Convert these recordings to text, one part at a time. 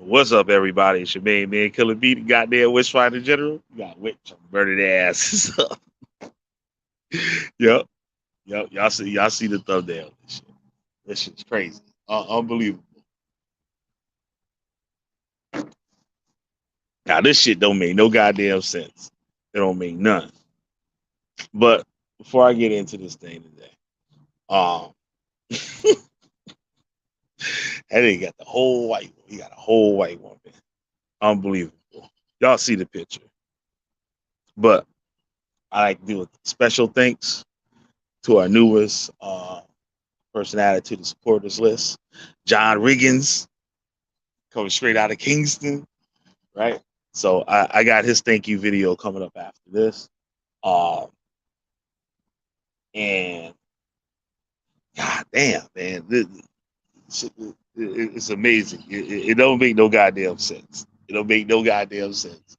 What's up, everybody? It's your main man, Killer B, the goddamn Witchfinder General. You got witch murdered asses. Yep, yep. Y'all see the thumbnail. This shit. This shit's crazy. Unbelievable. Now this shit don't make no goddamn sense. It don't make none. But before I get into this thing today, um, that nigga got the whole white one. He got a whole white woman. Unbelievable. Y'all see the picture. But I like to do a special thanks to our newest person added to the supporters list, John Riggins, coming straight out of Kingston, right? So I got his thank you video coming up after this. Um, and God damn, man, it's amazing. It don't make no goddamn sense. It don't make no goddamn sense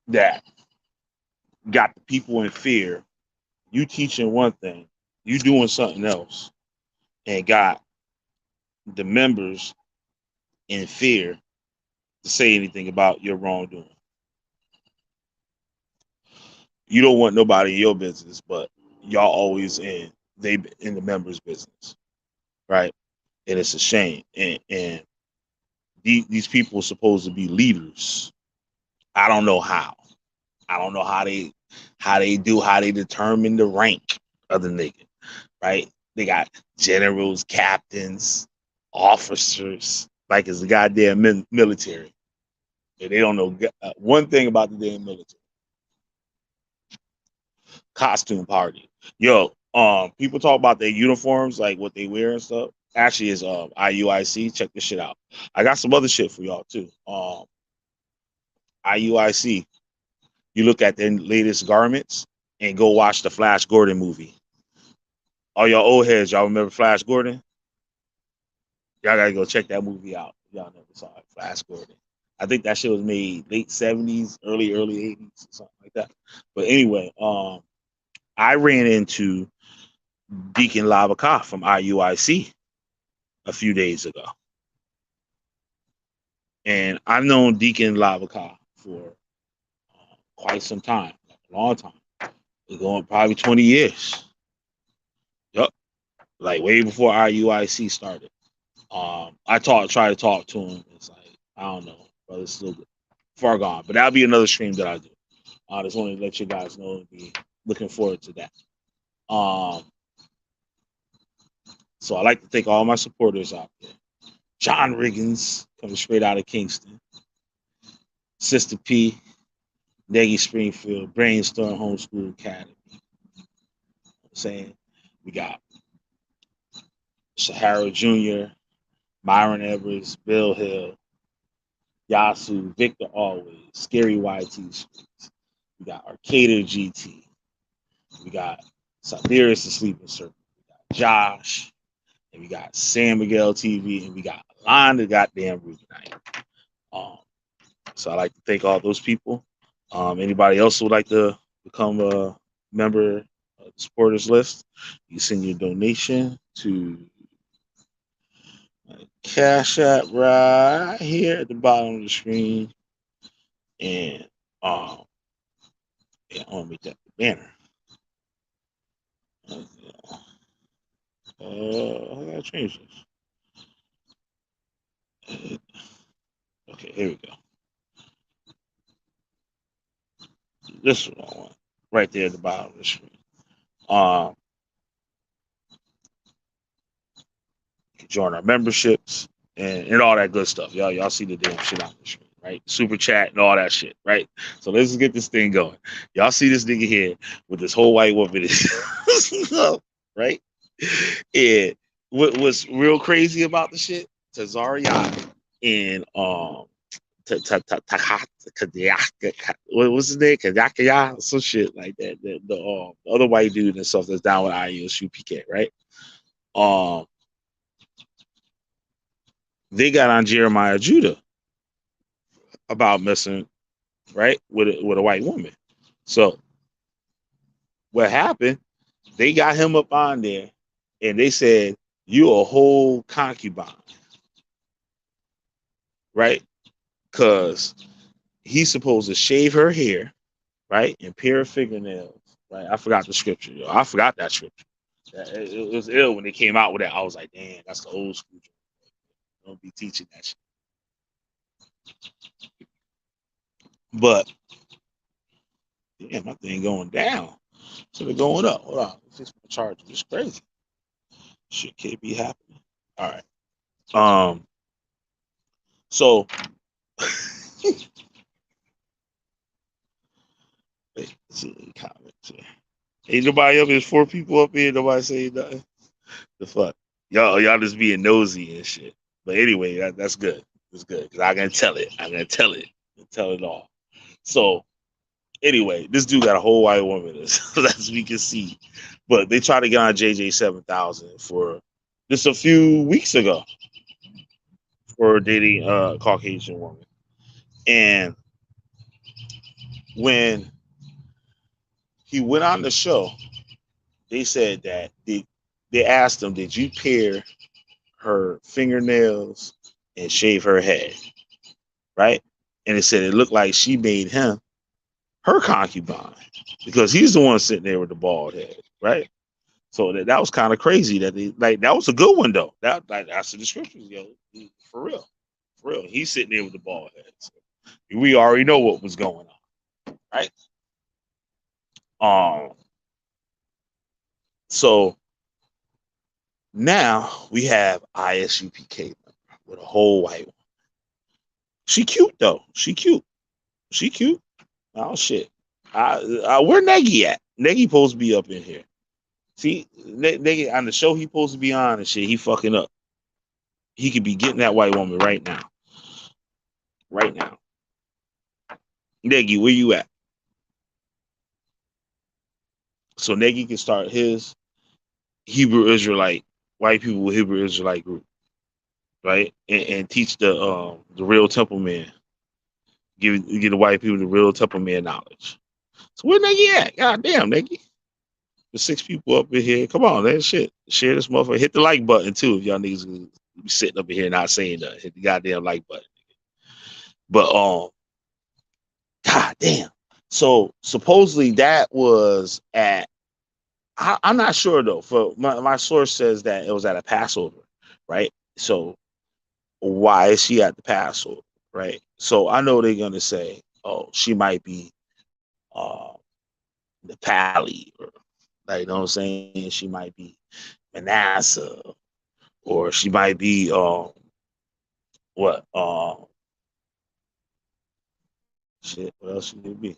that got the people in fear. You teaching one thing, you doing something else, and got the members in fear to say anything about your wrongdoing. You don't want nobody in your business, but y'all always in the members' business, right? And it's a shame. And these people are supposed to be leaders. I don't know how. I don't know how they determine the rank of the nigga, right? They got generals, captains, officers, like it's the goddamn military. And they don't know one thing about the damn military. Costume party. Yo, people talk about their uniforms, like what they wear and stuff. Actually, is IUIC. Check this shit out. I got some other shit for y'all too. IUIC. You look at their latest garments and go watch the Flash Gordon movie. All y'all old heads, y'all remember Flash Gordon? Y'all gotta go check that movie out. Y'all never saw it. Flash Gordon. I think that shit was made late 70s, early 80s, something like that. But anyway, I ran into Deacon Lavaka from IUIC a few days ago. And I've known Deacon Lavaka for quite some time, like a long time. It's going probably 20 years. Yep. Like way before IUIC started. Try to talk to him. It's like, I don't know, but it's still far gone. But that'll be another stream that I do. I just want to let you guys know and be looking forward to that. So I like to thank all my supporters out there. John Riggins, coming straight out of Kingston. Sister P, Neggy Springfield, Brainstorm Homeschool Academy. You know what I'm saying? We got Sahara Jr., Myron Evers, Bill Hill, Yasu, Victor Always, Scary YT Streets. We got Arcadia GT. We got Siberius the Sleeping Serpent. We got Josh. And we got San Miguel TV. And we got Line the goddamn Ruby Night. So I like to thank all those people. Anybody else who would like to become a member of the supporters list, you send your donation to Cash App right here at the bottom of the screen. And yeah, I want to make that the banner. I gotta change this. Okay, here we go. This one I want. Right there at the bottom of the screen. You can join our memberships and all that good stuff. Y'all see the damn shit on the screen, right? Super chat and all that shit, right? So let's get this thing going. Y'all see this nigga here with this whole white woman, right? And what's real crazy about the shit? Tazariak and what was his name? Kayakaya, some shit like that. The other white dude and stuff that's down with IUSUPK, right? They got on Jeremiah Judah about messing right with a white woman. So what happened? They got him up on there, and they said you a whole concubine. right? Because he's supposed to shave her hair, right, and pare her fingernails, right? I forgot the scripture, yo. I forgot that scripture. It was ill when they came out with that. I was like, damn, that's the old school. Don't be teaching that shit. But damn, my thing going down. So they're going up. Hold on. Fix my charger. It's crazy. Shit can't be happening. All right. So let's see the comments here. Ain't nobody up here. There's 4 people up here. Nobody saying nothing. The fuck. Y'all just being nosy and shit. But anyway, that's good. It's good. Because I'm gonna tell it. I'm gonna tell it. Tell it all. So anyway, this dude got a whole white woman as we can see. But they tried to get on JJ 7000 for just a few weeks ago for dating a Caucasian woman. And when he went on the show, they said that they asked him, did you pare her fingernails and shave her head? Right? And it said it looked like she made him her concubine because he's the one sitting there with the bald head, right? So that was kind of crazy that they like that was a good one though. That's the description, yo. For real. For real. He's sitting there with the bald head. So we already know what was going on, right? So now we have Isupk with a whole white one. She cute though. She cute. She cute. Oh shit. Where Negi at? Negi supposed to be up in here. See, Negi on the show he supposed to be on and shit. He fucking up. He could be getting that white woman right now. Right now. Negi, where you at? So Negi can start his Hebrew Israelite, white people with Hebrew Israelite group, right? And teach the real temple man. Give the white people the real temple man knowledge. So where Negi at? God damn, Negi. There's 6 people up in here. Come on, man. Shit. Share this motherfucker. Hit the like button too if y'all niggas be sitting up in here not saying that. Hit the goddamn like button. But god damn. So supposedly that was at I'm not sure though. For my source says that it was at a Passover, right? So why is she at the Passover, right? So I know they're gonna say, oh, she might be the Pally, or like you know what I'm saying? She might be Manasseh, or she might be what shit, what else should it be?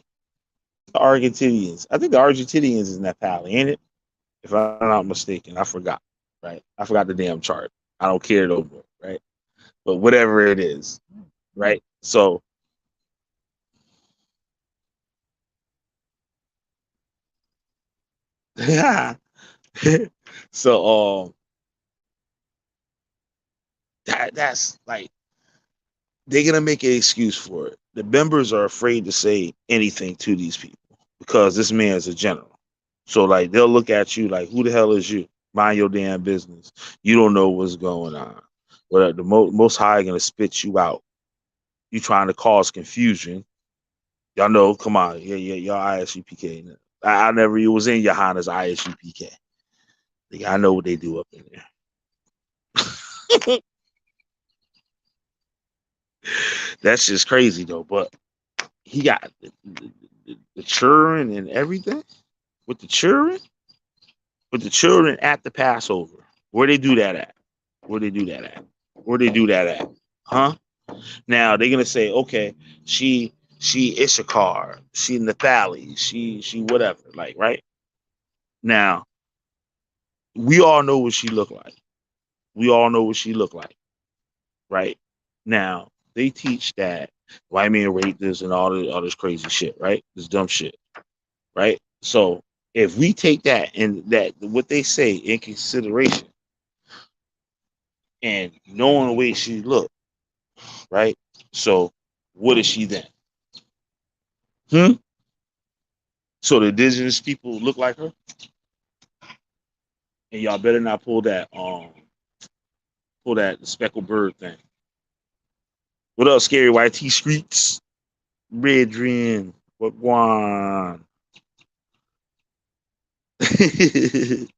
The Argentinians. I think the Argentinians is in that Pally, ain't it? If I'm not mistaken, I forgot. Right? I forgot the damn chart. I don't care no more, right? But whatever it is, right? So so that's like they're gonna make an excuse for it. The members are afraid to say anything to these people because this man's a general. So like they'll look at you like, who the hell is you? Mind your damn business. You don't know what's going on. Well, the most high gonna spit you out. You trying to cause confusion. Y'all know, come on, yeah, y'all ISUPK. I never was in Johanna's ISUPK. I know what they do up in there. That's just crazy though. But he got the children and everything with the children, at the Passover. Where they do that at? Where they do that at? Where they do that at? Huh? Now they're gonna say, okay, she Issachar, she Naphtali, she whatever, like right now. We all know what she looked like. We all know what she looked like, right? Now they teach that white men rape this and all this crazy shit, right? This dumb shit, right? So if we take that and that what they say in consideration and knowing the way she looked, right? So what is she then? Hmm? So the indigenous people look like her? And y'all better not pull that speckled bird thing. What up, Scary YT Streets? Redrin. What one? Thank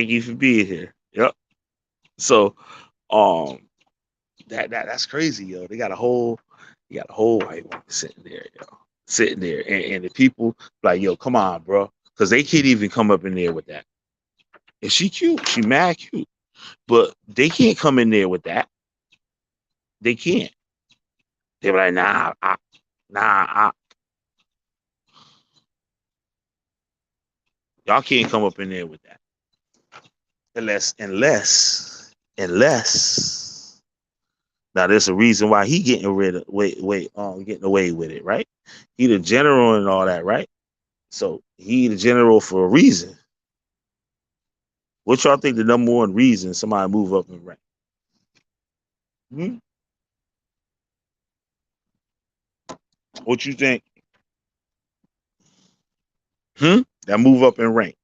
you for being here. Yep. So, um, that's crazy, yo. You got a whole white woman sitting there, yo, sitting there, and the people like, yo, come on, bro, because they can't even come up in there with that. And she cute, she mad cute, but they can't come in there with that. They can't. They're like, nah, y'all can't come up in there with that, unless. Now, there's a reason why he getting getting away with it, right? He the general and all that, right? So he the general for a reason. What y'all think the number one reason somebody move up in rank? Hmm? What you think? That move up in rank.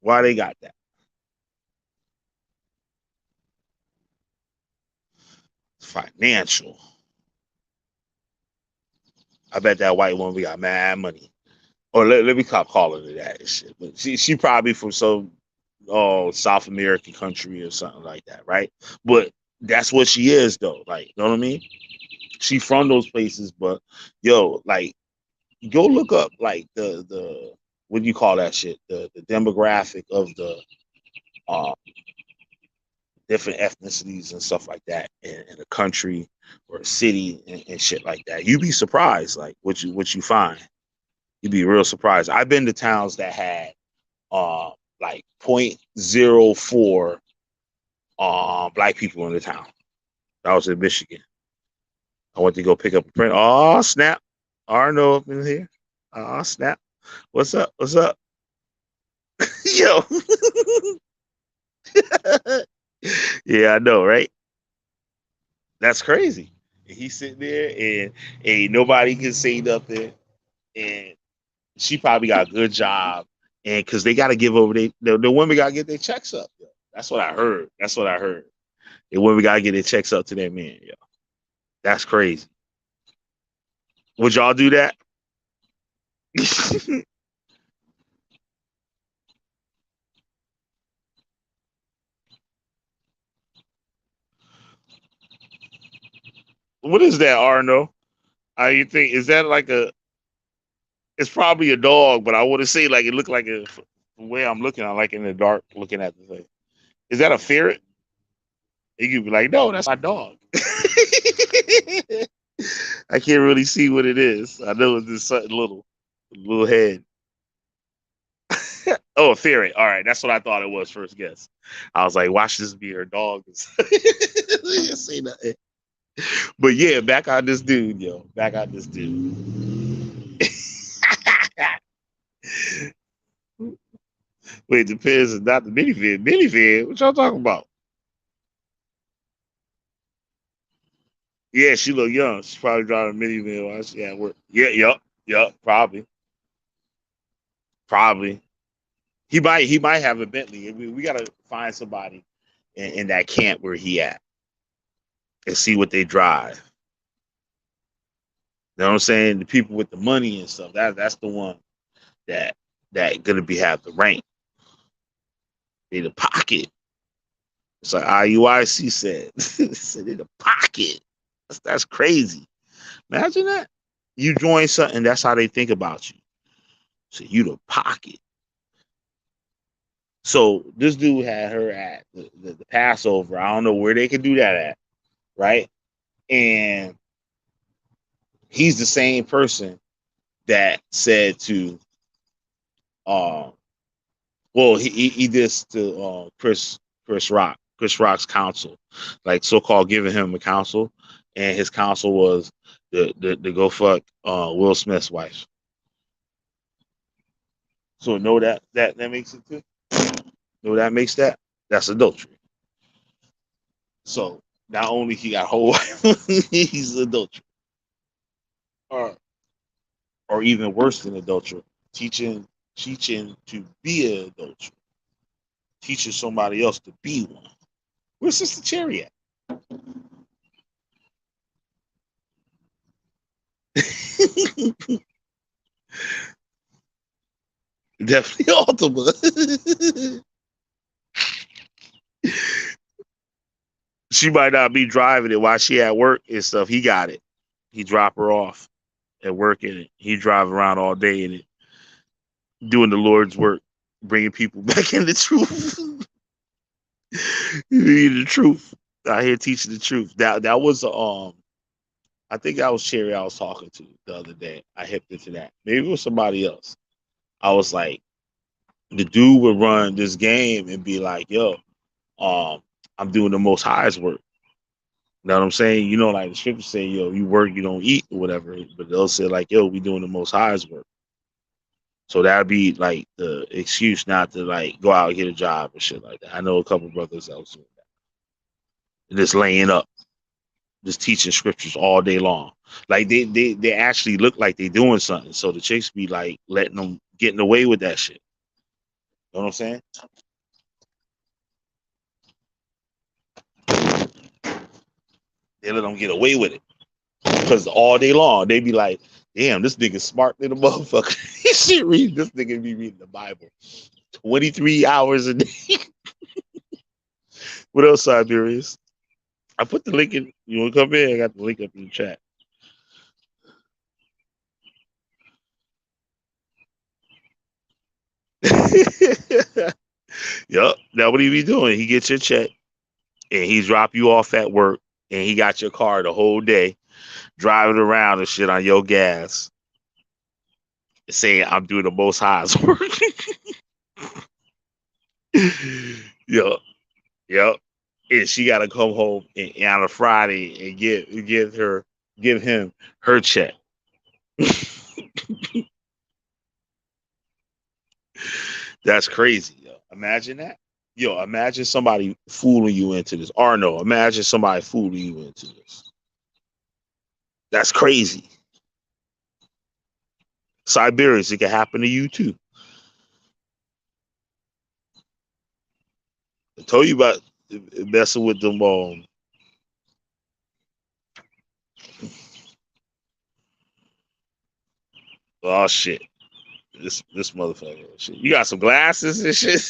Why they got that? Financial. I bet that white woman got mad money. Or let me stop calling it that shit. But she probably from some South American country or something like that, right? But that's what she is though. Like, you know what I mean? She from those places, but yo, like, go look up like the what do you call that shit? The demographic of the uh, different ethnicities and stuff like that in a country or a city and shit like that. You'd be surprised, like what you find. You'd be real surprised. I've been to towns that had like 0.04 black people in the town. That was in Michigan. I went to go pick up a print. Oh snap! Arno up in here. Oh snap! What's up? What's up? Yo. Yeah, I know, right? That's crazy. And he's sitting there and ain't nobody can say nothing. And she probably got a good job. And because they got to give over the women got to get their checks up. Yo. That's what I heard. That's what I heard. The women got to get their checks up to their man. Yo. That's crazy. Would y'all do that? What is that, Arno? How you think? Is that like a? It's probably a dog, but I want to say like it looked like a. The way I'm looking, I like in the dark, looking at the thing. Is that a ferret? You could be like, no, that's my dog. I can't really see what it is. I know it's just something little head. Oh, a ferret. All right, that's what I thought it was. First guess. I was like, watch this be her dog. Say nothing. But yeah, back on this dude, yo. Back on this dude. Wait, depends. It's not the minivan. Minivan. What y'all talking about? Yeah, she look young. She's probably driving a minivan while she at work. Yeah, yup, probably. He might have a Bentley. We gotta find somebody in that camp where he at and see what they drive. You know what I'm saying? The people with the money and stuff. That's the one that gonna be have the rank. In the pocket. It's like IUIC said. Said in the pocket. That's crazy. Imagine that. You join something, that's how they think about you. So you the pocket. So this dude had her at the Passover. I don't know where they could do that at, right? And he's the same person that said to, uh, well, he did to Chris Rock's counsel, like so called giving him a counsel, and his counsel was the go fuck Will Smith's wife. So know that makes it too. Know that makes that that's adultery. So not only he got whole wife, he's adultery, or even worse than adultery, teaching to be an adultery, teaching somebody else to be one. Where's Sister Cherry at? Definitely Ultima. She might not be driving it while she at work and stuff. He got it. He drop her off at work in it. He drive around all day in it, doing the Lord's work, bringing people back in the truth. The truth. Out here teaching the truth. That was I think that was Cherry I was talking to the other day. I hipped into that. Maybe it was somebody else. I was like, the dude would run this game and be like, yo, I'm doing the most highest work. You know what I'm saying? You know, like the scripture say, yo, you work, you don't eat or whatever. But they'll say like, yo, we doing the most highest work. So that'd be like the excuse not to like go out and get a job and shit like that. I know a couple brothers that was doing that. Just laying up, just teaching scriptures all day long. Like they actually look like they doing something. So the chicks be like letting them getting away with that shit. You know what I'm saying? They let them get away with it. Because all day long, they be like, damn, this nigga smart than a motherfucker. Shit, read this nigga be reading the Bible 23 hours a day. What else, Siberius? I put the link in. You want to come in? I got the link up in the chat. Yup, that's what he be doing. He gets your check and he drop you off at work and he got your car the whole day, driving around and shit on your gas, saying I'm doing the most highest work. Yup, yup. And she got to come home on a Friday and give him her check. That's crazy, yo. Imagine that. Yo, imagine somebody fooling you into this. Or no, imagine somebody fooling you into this. That's crazy. Siberians, it can happen to you too. I told you about messing with them. Oh shit, this motherfucker. Shit. You got some glasses and shit.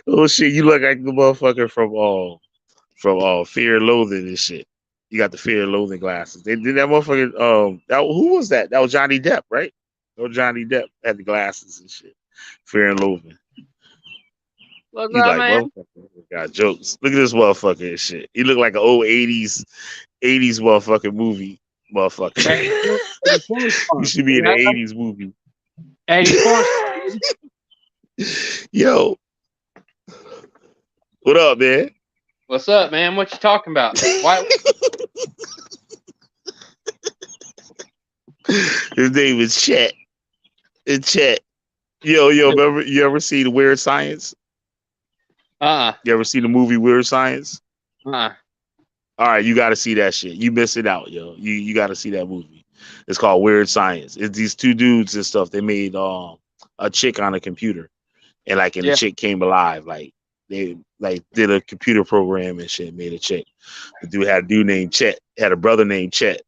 Oh shit, you look like the motherfucker from Fear and Loathing and shit. You got the Fear and Loathing glasses. They did that motherfucker. Who was that? That was Johnny Depp, right? No, Johnny Depp had the glasses and shit. Fear and Loathing. What's You up, like man? motherfucker got jokes. Look at this motherfucker and shit. He look like an old 80s motherfucking movie motherfucker. You should be in an 80s movie. 84. Yo, what up, man? What's up, man? What you talking about? Why? His name is Chet. It's Chet. Yo, remember you ever see the Weird Science? You ever see the movie Weird Science? All right, you got to see that shit. You missing out, yo. You got to see that movie. It's called Weird Science. It's these two dudes and stuff. They made a chick on a computer, and the chick came alive. Like they did a computer program and shit, made a chick. The dude had a dude named Chet. Had a brother named Chet.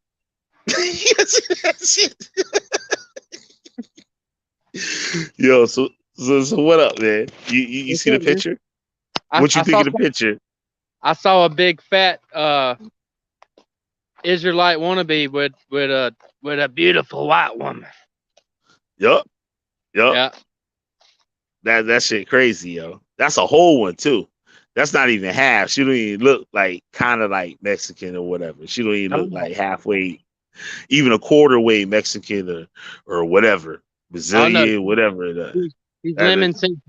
Yo, so what up, man? You see the picture? What you think of the picture? I saw a big fat Israelite wannabe with a beautiful white woman. Yup. Yeah. That shit crazy, yo. That's a whole one too. That's not even half. She don't even look like kind of like Mexican or whatever. She don't even look like halfway, even a quarter way Mexican or whatever. Brazilian, whatever. She's lemon scented.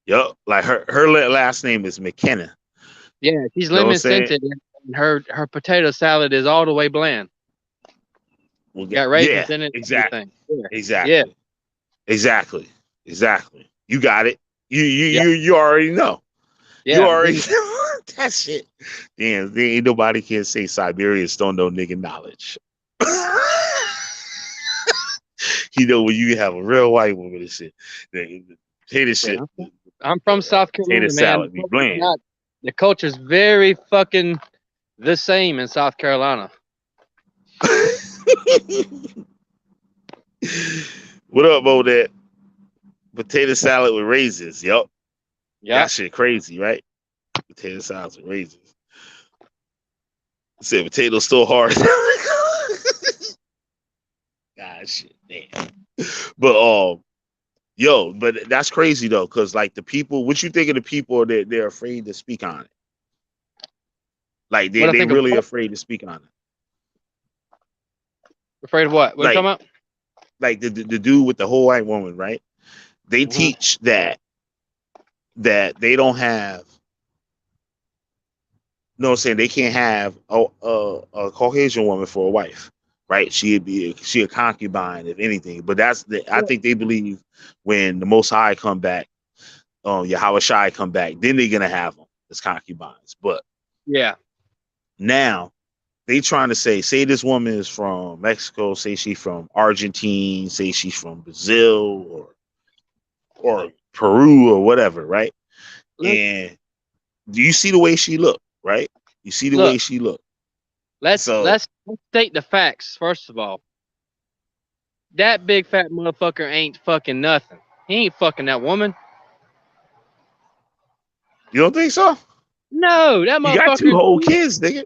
Yup. Like her last name is McKenna. Yeah, she's lemon scented, and her potato salad is all the way bland. Well, got raisins in it. Exactly. Yeah. Exactly. Yeah. Exactly. You got it. You already know. Yeah, you already know that shit. Damn, there ain't nobody can say Siberians don't know nigga knowledge. You know when you have a real white woman and shit. Potato shit. I'm from South Carolina, potato salad be bland. The culture's very fucking the same in South Carolina. What up, Mo? That potato salad with raisins. Yup. Yeah. That shit crazy, right? Potato salad with raisins. Said potatoes still hard. God shit, damn. But yo, but that's crazy though, because like the people, what you think of the people that they're afraid to speak on it? Like What I they think of really what? afraid to speak on it. Afraid of what? What are you Like talking the dude with the whole white woman, right? They about? teach that they don't have. No, I'm saying they can't have a Caucasian woman for a wife, right? She a concubine if anything. But I think they believe when the Most High come back, Yahweh Shai come back, then they're gonna have them as concubines. But Yeah. now they trying to say this woman is from Mexico, say she's from Argentina, say she's from Brazil or Peru or whatever, right? Look, And do you see the way she looked, right? You see the way look. she looked. Let's So let's state the facts first of all. That big fat motherfucker ain't fucking nothing. He ain't fucking that woman. you don't think so? No, that You got two motherfucker. whole kids, nigga.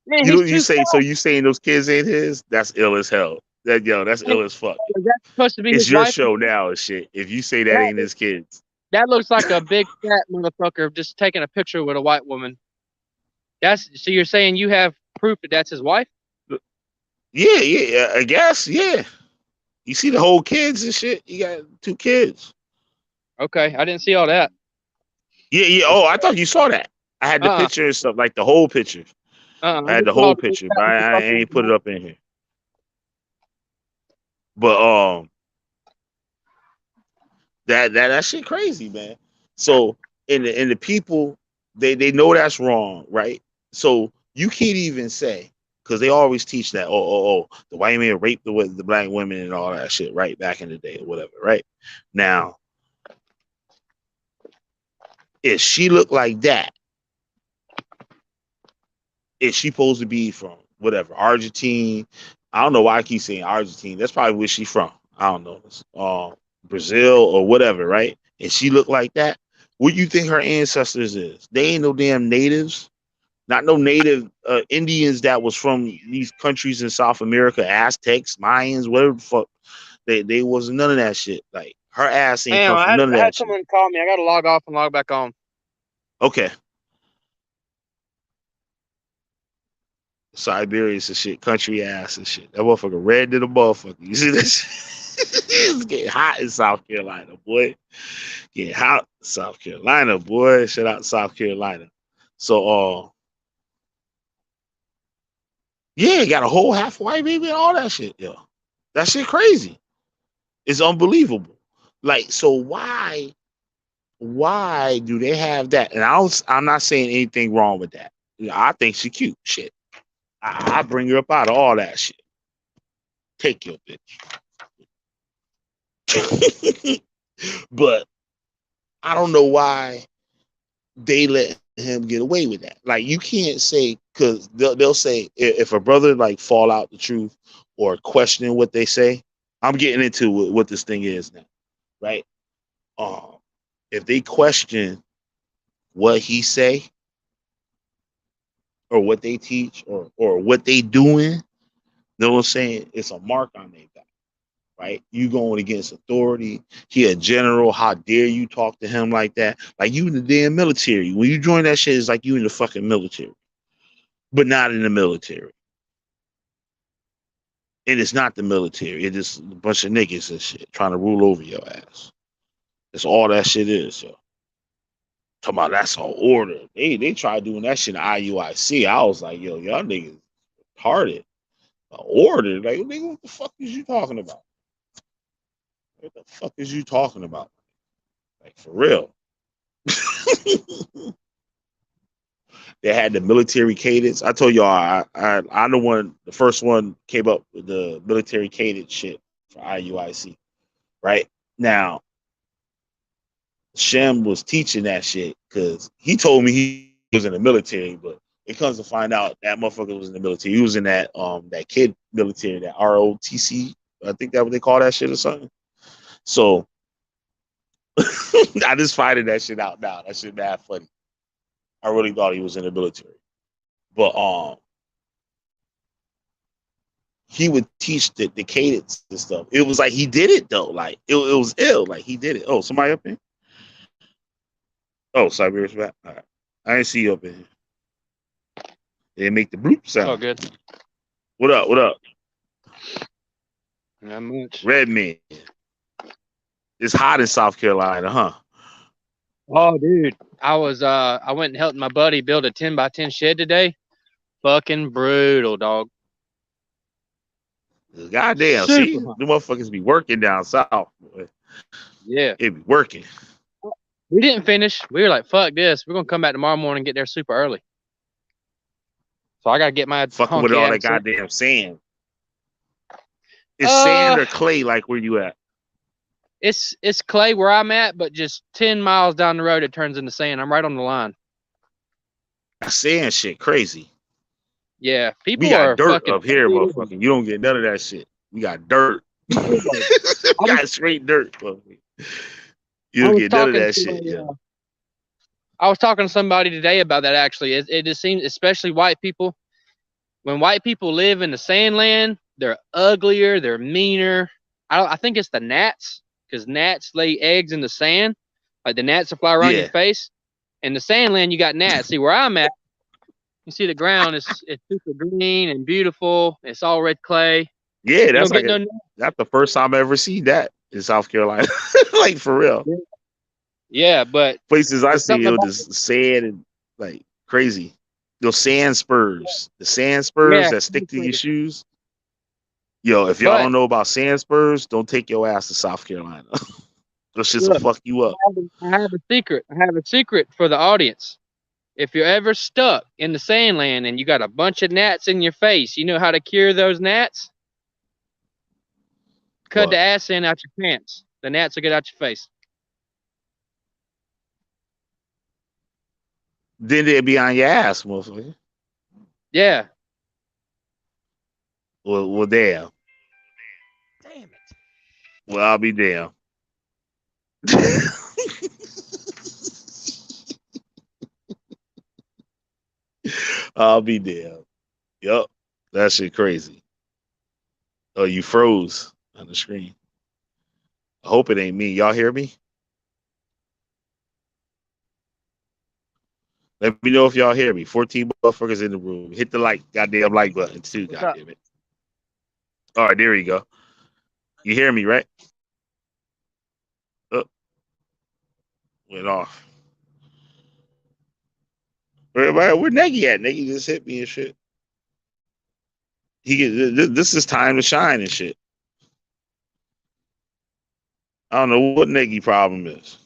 Man, You he's know you too say fat. so you saying those kids ain't his? That's ill as hell. That's Man, ill as fuck. is that supposed to be his It's your wife? show now and shit. If you say that That ain't his kids. that looks like a big fat motherfucker just taking a picture with a white woman. That's so you're saying you have proof that that's his wife? Yeah, I guess, yeah. You see the whole kids and shit? You got two kids. Okay, I didn't see all that. Yeah. Oh, I thought you saw that. I had the Uh picture and stuff, like the whole picture. I I had just the saw whole the big picture, fat but I motherfucker. ain't put it up in here. But that shit crazy, man. So in the people, they know that's wrong, right? So you can't even say, because they always teach that, the white man raped the black women and all that shit, right? Back in the day or whatever, right? Now, if she looked like that, is she supposed to be from whatever, Argentine? I don't know why I keep saying Argentine. That's probably where she from. I don't know. Brazil or whatever, right? And she looked like that. What do you think her ancestors is? They ain't no damn natives. Not no native Indians that was from these countries in South America, Aztecs, Mayans, whatever the fuck. They wasn't none of that shit. Like her ass ain't Damn, come from none of I had that shit. someone call me. I gotta log off and log back on. Okay. Siberia's and shit, country ass and shit. That motherfucker red to the motherfucker. You see this? It's getting hot in South Carolina, boy. Getting hot in South Carolina, boy. Shout out South Carolina. So yeah, got a whole half white baby and all that shit. Yeah. That shit crazy. It's unbelievable. Like, so why do they have that? And I'm not saying anything wrong with that. I think she cute. Shit. I bring her up out of all that shit. Take your bitch. But I don't know why they let him get away with that. Like you can't say, because they'll say if a brother like fall out the truth or questioning what they say. I'm getting into what this thing is now, right? Um, if they question what he say or what they teach or what they doing, you know what I'm saying? It's a mark on their back, right? You going against authority. He a general. How dare you talk to him like that? Like you in the damn military. When you join that shit, it's like you in the fucking military, but not in the military. And it's not the military. It's just a bunch of niggas and shit trying to rule over your ass. That's all that shit is, yo. Talking about that's all order. They tried doing that shit in IUIC. I was like, yo, y'all niggas retarded. Order. Like, nigga, what the fuck is you talking about? What the fuck is you talking about? Like, for real. They had the military cadence. I told y'all, I'm the first one came up with the military cadence shit for IUIC. Right now, Shem was teaching that shit because he told me he was in the military, but it comes to find out that motherfucker was in the military. He was in that kid military, that ROTC. I think that's what they call that shit or something. So I just finding that shit out now. That shit mad funny. I really thought he was in the military, but he would teach the cadence and stuff. It was like he did it though. Like it was ill. Like he did it. Oh, somebody up in? Oh, Siberia's back. All right. I didn't see you up in here. They make the bloop sound. Oh, good. What up? What up? Not much. Red man. It's hot in South Carolina, huh? Oh, dude. I went and helped my buddy build a 10x10 shed today. Fucking brutal, dog. Goddamn, Super see? hot. The motherfuckers be working down south. Boy. Yeah. It be working. We didn't finish. We were like, fuck this. We're going to come back tomorrow morning and get there super early. So I got to get my Fucking with all that goddamn sand. Is sand or clay like where you at? It's clay where I'm at, but just 10 miles down the road, it turns into sand. I'm right on the line. Sand shit crazy. Yeah, people we got are dirt fucking up here, motherfucker. You don't get none of that shit. We got dirt. We got straight dirt. You don't get none of that shit. Yeah. I was talking to somebody today about that. Actually, it just seems, especially white people, when white people live in the sand land, they're uglier, they're meaner. I think it's the gnats, because gnats lay eggs in the sand. Like the gnats will fly around your face. In the sand land, you got gnats. See where I'm at, you see the ground is super green and beautiful. It's all red clay. Yeah, that's like that's the first time I ever seen that in South Carolina. Like for real. Yeah, but places I see it was just sand and like crazy. Those sand spurs, the sand spurs that stick to your shoes. Yo, if y'all don't know about sand spurs, don't take your ass to South Carolina. Those shits will fuck you up. I have a secret. I have a secret for the audience. If you're ever stuck in the sand land and you got a bunch of gnats in your face, you know how to cure those gnats? Cut the ass end out your pants. The gnats will get out your face. Then they'll be on your ass, motherfucker. Yeah. Well, damn. Damn it. Well, I'll be damn. I'll be damn. Yup. That shit crazy. Oh, you froze on the screen. I hope it ain't me. Y'all hear me? Let me know if y'all hear me. 14 motherfuckers in the room. Hit the goddamn like button too, goddamn it. All right, there you go. You hear me, right? Oh, went off. Where Neggy at? Neggy just hit me and shit. This is time to shine and shit. I don't know what Neggy problem is.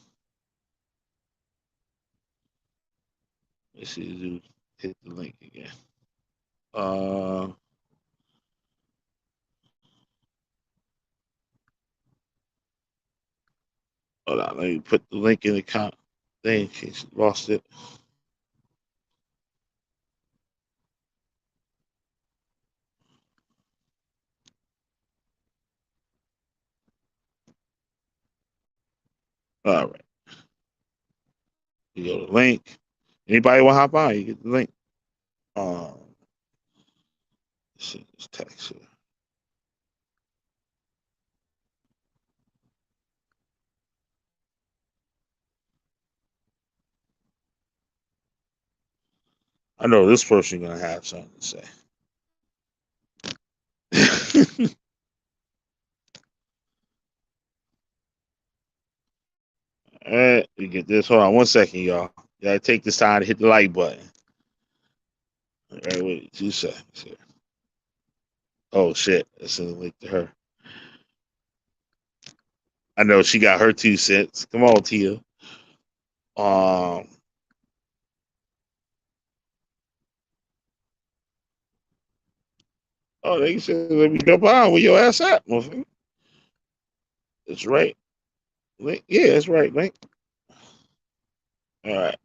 Let's see, dude. Hit the link again. Hold on, let me put the link in the thing in case you lost it. All right. You go to the link. Anybody want to hop on? You get the link. Let's see this text here. I know this person gonna have something to say. All right, you get this. Hold on 1 second, y'all. You gotta take this time to hit the like button. All right, wait 2 seconds here. Oh shit, that's a link to her. I know she got her 2 cents. Come on, Tia. Oh, they said let me jump on. Where your ass at, motherfucker? That's right. Link. Yeah, that's right, Link. All right.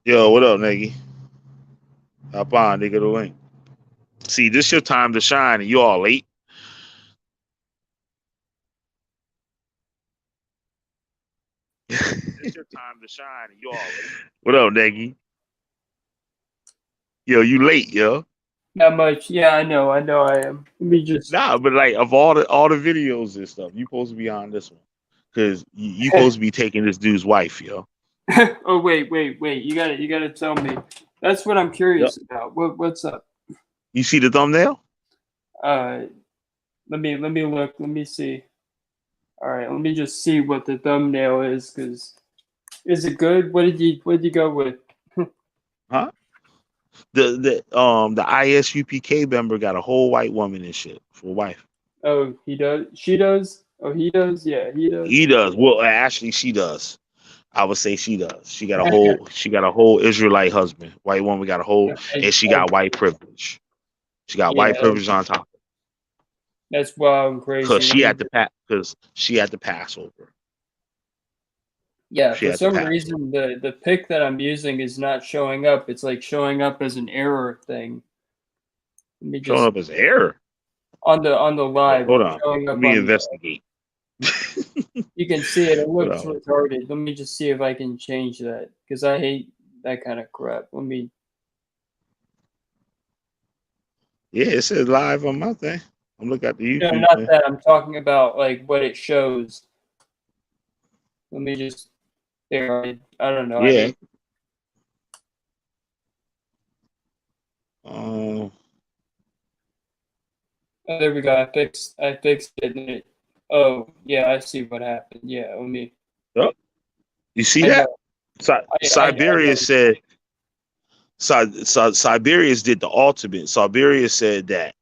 Yo, what up, Niggy? Hop on, nigga, the link. See, this your time to shine, and you all late. This your time to shine, and you all late. What up, Niggy? Yo, you late, yo. Not much. Yeah, I know I am. Let me just. Nah, but like of all the videos and stuff, you supposed to be on this one because you supposed to be taking this dude's wife, yo. Oh wait. You gotta tell me. That's what I'm Yep. curious about. What's up? You see the thumbnail? Uh, let me look. Let me see. All right, let me just see what the thumbnail is. Cause is it good? What did you go with? Huh? The ISUPK member got a whole white woman and shit for a wife. Oh, he does. She does. Oh, he does. Yeah, he does. He does. Well, actually, she does. I would say she does. She got a whole Israelite husband. White woman got a whole, and she got white privilege. She got white Yeah, privilege on top that's wild and because crazy. she had the Passover. Yeah, She for had the some Passover. reason the pic that I'm using is not showing up. It's like showing up as an error thing. Let me Showing just up as error. on the Wait, live. hold It's on. showing Let up me on. investigate. You can see it. It Hold looks on. retarded. Let me just see if I can change that because I hate that kind of crap. Let me. Yeah, it says live on my thing. I'm looking at the No, YouTube not thing. that. I'm talking about like what it shows. Let me just. There. I don't know. I Yeah. hate. Um. Oh, there we go. I fixed it. And it. Oh yeah, I see what happened. Yeah. Let me. Yep. You see I that? know. I know. Siberius said. Siberius did the ultimate. Siberius said that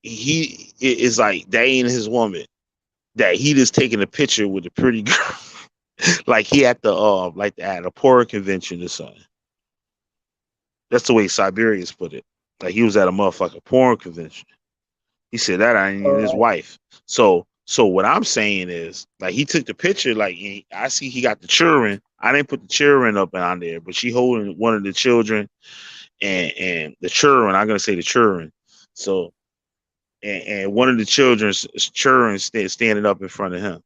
he is like that ain't his woman. That he just taking a picture with a pretty girl, like he at the at a porn convention or something. That's the way Siberius put it. Like he was at a motherfucking porn convention. He said that ain't even his wife. So what I'm saying is like he took the picture. Like I see he got the children. I didn't put the children up on there, but she holding one of the children and the children. I'm gonna say the children. So and one of the children's children standing up in front of him.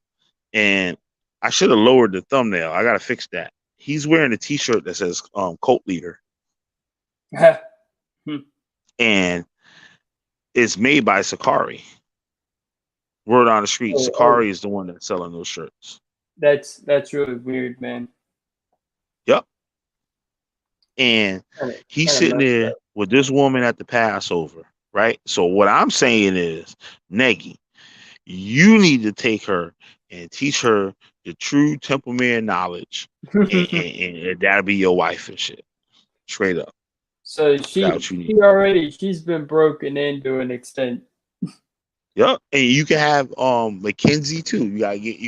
And I should have lowered the thumbnail. I gotta fix that. He's wearing a T-shirt that says "Cult Leader," Hmm. and it's made by Sakari. Word on the street, Oh, Sakari is the one that's selling those shirts. that's really weird, man. Yep. And he's Kind of sitting messed there up. with this woman at the Passover, right? So what I'm saying is, Negi, you need to take her and teach her the true Temple Man knowledge, and that'll be your wife and shit. Straight up. So That's what you need. she's been broken in to an extent. Yep, and you can have Mackenzie too. You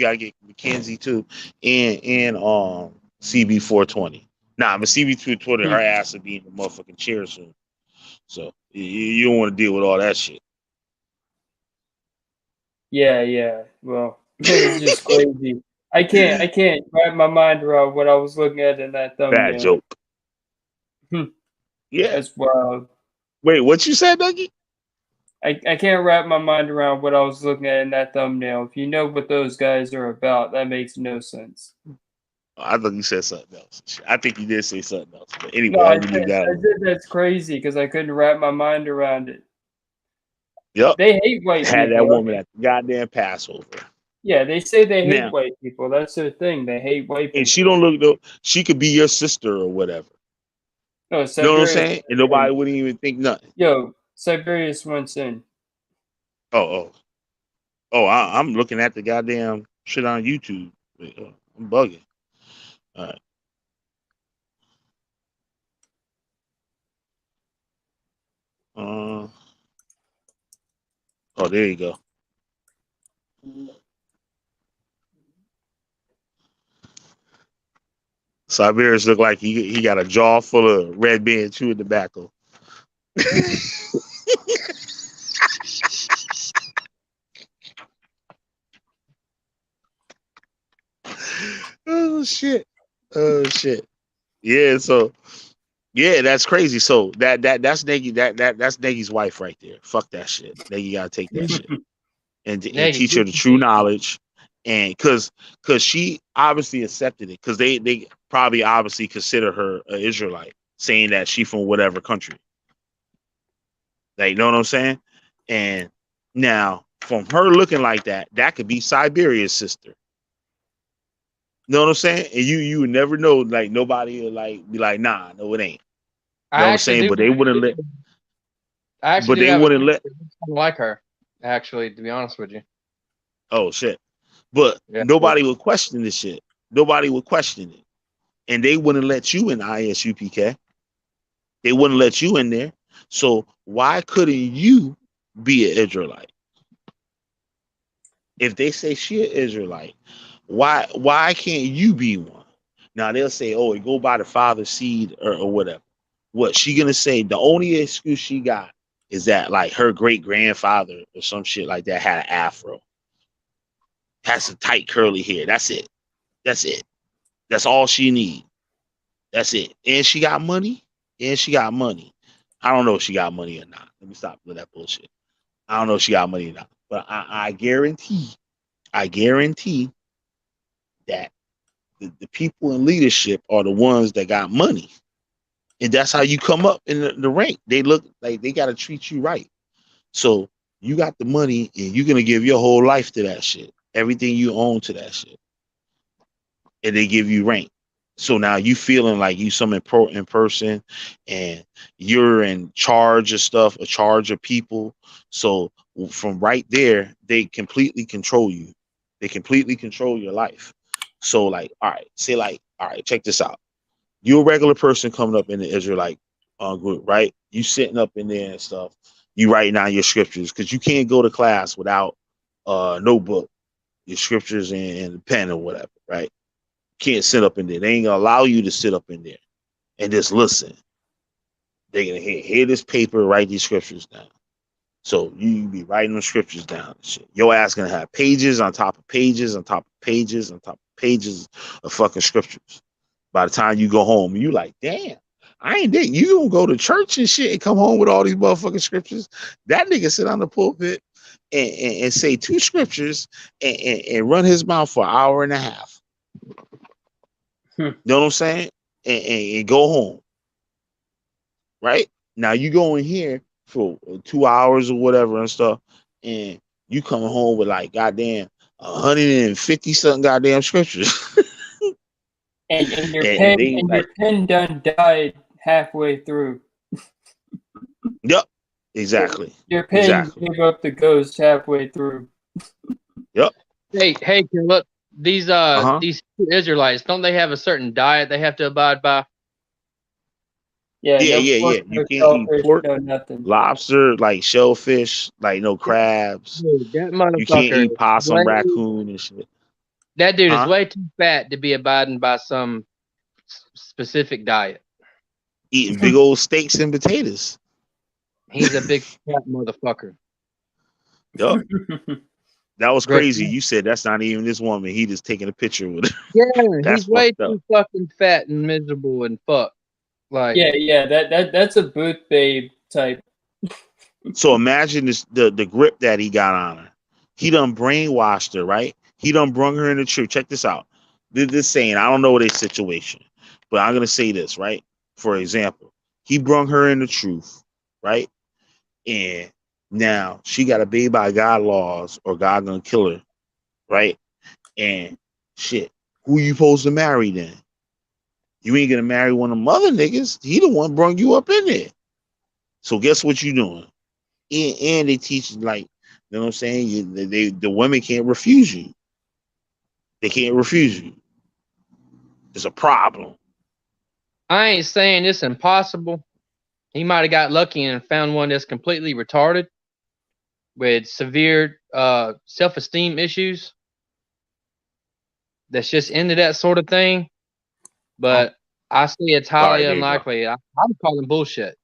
gotta get Mackenzie too, and CB420. Nah, but CB220, her ass will be in the motherfucking chair soon. So you don't want to deal with all that shit. Yeah. Well, it's just crazy. I can't wrap my mind around what I was looking at in that Bad thumbnail. joke. Yeah. That's wild. Wait, what you said, Dougie? I can't wrap my mind around what I was looking at in that thumbnail. If you know what those guys are about, that makes no sense. I thought you said something else. I think you did say something else. But No, anyway, I'm gonna leave that I alone. said that's crazy because I couldn't wrap my mind around it. Yep. They hate white Had that people. woman at the goddamn Passover. Yeah, they say they hate Now, white people. That's their thing. They hate white and she people. don't look though. She could be your sister or whatever. No, You know what I'm Siberius saying? And wants nobody in. wouldn't even think nothing. Yo, Siberius wants in. Oh, I'm looking at the goddamn shit on YouTube. Wait, I'm bugging. All right. Uh, oh, there you go. Siberius look like he got a jaw full of red band chewing tobacco. Oh shit. Oh shit. Yeah, so yeah, that's crazy. So that's Nagy, that's Nagy's wife right there. Fuck that shit. Nagy gotta take that shit and Nigga, teach her the true knowledge, and because she obviously accepted it, because they probably obviously consider her an Israelite, saying that she from whatever country. Like, you know what I'm saying? And now from her looking like that, that could be Siberia's sister. You know what I'm saying? And you would never know. Like nobody would like be like, nah, no, it ain't. You I know what I'm actually saying? do. But they wouldn't let. I actually But do they have a wouldn't sister let. that's kinda like her. Actually, to be honest with you. Oh shit! But Yeah. nobody would question this shit. Nobody would question it, and they wouldn't let you in ISUPK. They wouldn't let you in there. So why couldn't you be an Israelite? If they say she an Israelite, why can't you be one? Now they'll say, oh, it go by the father's seed or whatever. What she gonna say? The only excuse she got is that like her great grandfather or some shit like that had an afro, has some tight curly hair. That's it. That's it. That's all she need. That's it. And she got money. And she got money. I don't know if she got money or not. Let me stop with that bullshit. I don't know if she got money or not. But I guarantee that the people in leadership are the ones that got money. And that's how you come up in the rank. They look like they got to treat you right. So you got the money and you're going to give your whole life to that shit. Everything you own to that shit. And they give you rank. So now you feeling like you some important person and you're in charge of stuff, a charge of people. So from right there, they completely control you. They completely control your life. So like, all right, say like, all right, check this out. You're a regular person coming up in the Israelite group, right? You sitting up in there and stuff. You writing down your scriptures because you can't go to class without notebook, your scriptures and pen or whatever, right? Can't sit up in there. They ain't gonna allow you to sit up in there and just listen. They're gonna hear this paper, write these scriptures down. So you be writing the scriptures down and shit. Your ass gonna have pages on top of pages on top of pages on top of pages of fucking scriptures. By the time you go home, you like, damn, I ain't that. You gonna go to church and shit and come home with all these motherfucking scriptures. That nigga sit on the pulpit and say two scriptures and run his mouth for an hour and a half. You know what I'm saying? And go home. Right? Now you go in here for 2 hours or whatever and stuff, and you coming home with like goddamn 150 something goddamn scriptures. and your and pen they and like, your pen done died halfway through. yep, exactly. Your pen Exactly. gave up the ghost halfway through. Yep. Hey, look, these Uh-huh. these Israelites, don't they have a certain diet they have to abide by? Yeah, Yeah, no yeah, pork, yeah. You no can't eat shellfish, pork, no nothing. lobster, like shellfish, like no crabs. Dude, that You can't motherfucker eat is possum, way, raccoon, and shit. that dude is Huh? way too fat to be abiding by some specific diet. Eating big old steaks and potatoes. He's a big fat motherfucker. Yup. That was Great. crazy. You said that's not even this woman. He just taking a picture with her. Yeah, That's he's way fucked up. too fucking fat and miserable and fuck. Like, yeah, that's a booth babe type. So imagine this the grip that he got on her. He done brainwashed her, right? He done brung her in the truth. Check this out. This saying, I don't know their situation, but I'm gonna say this, right? For example, he brung her in the truth, right? And now she got to obey by God laws or God gonna kill her, right? And shit, who you supposed to marry then? You ain't gonna marry one of them other niggas. He the one brung you up in there. So guess what you doing? And they teach like, you know what I'm saying? The women can't refuse you. They can't refuse you. It's a problem. I ain't saying it's impossible. He might have got lucky and found one that's completely retarded with severe self-esteem issues. That's just into that sort of thing. But I see it's All highly right, there you go. unlikely. I'm calling bullshit.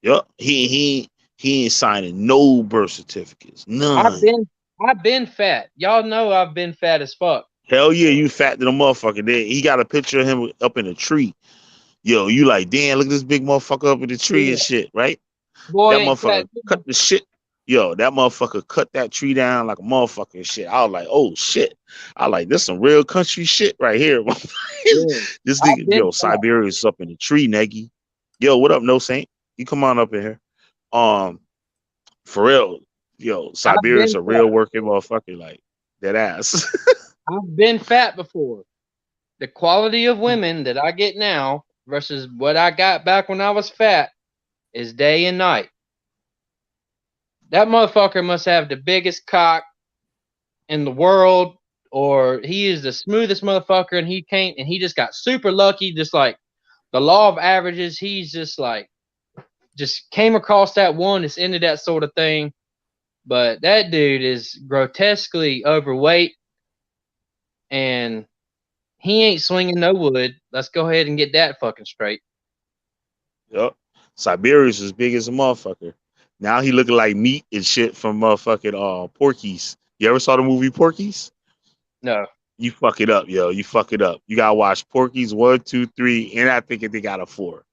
Yep. He ain't signing no birth certificates. None. I've been fat. Y'all know I've been fat as fuck. Hell yeah, you fat than a motherfucker. Then he got a picture of him up in a tree. Yo, you like, damn, look at this big motherfucker up in the tree and shit, right? Boy That ain't fat. motherfucker cut the shit. Yo, that motherfucker cut that tree down like a motherfucker and shit. I was like, oh shit. I like this some real country shit right here. Yeah. This I've nigga, been yo, fat. Siberia's up in the tree, Neggy. Yo, what up, No Saint? You come on up in here. For real, yo, I've Siberia's been a fat. real working motherfucker, like that ass. I've been fat before. The quality of women that I get now versus what I got back when I was fat is day and night. That motherfucker must have the biggest cock in the world, or he is the smoothest motherfucker, and he just got super lucky, just like the law of averages. He's just like just came across that one that's into that sort of thing. But that dude is grotesquely overweight, and he ain't swinging no wood. Let's go ahead and get that fucking straight. Yup. Siberia's as big as a motherfucker. Now he looking like meat and shit from motherfucking Porky's. You ever saw the movie Porky's? No. You fuck it up, yo. You fuck it up. You gotta watch Porky's 1, 2, 3, and I think they got a 4.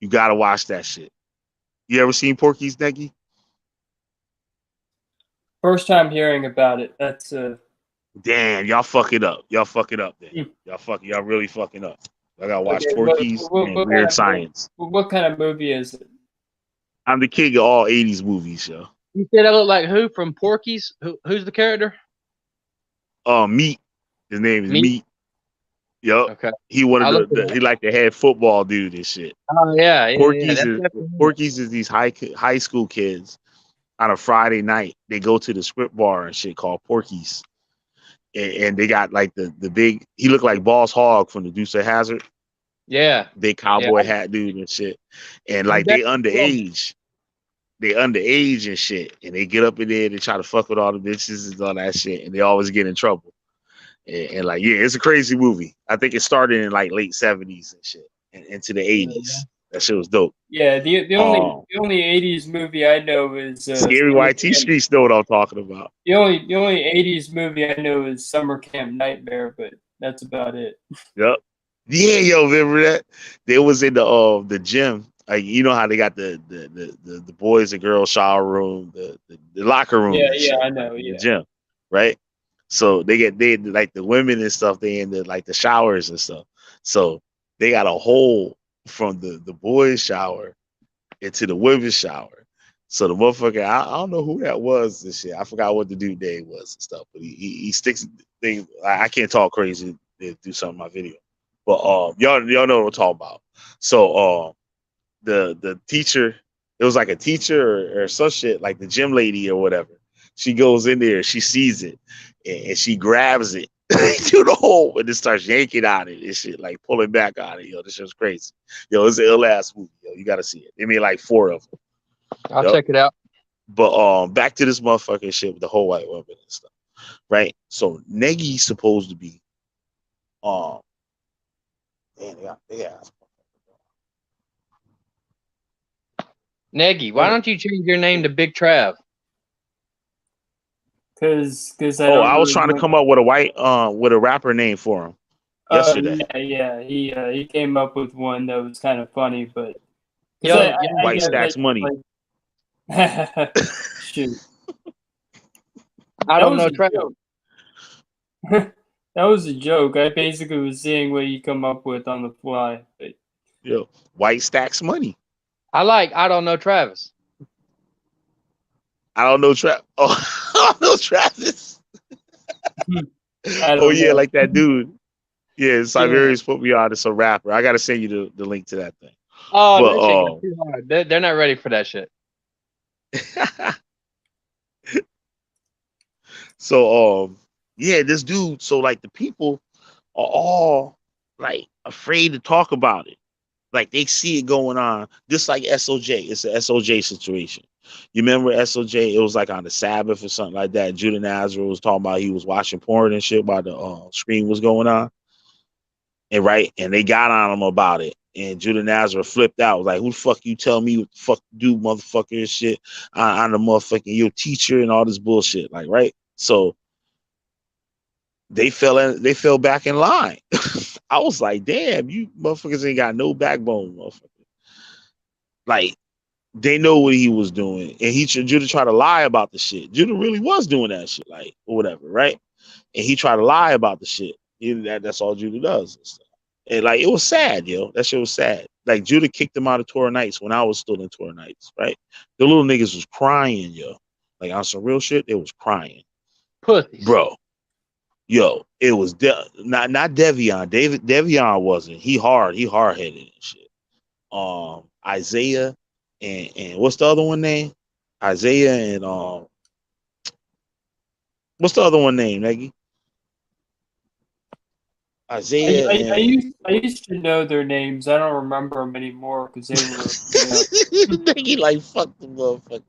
You gotta watch that shit. You ever seen Porky's, Neggy? First time hearing about it. That's Damn, y'all fuck it up. Y'all fuck it up then. Y'all really fucking up. I gotta watch okay, Porky's and what Weird Science. what kind of movie is it? I'm the king of all 80s movies, yo. You said I look like who from Porky's? Who's the character? Meat. His name is Meat? Meat. Yup. Okay. He wanted he like the head football dude and shit. Oh yeah. Porky's is these high school kids on a Friday night. They go to the script bar and shit called Porky's. And they got like the big, he looked like Boss Hogg from the Deuce of Hazzard. Yeah. Big cowboy hat dude and shit. And like they underage and shit. And they get up in there, they try to fuck with all the bitches and all that shit. And they always get in trouble. And like, yeah, it's a crazy movie. I think it started in like late 70s and shit. And into the 80s. That shit was dope. Yeah, the only 80s movie I know is Scary YT Streets know what I'm talking about. The only 80s movie I know is Summer Camp Nightmare, but that's about it. Yep. Yeah, yo, remember that? They was in the gym. Like, you know how they got the boys and girls shower room, the locker room. Yeah, I know. The gym, right? So they like the women and stuff. They in like the showers and stuff. So they got a hole from the boys' shower into the women's shower. So the motherfucker, I don't know who that was and shit. I forgot what the dude name was and stuff. But he sticks things. I can't talk crazy to do something in my video. But y'all know what I'm talking about. So the teacher, it was like a teacher or some shit, like the gym lady or whatever. She goes in there, she sees it, and she grabs it through the hole and then starts yanking on it and shit, like pulling back on it. Yo, this shit's crazy. Yo, it's an ill ass movie. Yo, you gotta see it. They made like 4 of them. I'll check it out. But back to this motherfucking shit with the whole white woman and stuff. Right? So Negi's supposed to be Neggy, why don't you change your name to Big Trav? Because I was trying to come up with a rapper name for him yesterday. Yeah. He came up with one that was kind of funny, but White Stacks Money. Like, shoot. I don't know Trav. That was a joke. I basically was seeing what you come up with on the fly. But... Yo, White Stacks Money. I don't know Travis. I don't know Travis. Oh, I don't know Travis. know. Like that dude. Yeah, Siberians put me on as a rapper. I gotta send you the link to that thing. Oh, that shit got too hard. They're not ready for that shit. So this dude, so like the people are all like afraid to talk about it. Like they see it going on, just like SOJ. It's an SOJ situation. You remember SOJ? It was like on the Sabbath or something like that. Judah Nazareth was talking about he was watching porn and shit while the screen was going on. And they got on him about it. And Judah Nazareth flipped out. Was like, who the fuck you tell me what the fuck to do, motherfucker, and shit. I'm the motherfucking your teacher and all this bullshit. Like, right? So they fell back in line. I was like, damn, you motherfuckers ain't got no backbone, motherfucker. Like, they know what he was doing, and Judah tried to lie about the shit. Judah really was doing that shit, like, or whatever, right? And he tried to lie about the shit. That's all Judah does. And like, it was sad, yo. That shit was sad. Like, Judah kicked him out of Torah Nights when I was still in Torah Nights, right? The little niggas was crying, yo. Like, on some real shit, they was crying. Pussies. Bro. Yo, it was not Devion. Devion wasn't. He hard-headed and shit. Isaiah and what's the other one name? Isaiah and what's the other one name, Neggy? Isaiah I used to know their names. I don't remember them anymore because they were. Neggy like fuck the motherfucker.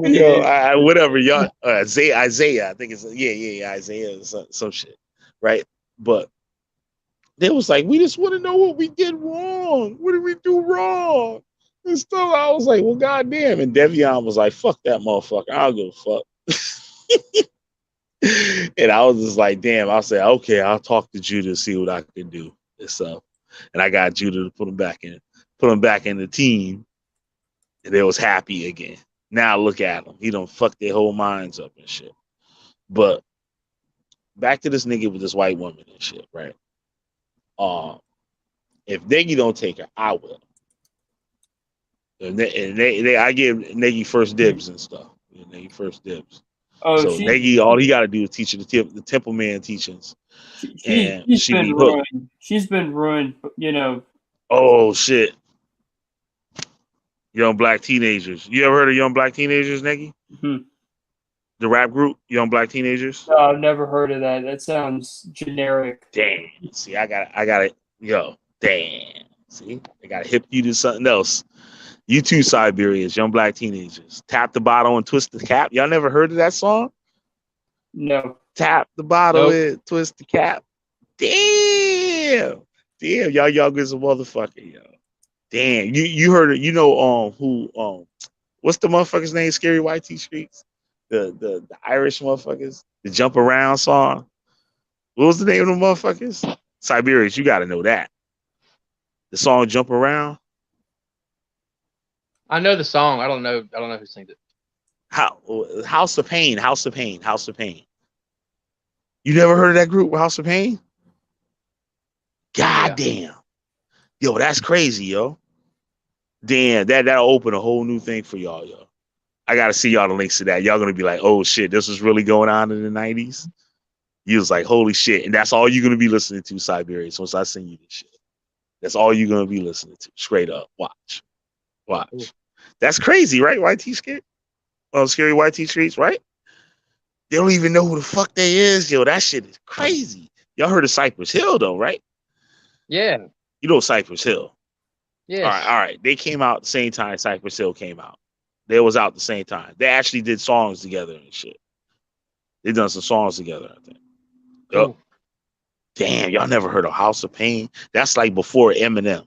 Yo, whatever y'all. Isaiah. I think it's Isaiah. Some shit, right? But they was like, we just want to know what we did wrong. What did we do wrong? And stuff. I was like, well, goddamn. And Devion was like, fuck that motherfucker. I don't give a fuck. And I was just like, damn. I'll say, okay, I'll talk to Judah to see what I can do and stuff. And I got Judah to put him back in the team, and they was happy again. Now look at him. He done fucked their whole minds up and shit. But back to this nigga with this white woman and shit, right? If Negi don't take her, I will. And I give Negi first dibs and stuff. Negi first dibs. Oh, so Negi, all he got to do is teach her the Temple Man teachings. She's been ruined. She's been ruined, you know. Oh, shit. Young Black Teenagers. You ever heard of Young Black Teenagers, Negi? Mm-hmm. The rap group, Young Black Teenagers? No, I've never heard of that. That sounds generic. Damn. See, I got it. Yo, damn. See, I got to hip you to something else. You too, Siberians, Young Black Teenagers. Tap the bottle and twist the cap. Y'all never heard of that song? No. Tap the bottle and twist the cap. Damn. Y'all get some motherfucker, yo. Damn. You heard it. You know who what's the motherfucker's name? Scary White T Streets? The Irish motherfuckers, the Jump Around song. What was the name of the motherfuckers? Siberians, you gotta know that. The song Jump Around. I know the song. I don't know who sings it. House of Pain. You never heard of that group, House of Pain? God damn. Yo, that's crazy, yo. Damn, that'll open a whole new thing for y'all, yo. I gotta see y'all the links to that. Y'all gonna be like, oh shit, this was really going on in the 90s. You was like, holy shit. And that's all you're gonna be listening to, Siberians, once I send you this shit. That's all you're gonna be listening to. Straight up. Watch. Ooh. That's crazy, right? YT Scary? Scary YT Streets, right? They don't even know who the fuck they is. Yo, that shit is crazy. Y'all heard of Cypress Hill though, right? Yeah. You know Cypress Hill. Yeah. All right. They came out the same time Cypress Hill came out. They was out the same time. They actually did songs together and shit. They done some songs together, I think. Cool. Damn, y'all never heard of House of Pain? That's like before Eminem.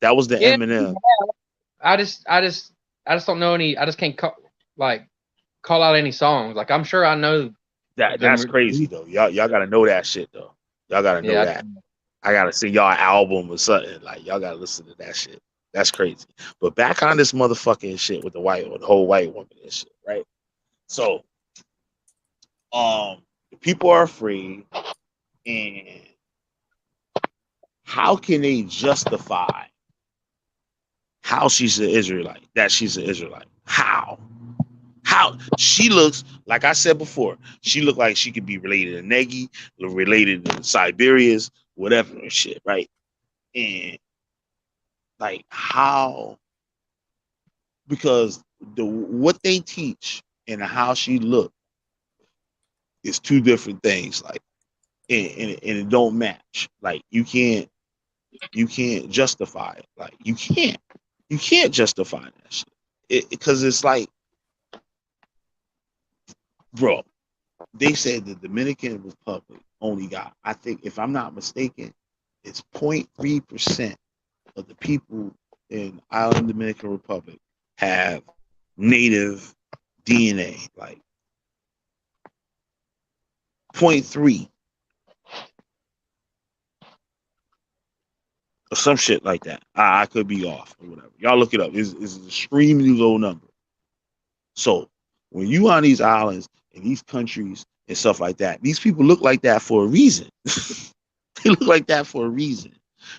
That was the Eminem. I just don't know any. I just can't call out any songs. Like, I'm sure I know. That's crazy though. Y'all gotta know that shit though. Y'all gotta know that. I gotta see y'all album or something. Like, y'all gotta listen to that shit. That's crazy. But back on this motherfucking shit with the whole white woman and shit, right? So, people are afraid, and how can they justify how she's an Israelite? That she's an Israelite? How she looks, like I said before, she looked like she could be related to Negi, related to Siberians, whatever and shit, right? And like, how? Because what they teach and how she looked is two different things. Like, and it don't match. Like, you can't justify it. Like, you can't justify that shit. Because it's like, bro, they said the Dominican Republic only got, I think, if I'm not mistaken, it's 0.3% of the people in Island Dominican Republic have native DNA, like 0.3. or some shit like that. I could be off or whatever. Y'all look it up. It's an extremely low number. So when you on these islands and these countries and stuff like that, these people look like that for a reason. They look like that for a reason.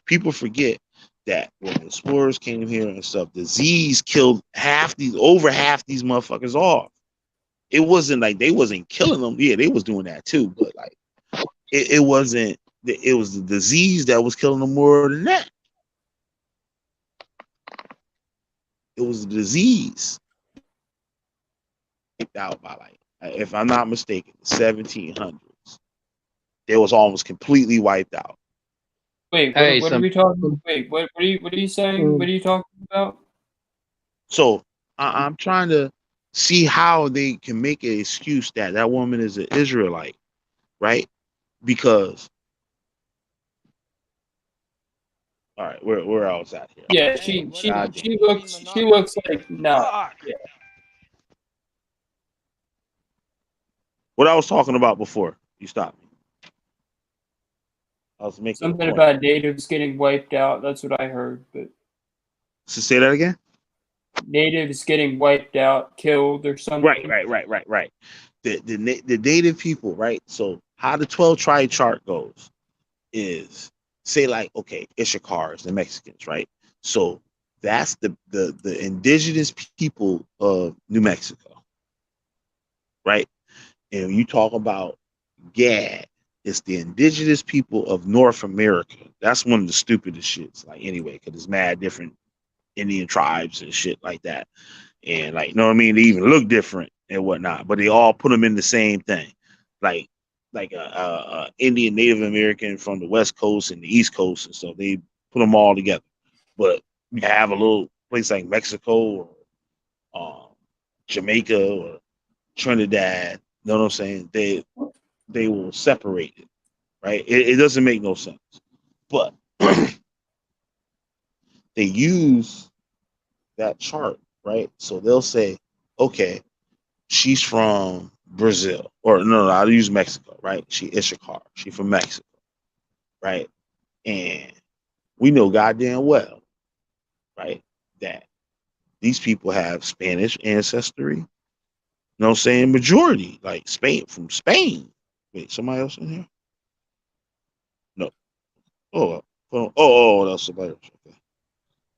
People forget that when the explorers came here and stuff, disease killed over half these motherfuckers off. It wasn't like they wasn't killing them. Yeah, they was doing that too, but like it wasn't. It was the disease that was killing them more than that. It was the disease wiped out by, like, if I'm not mistaken, the 1700s. They was almost completely wiped out. Wait, what are we talking? Wait, what are you saying? What are you talking about? So I'm trying to see how they can make an excuse that that woman is an Israelite, right? Because, all right, where I was at here. Yeah, she looks like not. Yeah. What I was talking about before you stopped me. I was making something about natives getting wiped out. That's what I heard. But so say that again. Natives getting wiped out, killed, or something. Right. The native people, right? So how the 12 tribe chart goes is, say, like, okay, Isupk, the Mexicans, right? So that's the indigenous people of New Mexico, right? And you talk about Gad, it's the indigenous people of North America. That's one of the stupidest shits, like, anyway, because it's mad different Indian tribes and shit like that. And, like, you know what I mean? They even look different and whatnot, but they all put them in the same thing. Like a Indian Native American from the West Coast and the East Coast and stuff. They put them all together. But you have a little place like Mexico or Jamaica or Trinidad, you know what I'm saying? They will separate it, right? It doesn't make no sense. But they use that chart, right? So they'll say, okay, she's from Brazil, or no, I'll use Mexico, right? She Isupk, she from Mexico, right? And we know goddamn well, right, that these people have Spanish ancestry. You know what I'm saying? Majority, like from Spain. Wait, somebody else in here? No. Oh, that's somebody else. Okay.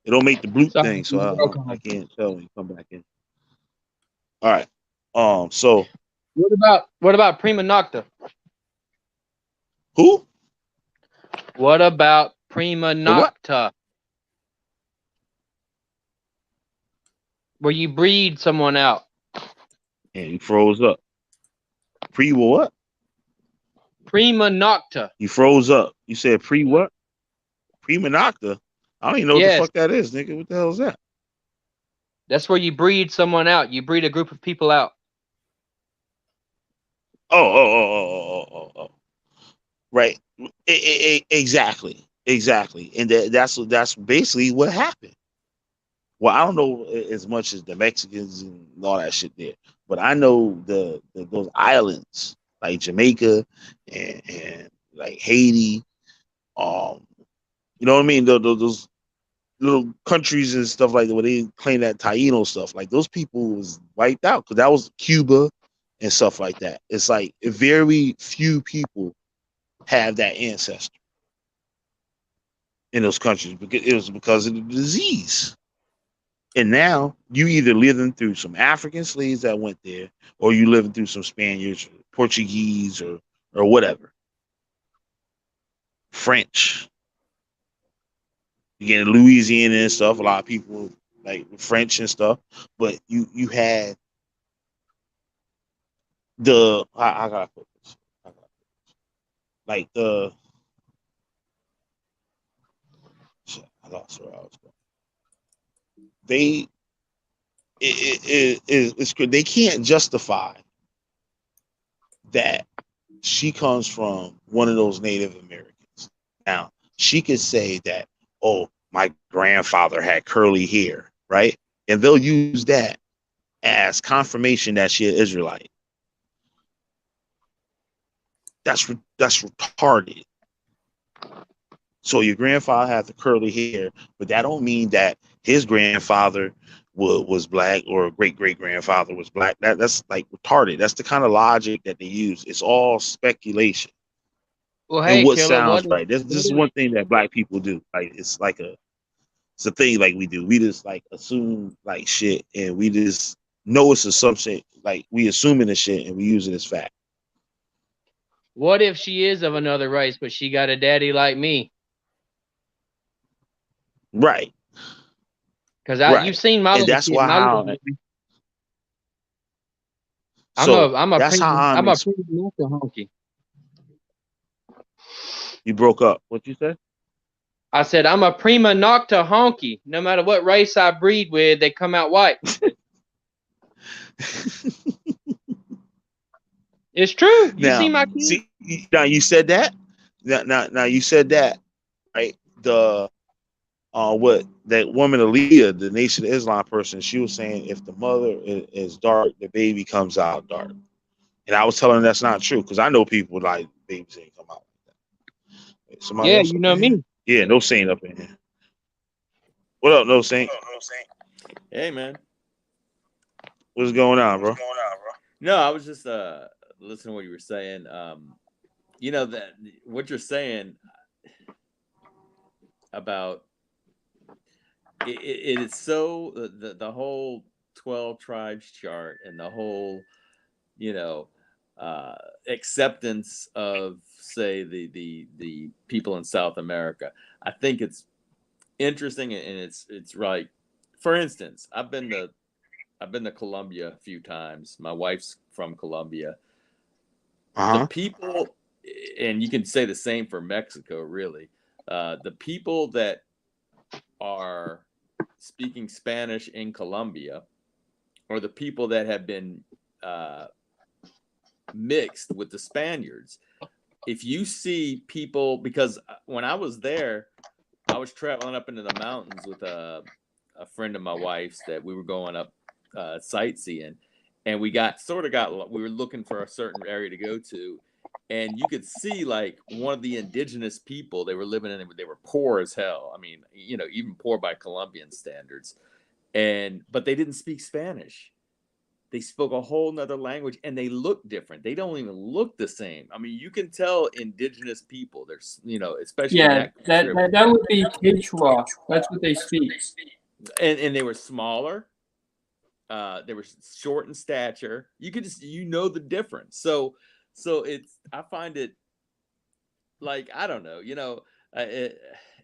It don't make the blue thing, so I can't tell when you come back in. All right. So what about prima nocta? Who? What about prima nocta? Where you breed someone out. And he froze up. What? Prima nocta. You froze up. You said what? Prima nocta? I don't even know what the fuck that is, nigga. What the hell is that? That's where you breed someone out. You breed a group of people out. Oh. Right. Exactly. And that's basically what happened. Well, I don't know as much as the Mexicans and all that shit there, but I know those islands like Jamaica and like Haiti, you know what I mean? Those little countries and stuff like that where they claim that Taino stuff, like those people was wiped out because that was Cuba and stuff like that. It's like very few people have that ancestor in those countries because it was because of the disease. And now you either living through some African slaves that went there, or you living through some Spaniards, Portuguese, or whatever. French. You get in Louisiana and stuff, a lot of people like French and stuff, but you had I gotta put this. Like I lost where I was going. They can't justify that she comes from one of those Native Americans. Now, she could say that, oh, my grandfather had curly hair, right? And they'll use that as confirmation that she's an Israelite. That's retarded. So your grandfather had the curly hair, but that don't mean that his grandfather was black or great great grandfather was black. That's like retarded. That's the kind of logic that they use. It's all speculation Well, and hey, what Killer, sounds right. This is one thing that black people do. Like it's a thing like we do. We just like assume like shit, and we just know it's assumption. Like we assuming the shit and we use it as fact. what if she is of another race, but she got a daddy like me? Right. Because Right. you've seen my And little that's kid. why how. So I'm a that's how I'm a prima nocta honky. You broke up. What you said? I said I'm a prima nocta honky. No matter what race I breed with, they come out white. It's true. You see my kid? Now you said that. Now you said that, right? The what that woman Aaliyah, the Nation of Islam person, she was saying if the mother is dark, the baby comes out dark. And I was telling her that's not true because I know people like babies ain't come out like that. Somebody Yeah, else you up know in here? me. Yeah, no Saint up in here. What up, no Saint? Hey, man. What's going on, bro? No, I was just listening to what you were saying. You know that what you're saying about it is so the whole 12 tribes chart and the whole acceptance of say the people in South America. I think it's interesting and it's right. For instance, I've been to Colombia a few times. My wife's from Colombia. The people, and you can say the same for Mexico, really. The people that are speaking Spanish in Colombia or the people that have been mixed with the Spaniards. If you see people, because when I was there, I was traveling up into the mountains with a friend of my wife's that we were going up sightseeing, and we were looking for a certain area to go to, and you could see like one of the indigenous people, they were living in it, they were poor as hell. I mean, even poor by Colombian standards, but they didn't speak Spanish. They spoke a whole nother language and they look different. They don't even look the same. I mean, you can tell indigenous people. There's, especially in that would be Quechua. That's what they speak. And they were smaller. They were short in stature. You could just, the difference. So I find it like, I don't know,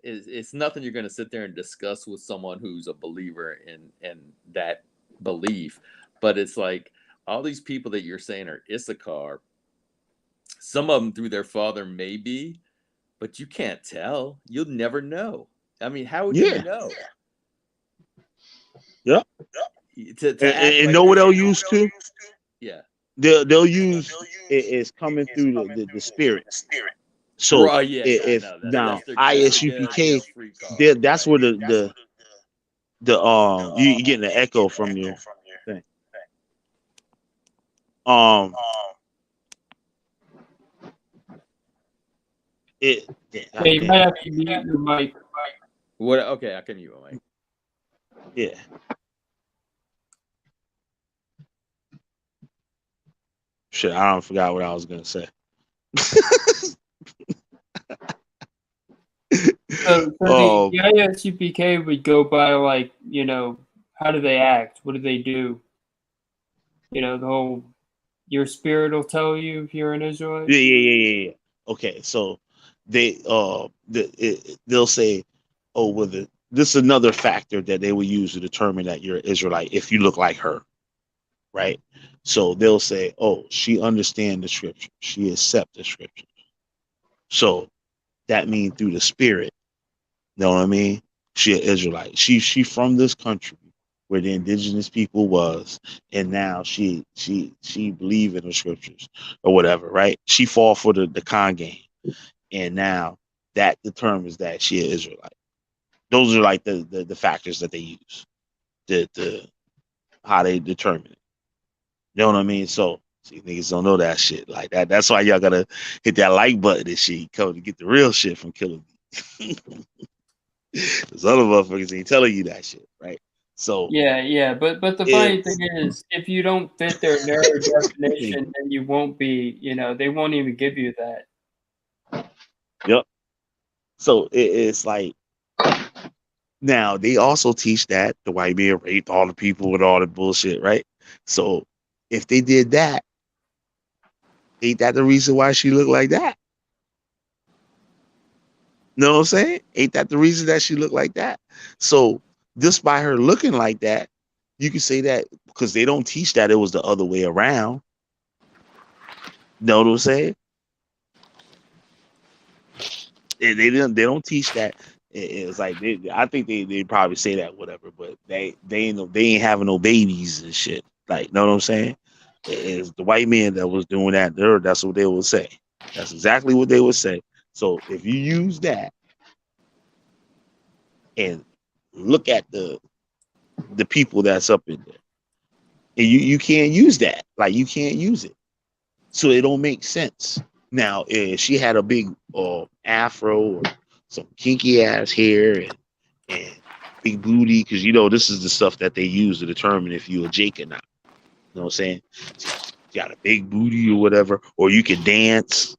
it's nothing you're going to sit there and discuss with someone who's a believer in that belief. But it's like all these people that you're saying are Issachar, some of them through their father maybe, but you can't tell. You'll never know. I mean, how would you know? Yeah. And know what they'll use too? Yeah. They'll use it's coming through the spirit. So if now Isupk, that's where the you getting an echo from your thing. You might have to mute your mic. What? Okay, I can mute my mic. Yeah. Shit, I don't forgot what I was gonna say. So the ISUPK would go by like, how do they act? What do they do? The whole, your spirit will tell you if you're an Israelite. Yeah. Okay, so they'll say, oh, well, this is another factor that they will use to determine that you're an Israelite if you look like her, right? So they'll say, oh, she understands the scripture, she accepts the scripture. So that means through the spirit, you know what I mean? She an Israelite. She from this country where the indigenous people was, and now she believe in the scriptures or whatever, right? She fall for the con game, and now that determines that she an Israelite. Those are like the factors that they use, the how they determine it. You know what I mean? So see, niggas don't know that shit like that. That's why y'all gotta hit that like button and shit. Come to get the real shit from Killer B. Those other motherfuckers ain't telling you that shit, right? So yeah. But the funny thing is, if you don't fit their narrow definition, then you won't be. They won't even give you that. Yep. So it's like, now they also teach that the white man raped all the people with all the bullshit, right? So if they did that, ain't that the reason why she looked like that? Know what I'm saying? Ain't that the reason that she looked like that? So just by her looking like that, you can say that because they don't teach that it was the other way around. Know what I'm saying? They don't teach that. It's like I think they probably say that whatever, but they ain't having no babies and shit. Like, know what I'm saying? It's the white man that was doing that. That's what they would say. That's exactly what they would say. So if you use that and look at the people that's up in there, and you can't use that. Like, you can't use it. So it don't make sense. Now, if she had a big afro or some kinky ass hair and big booty, because this is the stuff that they use to determine if you a Jake or not. You know what I'm saying? You got a big booty or whatever, or you can dance.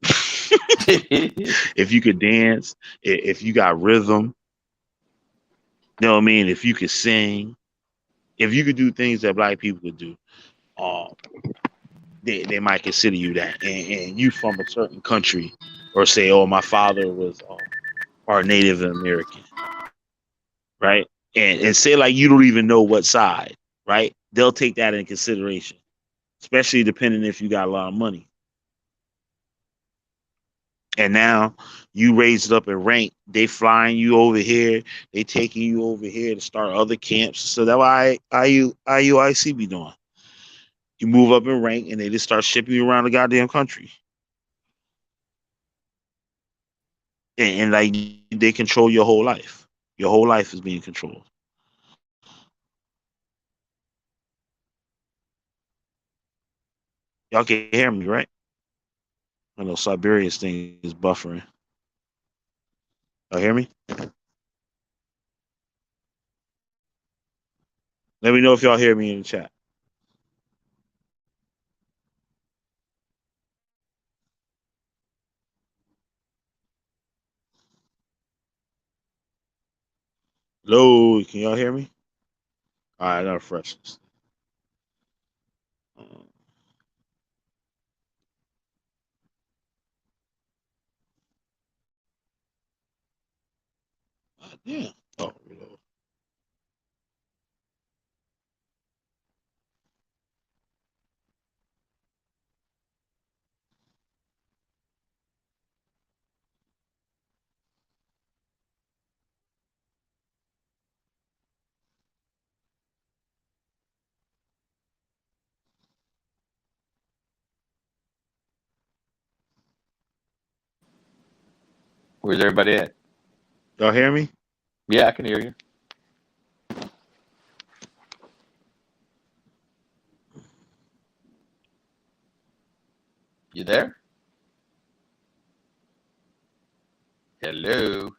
If you could dance, if you got rhythm, you know what I mean? If you could sing, if you could do things that black people could do, they might consider you that. And you from a certain country, or say, oh, my father was part Native American, right? And say like you don't even know what side, right? They'll take that in consideration, especially depending if you got a lot of money. And now you raised up in rank, they flying you over here, they taking you over here to start other camps. So that's why IUIC be doing. You move up in rank and they just start shipping you around the goddamn country. And like, they control your whole life. Your whole life is being controlled. Y'all can hear me, right? I know Siberia's thing is buffering. Y'all hear me? Let me know if y'all hear me in the chat. Hello, can y'all hear me? All right, I gotta refresh this. Yeah. Oh, reload. Where's everybody at? Y'all hear me? Yeah, I can hear you. You there? Hello.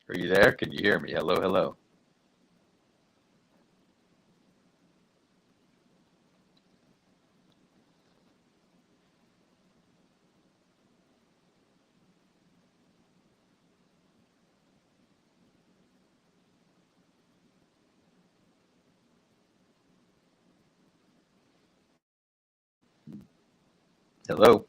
Are you there? Can you hear me? Hello, hello. Hello.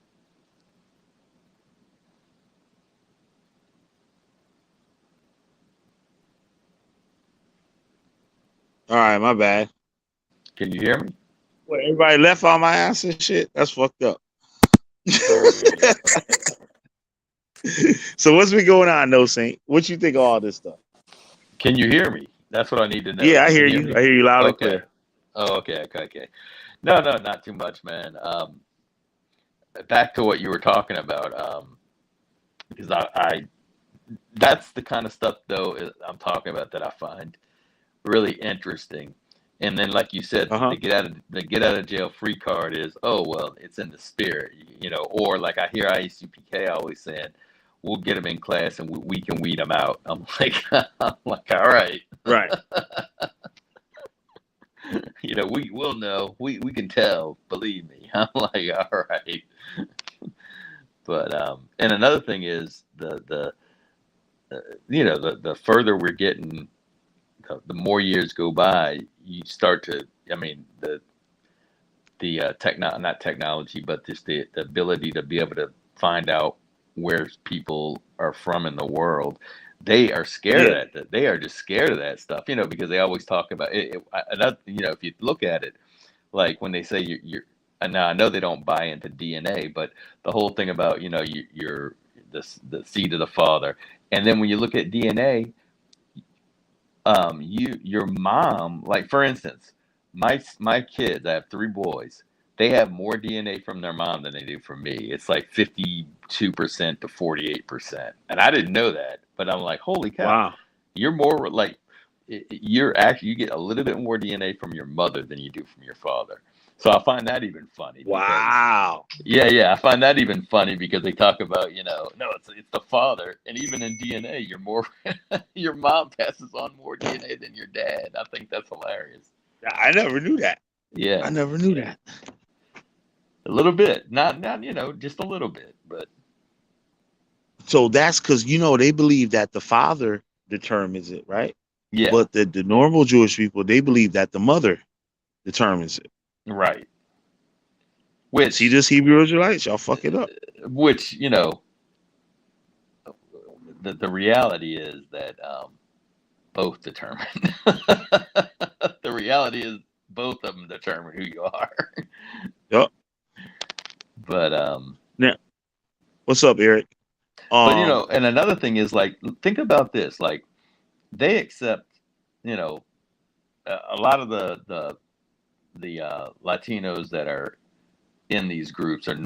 All right, my bad. Can you hear me? What, everybody left on my ass and shit? That's fucked up. So what's been going on, No Saint? What you think of all this stuff? Can you hear me? That's what I need to know. Yeah, I Can hear you you. I hear you loud and Okay. clear. Oh, okay. No, not too much, man. Back to what you were talking about, because I that's the kind of stuff, though, I'm talking about that I find really interesting. And then, like you said, the get out of jail free card is, oh well, it's in the spirit, or like I hear Isupk always saying, we'll get them in class and we can weed them out. I'm like, all right, Right. we will know, we can tell, believe me. I'm like, all right. But and another thing is the further we're getting, the more years go by, you start to, I mean, the not technology, but just the ability to be able to find out where people are from in the world. They are scared of that. They are just scared of that stuff, because they always talk about it. If you look at it, like when they say you're now I know they don't buy into DNA, but the whole thing about, you're the seed of the father. And then when you look at DNA, your mom, like for instance, my kids, I have 3 boys, they have more DNA from their mom than they do from me. It's like 52% to 48%. And I didn't know that, but I'm like, holy cow. Wow. You're more like, you get a little bit more DNA from your mother than you do from your father. So I find that even funny. Because, wow. Yeah. I find that even funny because they talk about, no, it's the father. And even in DNA, you're more, your mom passes on more DNA than your dad. I think that's hilarious. I never knew that. Yeah. I never knew that. A little bit. Not just a little bit, but. So that's because, they believe that the father determines it, right? Yeah. But the normal Jewish people, they believe that the mother determines it. Right. Which, see this Hebrew Israelites, y'all fuck it up. Which, the reality is that both determine. The reality is both of them determine who you are. Yep. But now, what's up, Eric? But and another thing is, like, think about this. Like, they accept, a lot of the Latinos that are in these groups are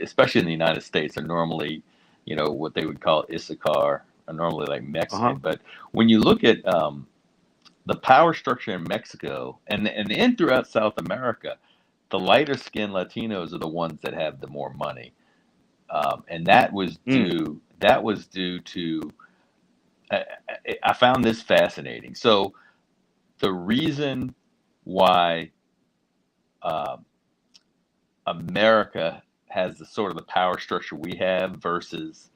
especially in the United States, are normally, what they would call Isupk, are normally like Mexican. But when you look at the power structure in Mexico and throughout South America, the lighter skinned Latinos are the ones that have the more money, and that was due to. I found this fascinating. So the reason why America has the sort of the power structure we have versus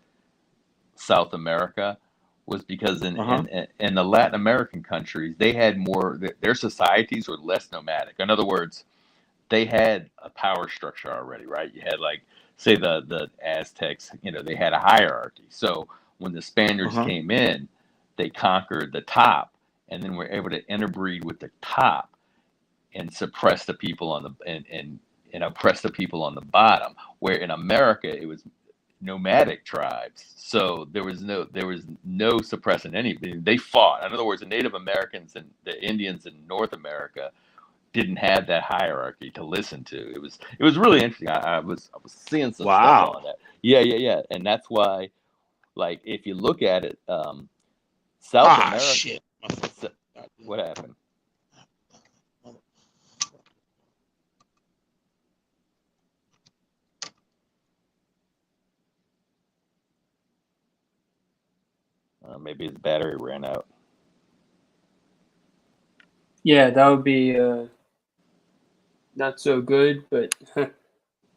South America was because in the Latin American countries, they had more, their societies were less nomadic. In other words, they had a power structure already, right? You had, like, say the Aztecs, they had a hierarchy. So when the Spaniards came in, they conquered the top and then were able to interbreed with the top and suppress the people on the and oppress the people on the bottom. Where in America it was nomadic tribes, so there was no suppressing anything. They fought. In other words, the Native Americans and the Indians in North America didn't have that hierarchy to listen to. It was really interesting. I was seeing some stuff on that. Yeah, and that's why, like, if you look at it, South America. Shit. What happened? Maybe his battery ran out. Yeah, that would be not so good, but at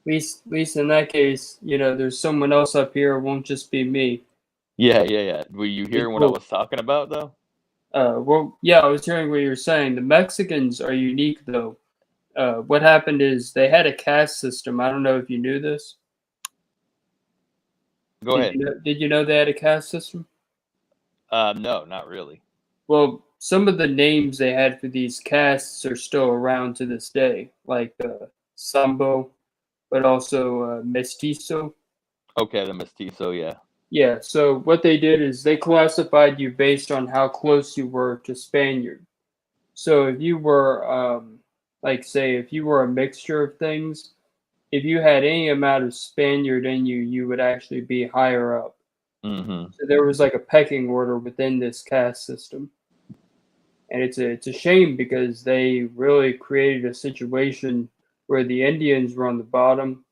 least in that case, there's someone else up here. It won't just be me. Yeah. Were you hearing what I was talking about, though? Well, yeah, I was hearing what you were saying. The Mexicans are unique, though. What happened is they had a caste system. I don't know if you knew this. Go ahead. Did you know they had a caste system? No, not really. Well, some of the names they had for these castes are still around to this day, like Sambo, but also Mestizo. Okay, the Mestizo, yeah. Yeah, so what they did is they classified you based on how close you were to Spaniard. So if you were, if you were a mixture of things, if you had any amount of Spaniard in you, you would actually be higher up. So there was like a pecking order within this caste system. And it's a shame because they really created a situation where the Indians were on the bottom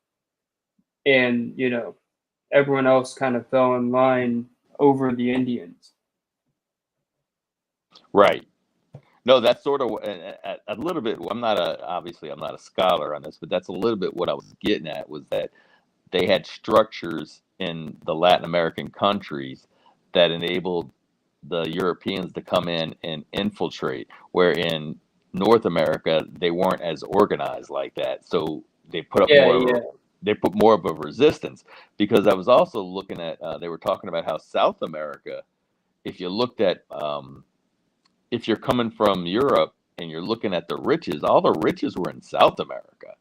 and, you know, everyone else kind of fell in line over the Indians. Right. No, that's sort of a little bit. I'm not a scholar on this, but that's a little bit what I was getting at, was that they had structures in the Latin American countries that enabled the Europeans to come in and infiltrate, where in North America they weren't as organized like that. So they put up more of a resistance. Because I was also looking at, they were talking about how South America, if you looked at, if you're coming from Europe and you're looking at the riches, all the riches were in South America.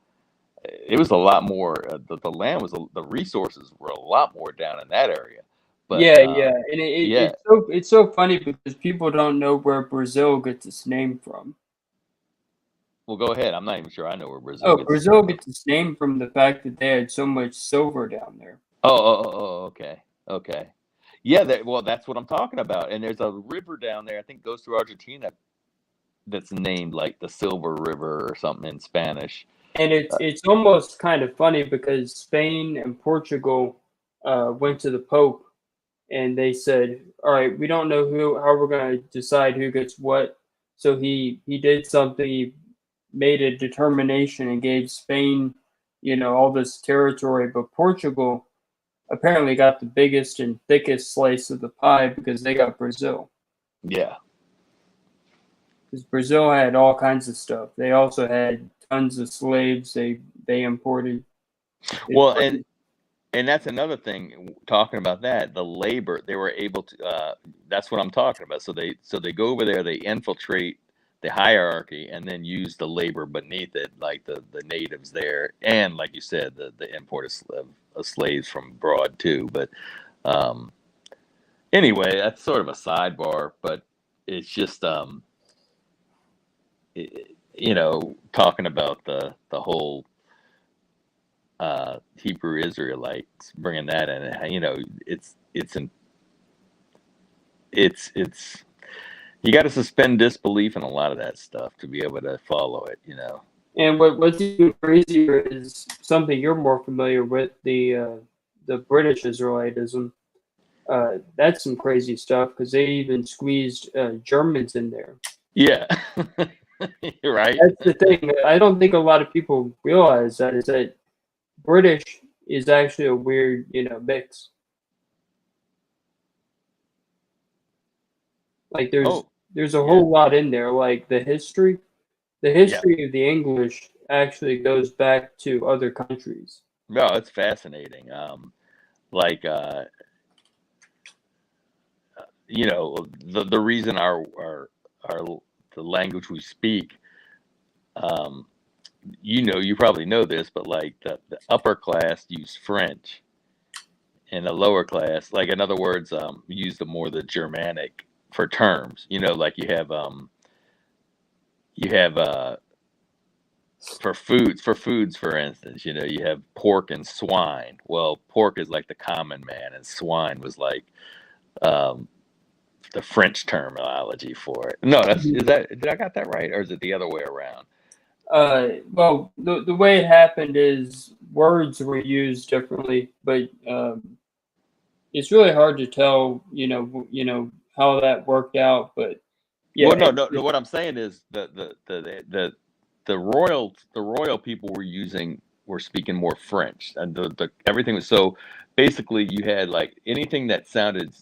It was a lot more, the land was, the resources were a lot more down in that area. But and it's so funny because people don't know where Brazil gets its name from. Well, go ahead. I'm not even sure I know where Brazil gets Brazil gets its name from the fact that they had so much silver down there. Okay. Yeah, that's what I'm talking about. And there's a river down there, I think goes through Argentina, that's named like the Silver River or something in Spanish. And it's almost kind of funny because Spain and Portugal went to the Pope and they said, all right, we don't know how we're going to decide who gets what. So he did something. He made a determination and gave Spain, you know, all this territory, but Portugal apparently got the biggest and thickest slice of the pie because they got Brazil. Yeah. Because Brazil had all kinds of stuff. They also had tons of slaves they imported. Well, and that's another thing, talking about that, the labor, they were able to, that's what I'm talking about. So they go over there, they infiltrate the hierarchy and then use the labor beneath it, like the natives there. And like you said, the import of slaves from abroad too. But anyway, that's sort of a sidebar, but it's just, you know, talking about the whole Hebrew Israelites, bringing that in, you know, it's you got to suspend disbelief in a lot of that stuff to be able to follow it, you know. And what's even crazier is something you're more familiar with, the British Israelitism. That's some crazy stuff because they even squeezed Germans in there. Yeah, you're right. That's the thing. I don't think a lot of people realize that, is that British is actually a weird, you know, mix. Like there's a whole lot in there. Like the history of the English actually goes back to other countries. No, it's fascinating. You know, the reason our the language we speak, you know, you probably know this, but like the upper class use French, and the lower class, like in other words, use the Germanic for terms. You know, like you have for foods, for instance, you know, you have pork and swine. Well, pork is like the common man, and swine was like the French terminology for it. No, did I got that right, or is it the other way around? Well, the way it happened is words were used differently, but it's really hard to tell, you know how that worked out. But yeah, well, no. What I'm saying is the royal people were speaking more French, and the everything was, so basically you had like anything that sounded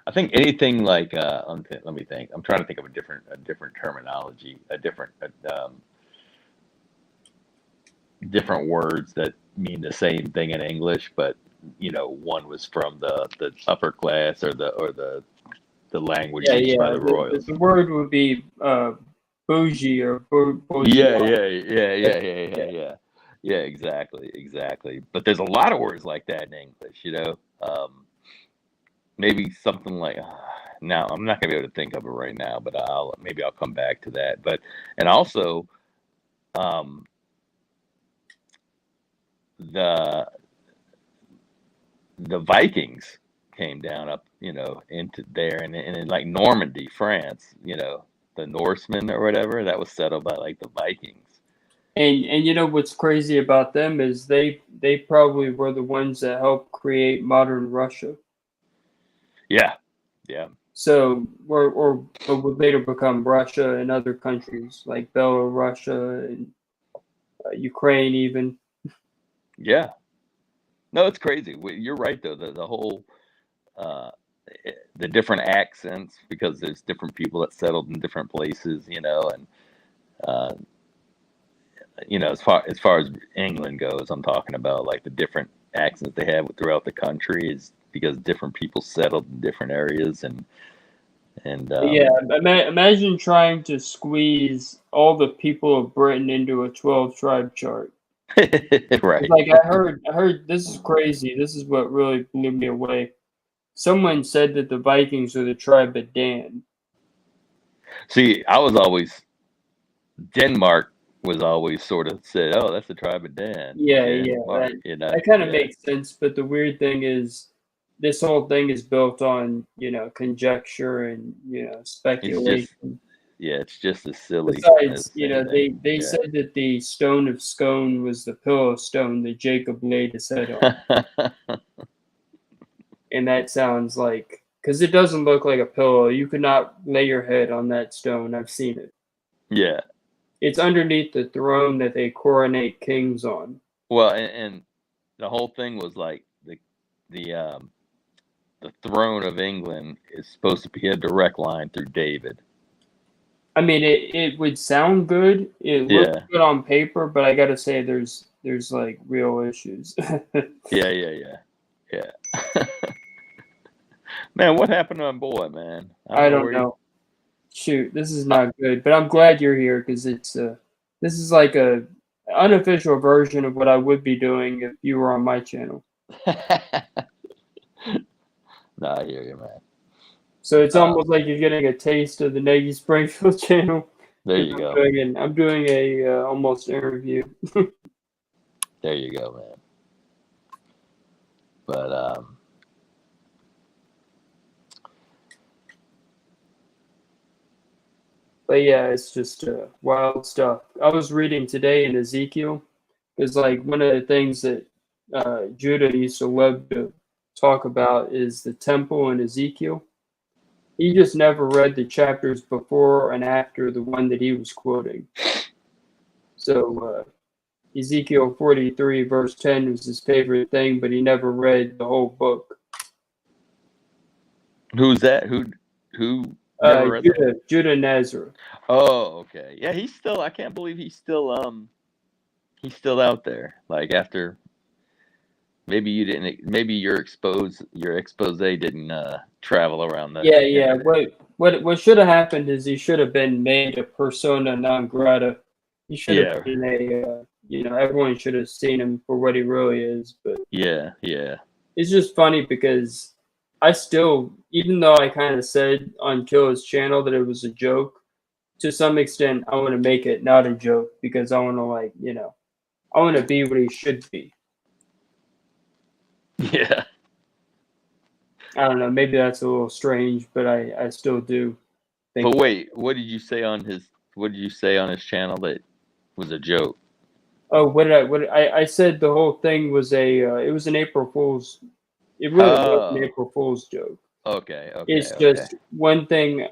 I think anything like let me think. I'm trying to think of a different terminology, different words that mean the same thing in English, but you know, one was from the upper class or the language used by the royals. The word would be bougie or bourgeois. Yeah, exactly. But there's a lot of words like that in English, you know. Maybe something like, now I'm not gonna be able to think of it right now, but I'll come back to that. But, and also, the Vikings came down up, into there, and in like Normandy, France, the Norsemen or whatever, that was settled by like the Vikings. And what's crazy about them is they probably were the ones that helped create modern Russia. Yeah. So would later become Russia and other countries like Belarus and Ukraine even. Yeah. No, it's crazy. You're right though. The whole the different accents, because there's different people that settled in different places, and as far as England goes, I'm talking about like the different accents they have throughout the country is because different people settled in different areas and yeah, imagine trying to squeeze all the people of Britain into a 12-tribe chart. right. Like I heard this is crazy. This is what really blew me away. Someone said that the Vikings are the tribe of Dan. See, Denmark was always sort of said, "Oh, that's the tribe of Dan." Yeah, Denmark, that kind of makes sense. But the weird thing is, this whole thing is built on conjecture and speculation. It's just a silly. Besides, they said that the stone of Scone was the pillow stone that Jacob laid his head on, and that sounds like, because it doesn't look like a pillow. You could not lay your head on that stone. I've seen it. Yeah. It's underneath the throne that they coronate kings on. Well, and the whole thing was like the throne of England is supposed to be a direct line through David. I mean, it would sound good. It looks good on paper, but I got to say, there's like real issues. Yeah. Man, what happened to my boy, man? I don't know. Shoot, this is not good. But I'm glad you're here because this is like a unofficial version of what I would be doing if you were on my channel. No, I hear you, man. So it's almost like you're getting a taste of the Nagy Springfield channel. There you go. I'm doing a almost interview. There you go, man. But yeah, it's just wild stuff. I was reading today in Ezekiel, because like one of the things that Judah used to love to talk about is the temple in Ezekiel. He just never read the chapters before and after the one that he was quoting. So Ezekiel 43 verse 10 was his favorite thing, but he never read the whole book. Who's that? Who Judah Nazareth. Oh, okay. Yeah, he's still. I can't believe he's still out there. Like after, maybe you didn't. Maybe your expose didn't travel around the. Yeah. What should have happened is he should have been made a persona non grata. He should have been everyone should have seen him for what he really is. But yeah. It's just funny because I still, even though I kind of said on Killa's channel that it was a joke, to some extent, I want to make it not a joke because I want to I want to be what he should be. Yeah. I don't know. Maybe that's a little strange, but I still do think. But wait, what did you say on his channel that was a joke? Oh, I said the whole thing was it was an April Fool's. It really was an April Fool's joke. Okay. It's just one thing.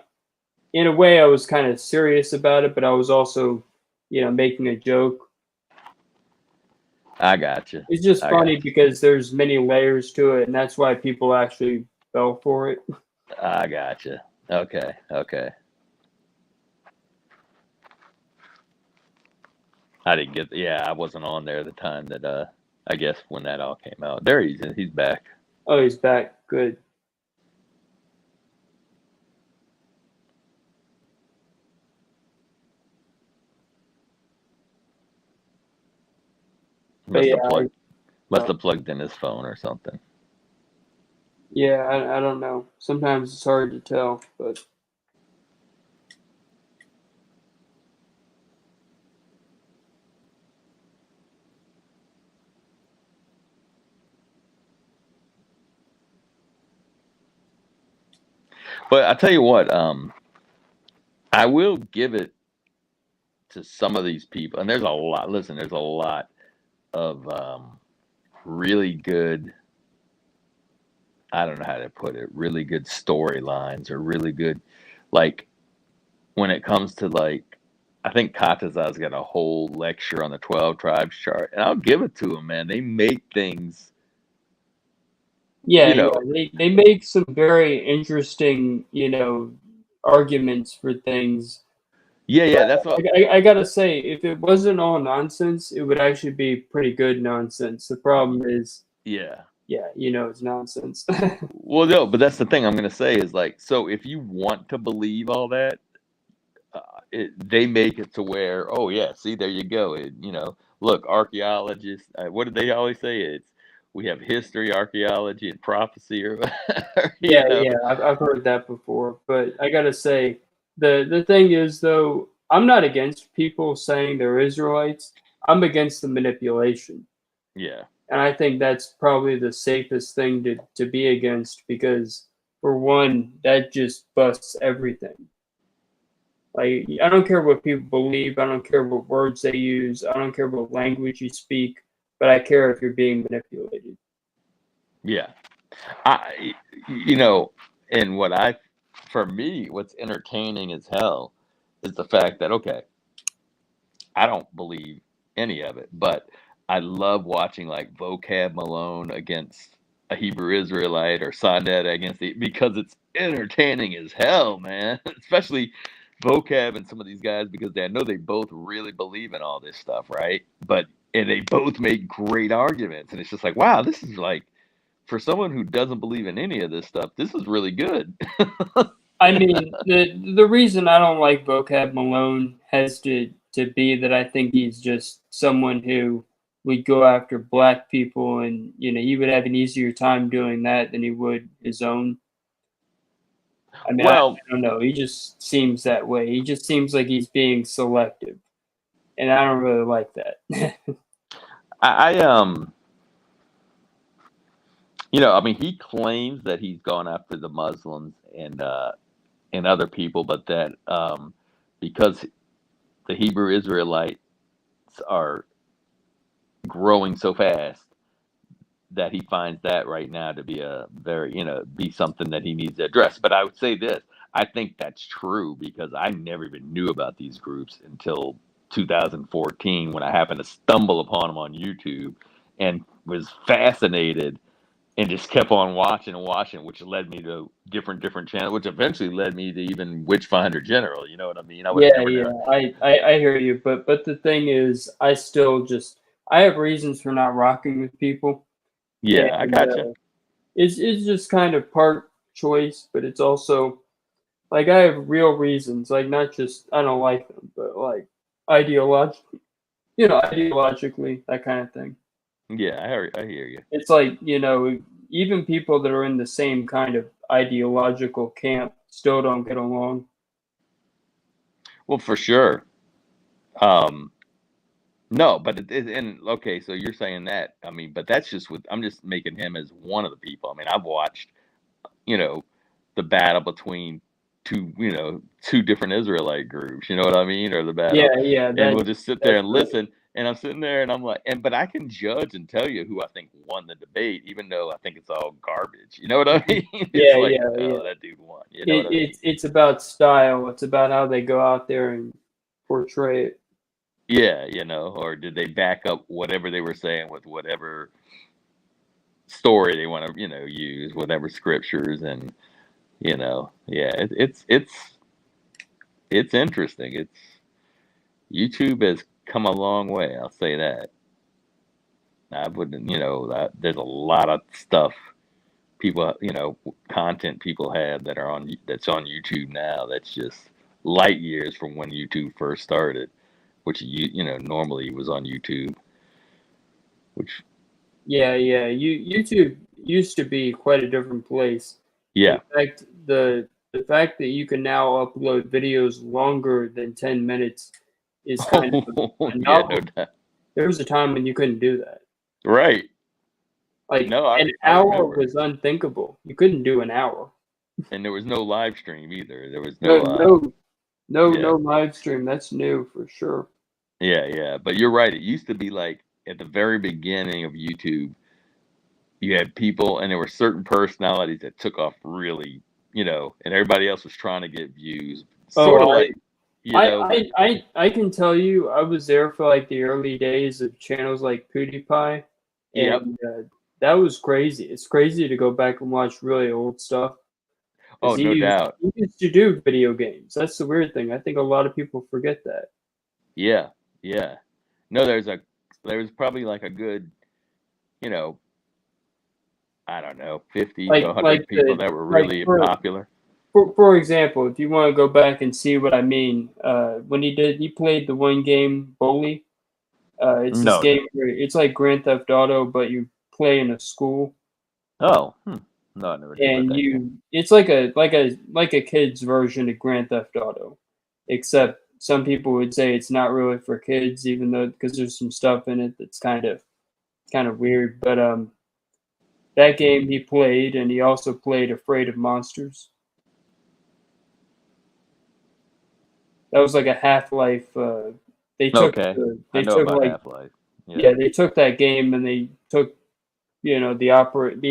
In a way, I was kind of serious about it, but I was also, making a joke. I got you. It's just funny because there's many layers to it, and that's why people actually fell for it. I got you. Okay. I didn't get. Yeah, I wasn't on there the time that I guess when that all came out. There he's back. Oh, he's back. Good. Must have plugged in his phone or something. Yeah, I don't know. Sometimes it's hard to tell, but. But I tell you what, I will give it to some of these people, and there's a lot. Listen, there's a lot of really good. I don't know how to put it. Really good storylines, or really good, like when it comes to like. I think Kataza's got a whole lecture on the 12 tribes chart, and I'll give it to them, man. They make things. Yeah, You know, they make some very interesting, arguments for things. yeah, that's what I gotta say, if it wasn't all nonsense, it would actually be pretty good nonsense. The problem is, yeah. it's nonsense. Well, no, but that's the thing I'm gonna say is like, so if you want to believe all that, they make it to where, oh yeah, see, there you go. Look, archaeologists. What did they always say? We have history, archaeology, and prophecy, or Yeah, I've heard that before. But I gotta say, the thing is though, I'm not against people saying they're Israelites. I'm against the manipulation. Yeah. And I think that's probably the safest thing to be against, because for one, that just busts everything. Like, I don't care what people believe, I don't care what words they use, I don't care what language you speak, but I care if you're being manipulated. Yeah. And for me, what's entertaining as hell is the fact that, okay, I don't believe any of it, but I love watching like Vocab Malone against a Hebrew Israelite, or Sonnet because it's entertaining as hell, man. Especially Vocab and some of these guys, because I know they both really believe in all this stuff, right? And they both make great arguments, and it's just like, wow, this is like, for someone who doesn't believe in any of this stuff, this is really good. I mean, the reason I don't like Vocab Malone has to be that I think he's just someone who would go after black people, and he would have an easier time doing that than he would his own. I mean, Well, I don't know. He just seems that way. He just seems like he's being selective, and I don't really like that. I mean, he claims that he's gone after the Muslims and other people, but that because the Hebrew Israelites are growing so fast, that he finds that right now to be be something that he needs to address. But I would say this: I think that's true, because I never even knew about these groups until 2014, when I happened to stumble upon them on YouTube and was fascinated, and just kept on watching and watching, which led me to different channels, which eventually led me to even Witchfinder General. You know what I mean? I hear you, but the thing is, I have reasons for not rocking with people. Yeah, I gotcha. It's just kind of part choice, but it's also like I have real reasons, like not just I don't like them, but like ideologically, that kind of thing. Yeah, I hear you. It's like, even people that are in the same kind of ideological camp still don't get along. Well, for sure. No, but okay, so you're saying that. I mean, but that's just I'm just making him as one of the people. I mean, I've watched, the battle between two different Israelite groups. You know what I mean? Or the battle. Yeah. And we'll just sit there and listen. And I'm sitting there and I'm like, but I can judge and tell you who I think won the debate, even though I think it's all garbage. You know what I mean? That dude won. You know what I mean? It's about style. It's about how they go out there and portray it. Yeah, or did they back up whatever they were saying with whatever story they want to, use, whatever scriptures, and it's interesting. YouTube has come a long way. I'll say that. I wouldn't, there's a lot of stuff people, content people have that's on YouTube now. That's just light years from when YouTube first started, which normally was on YouTube. YouTube used to be quite a different place. Yeah. In fact, the fact that you can now upload videos longer than 10 minutes is kind of a novelty. No doubt. There was a time when you couldn't do that. Right. Like an hour was unthinkable. You couldn't do an hour. And there was no live stream either. There was no live stream. That's new for sure. Yeah. But you're right. It used to be like at the very beginning of YouTube, you had people, and there were certain personalities that took off really, and everybody else was trying to get views. Sort of like, I can tell you, I was there for like the early days of channels like PewDiePie, and that was crazy. It's crazy to go back and watch really old stuff. Oh, no doubt. He used to do video games. That's the weird thing. I think a lot of people forget that. Yeah. No, there was probably like a good, I don't know, 50 to 100 people that were really popular. For example, if you want to go back and see what I mean, when he played the one game Bully. It's this game where it's like Grand Theft Auto, but you play in a school. Oh, no, I never did. And it's like a kid's version of Grand Theft Auto, except some people would say it's not really for kids, even though because there's some stuff in it that's kind of weird. But that game he played, and he also played Afraid of Monsters. That was like a Half-Life. They took Half-Life. Yeah, they took that game and they took the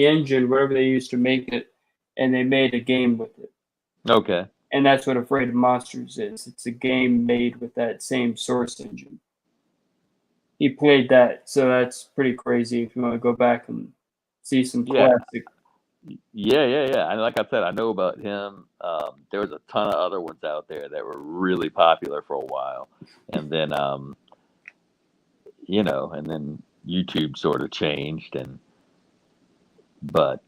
engine, whatever they used to make it, and they made a game with it. Okay. And that's what Afraid of Monsters is. It's a game made with that same source engine. He played that, so that's pretty crazy if you want to go back and see some classic. Yeah. And like I said, I know about him. There was a ton of other ones out there that were really popular for a while. And then, and then YouTube sort of changed. But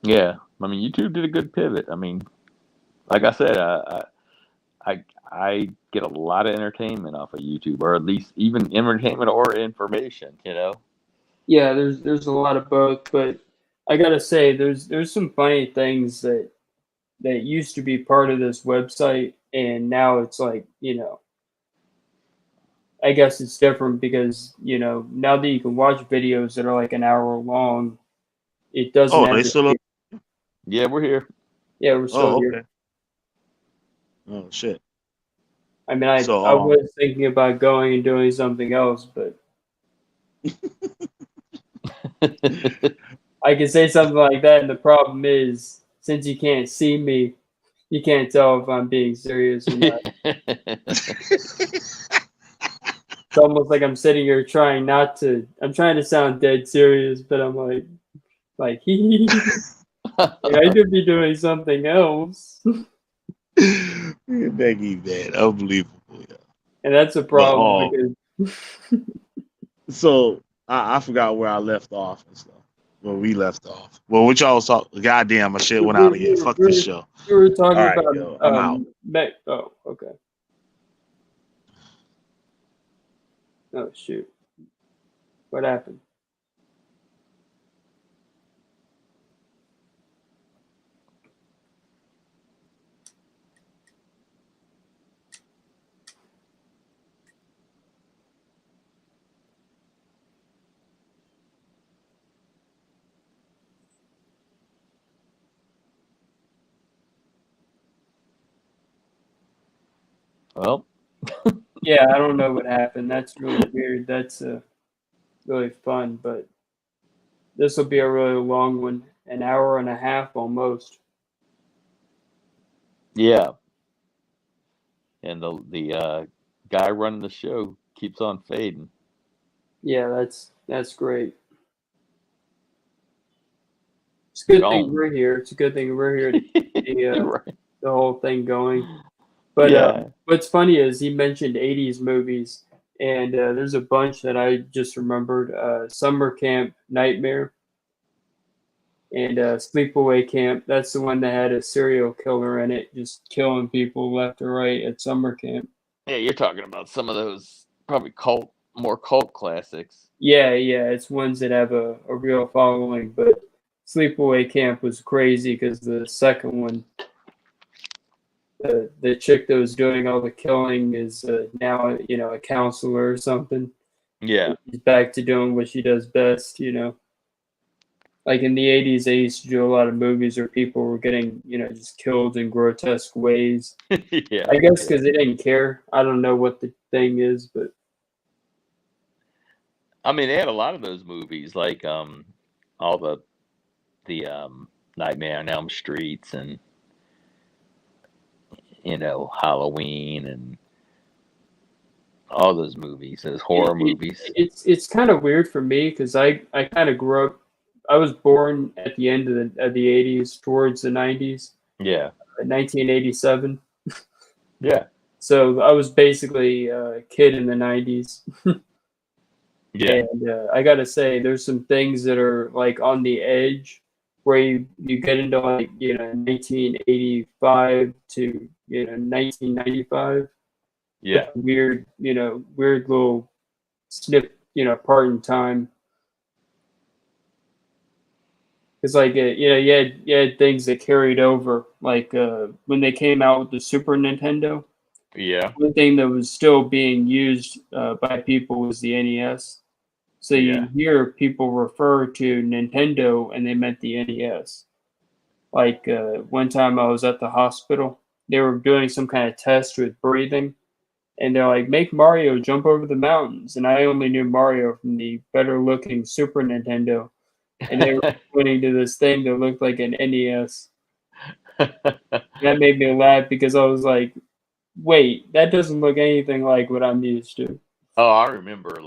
yeah, I mean, YouTube did a good pivot. I mean, like I said, I get a lot of entertainment off of YouTube, or at least even entertainment or information, Yeah, there's a lot of both, but I gotta say, there's some funny things that used to be part of this website, and now it's like, I guess it's different because, now that you can watch videos that are like an hour long, it doesn't. Oh, they still up? Yeah, we're here. Yeah, we're still here. Oh shit. I mean, I was thinking about going and doing something else, but I can say something like that, and the problem is, since you can't see me, you can't tell if I'm being serious or not. It's almost like I'm sitting here trying I'm trying to sound dead serious, but I'm like, I could be doing something else. Begging that, unbelievable. Yeah. And that's a problem because. So I forgot where I left off and stuff. Where we left off. Well, what y'all was talking? Goddamn, my shit went out again. Fuck this show. We were talking about. Yo, I'm out. Oh, okay. Oh shoot! What happened? Well. Yeah, I don't know what happened. That's really weird. That's really fun, but this will be a really long one, an hour and a half almost. Yeah. And the guy running the show keeps on fading. Yeah, that's great. It's a good thing we're here. It's a good thing we're here to keep the whole thing going. But what's funny is he mentioned 80s movies, and there's a bunch that I just remembered. Summer Camp Nightmare and Sleepaway Camp. That's the one that had a serial killer in it, just killing people left or right at summer camp. Yeah, you're talking about some of those probably more cult classics. Yeah, it's ones that have a real following, but Sleepaway Camp was crazy because the second one, the chick that was doing all the killing is now a counselor or something. Yeah, she's back to doing what she does best. Like in the 80s, they used to do a lot of movies where people were getting, just killed in grotesque ways. Yeah. I guess because they didn't care. I don't know what the thing is, but I mean, they had a lot of those movies, like all the Nightmare on Elm Streets and Halloween and all those movies, those horror movies. It's kind of weird for me because I kind of grew up. I was born at the end of the 80s, towards the 90s. Yeah. 1987. Yeah. So I was basically a kid in the 90s. Yeah. And I gotta say, there's some things that are like on the edge where you get into like 1985 to 1995. Yeah. Weird little snip part in time. It's like you had things that carried over, like when they came out with the Super Nintendo. Yeah. One thing that was still being used by people was the NES. So you hear people refer to Nintendo and they meant the NES. Like one time I was at the hospital, they were doing some kind of test with breathing, and they're like, make Mario jump over the mountains. And I only knew Mario from the better looking Super Nintendo. And they were pointing to this thing that looked like an NES. That made me laugh because I was like, wait, that doesn't look anything like what I'm used to. Oh, I remember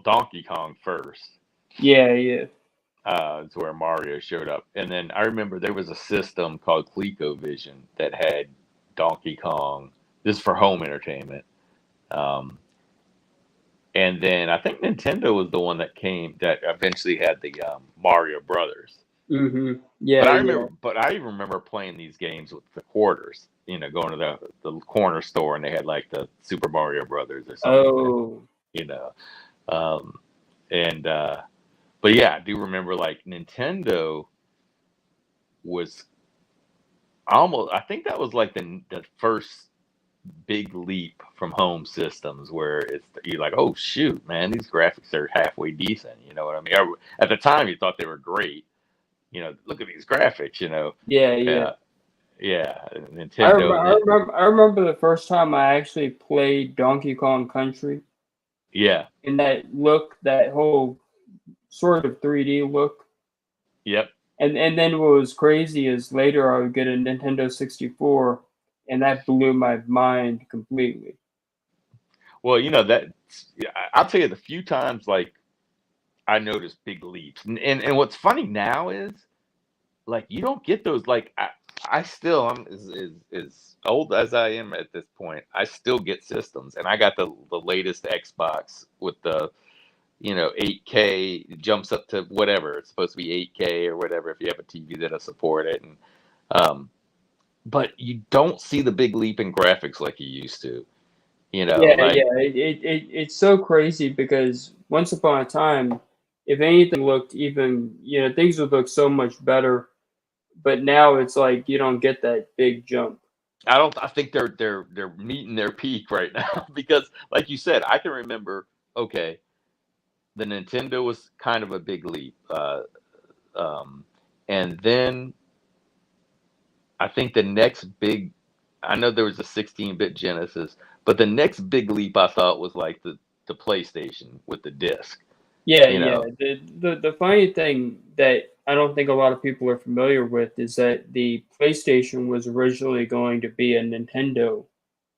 Donkey Kong first. Yeah. It's where Mario showed up. And then I remember there was a system called ColecoVision that had Donkey Kong. This is for home entertainment. And then I think Nintendo was the one that eventually had the Mario Brothers. Mm-hmm. Yeah. But I even remember playing these games with the quarters. Going to the corner store and they had like the Super Mario Brothers or something. Oh. But yeah, I do remember like Nintendo was I think that was like the first big leap from home systems where you're like, oh shoot, man, these graphics are halfway decent. You know what I mean? At the time, you thought they were great. Look at these graphics. Yeah. Nintendo. I remember the first time I actually played Donkey Kong Country. Yeah. And that whole sort of 3D look. Yep. And then what was crazy is later I would get a Nintendo 64, and that blew my mind completely. Well, I'll tell you the few times like I noticed big leaps, and what's funny now is like you don't get those. Like I'm as old as I am at this point, I still get systems, and I got the latest Xbox with the 8K. It jumps up to whatever it's supposed to be 8K or whatever if you have a TV that'll support it, and but you don't see the big leap in graphics like you used to. It's so crazy because once upon a time, if anything looked even, things would look so much better, but now it's like you don't get that big jump. I think they're meeting their peak right now because, like you said, I can remember. Okay, the Nintendo was kind of a big leap, and then I think the next big. I know there was a 16-bit Genesis, but the next big leap I thought was like the PlayStation with the disc. Yeah. The funny thing that I don't think a lot of people are familiar with is that the PlayStation was originally going to be a Nintendo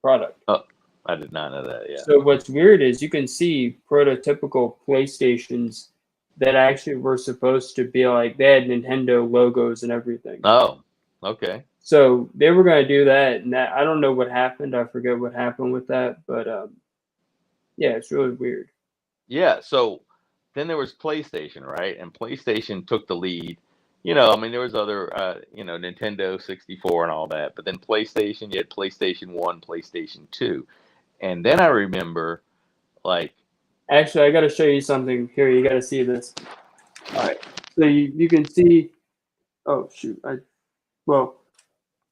product. Oh, I did not know that. Yeah. So what's weird is you can see prototypical PlayStations that actually were supposed to be like they had Nintendo logos and everything. Oh, okay. So they were going to do that, and I don't know what happened. I forget what happened with that, but yeah, it's really weird. Yeah. So then there was PlayStation, right? And PlayStation took the lead. I mean, there was other, Nintendo 64 and all that, but then PlayStation, you had PlayStation 1, PlayStation 2. And then I remember, like... Actually, I got to show you something. Here, you got to see this. All right. So you can see... Oh, shoot.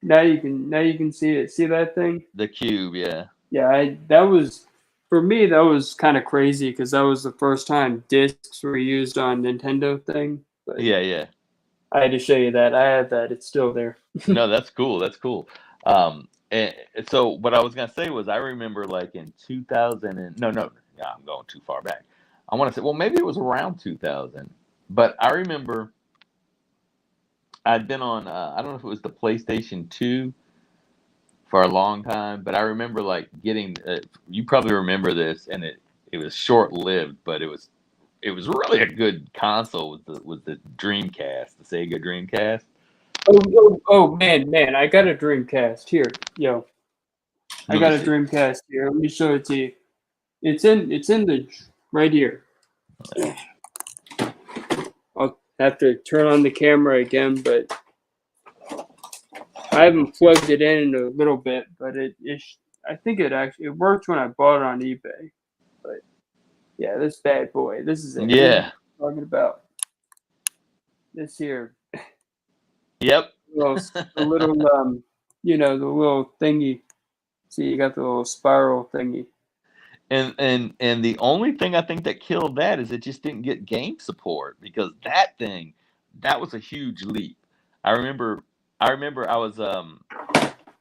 Now you can see it. See that thing? The cube, yeah. Yeah, that was for me, that was kind of crazy because that was the first time discs were used on Nintendo thing. But Yeah. I had to show you that. I have that. It's still there. No, that's cool. That's cool. And so what I was gonna say was I remember like in 2000 and no, yeah, I'm going too far back. I want to say, well, maybe it was around 2000, but I remember I'd been on I don't know if it was the PlayStation 2 for a long time, but I remember like getting you probably remember this, and it was short lived, but it was really a good console with the Dreamcast, the Sega Dreamcast. Oh man! I got a Dreamcast here, yo. I got a Dreamcast here. Let me show it to you. It's in the right here. I'll have to turn on the camera again, but I haven't plugged it in a little bit. But I think it worked when I bought it on eBay. But yeah, this bad boy. This is it. Yeah. Talking about this here. Yep. The little the little thingy. See, you got the little spiral thingy. And the only thing I think that killed that is it just didn't get game support, because that was a huge leap. I remember I was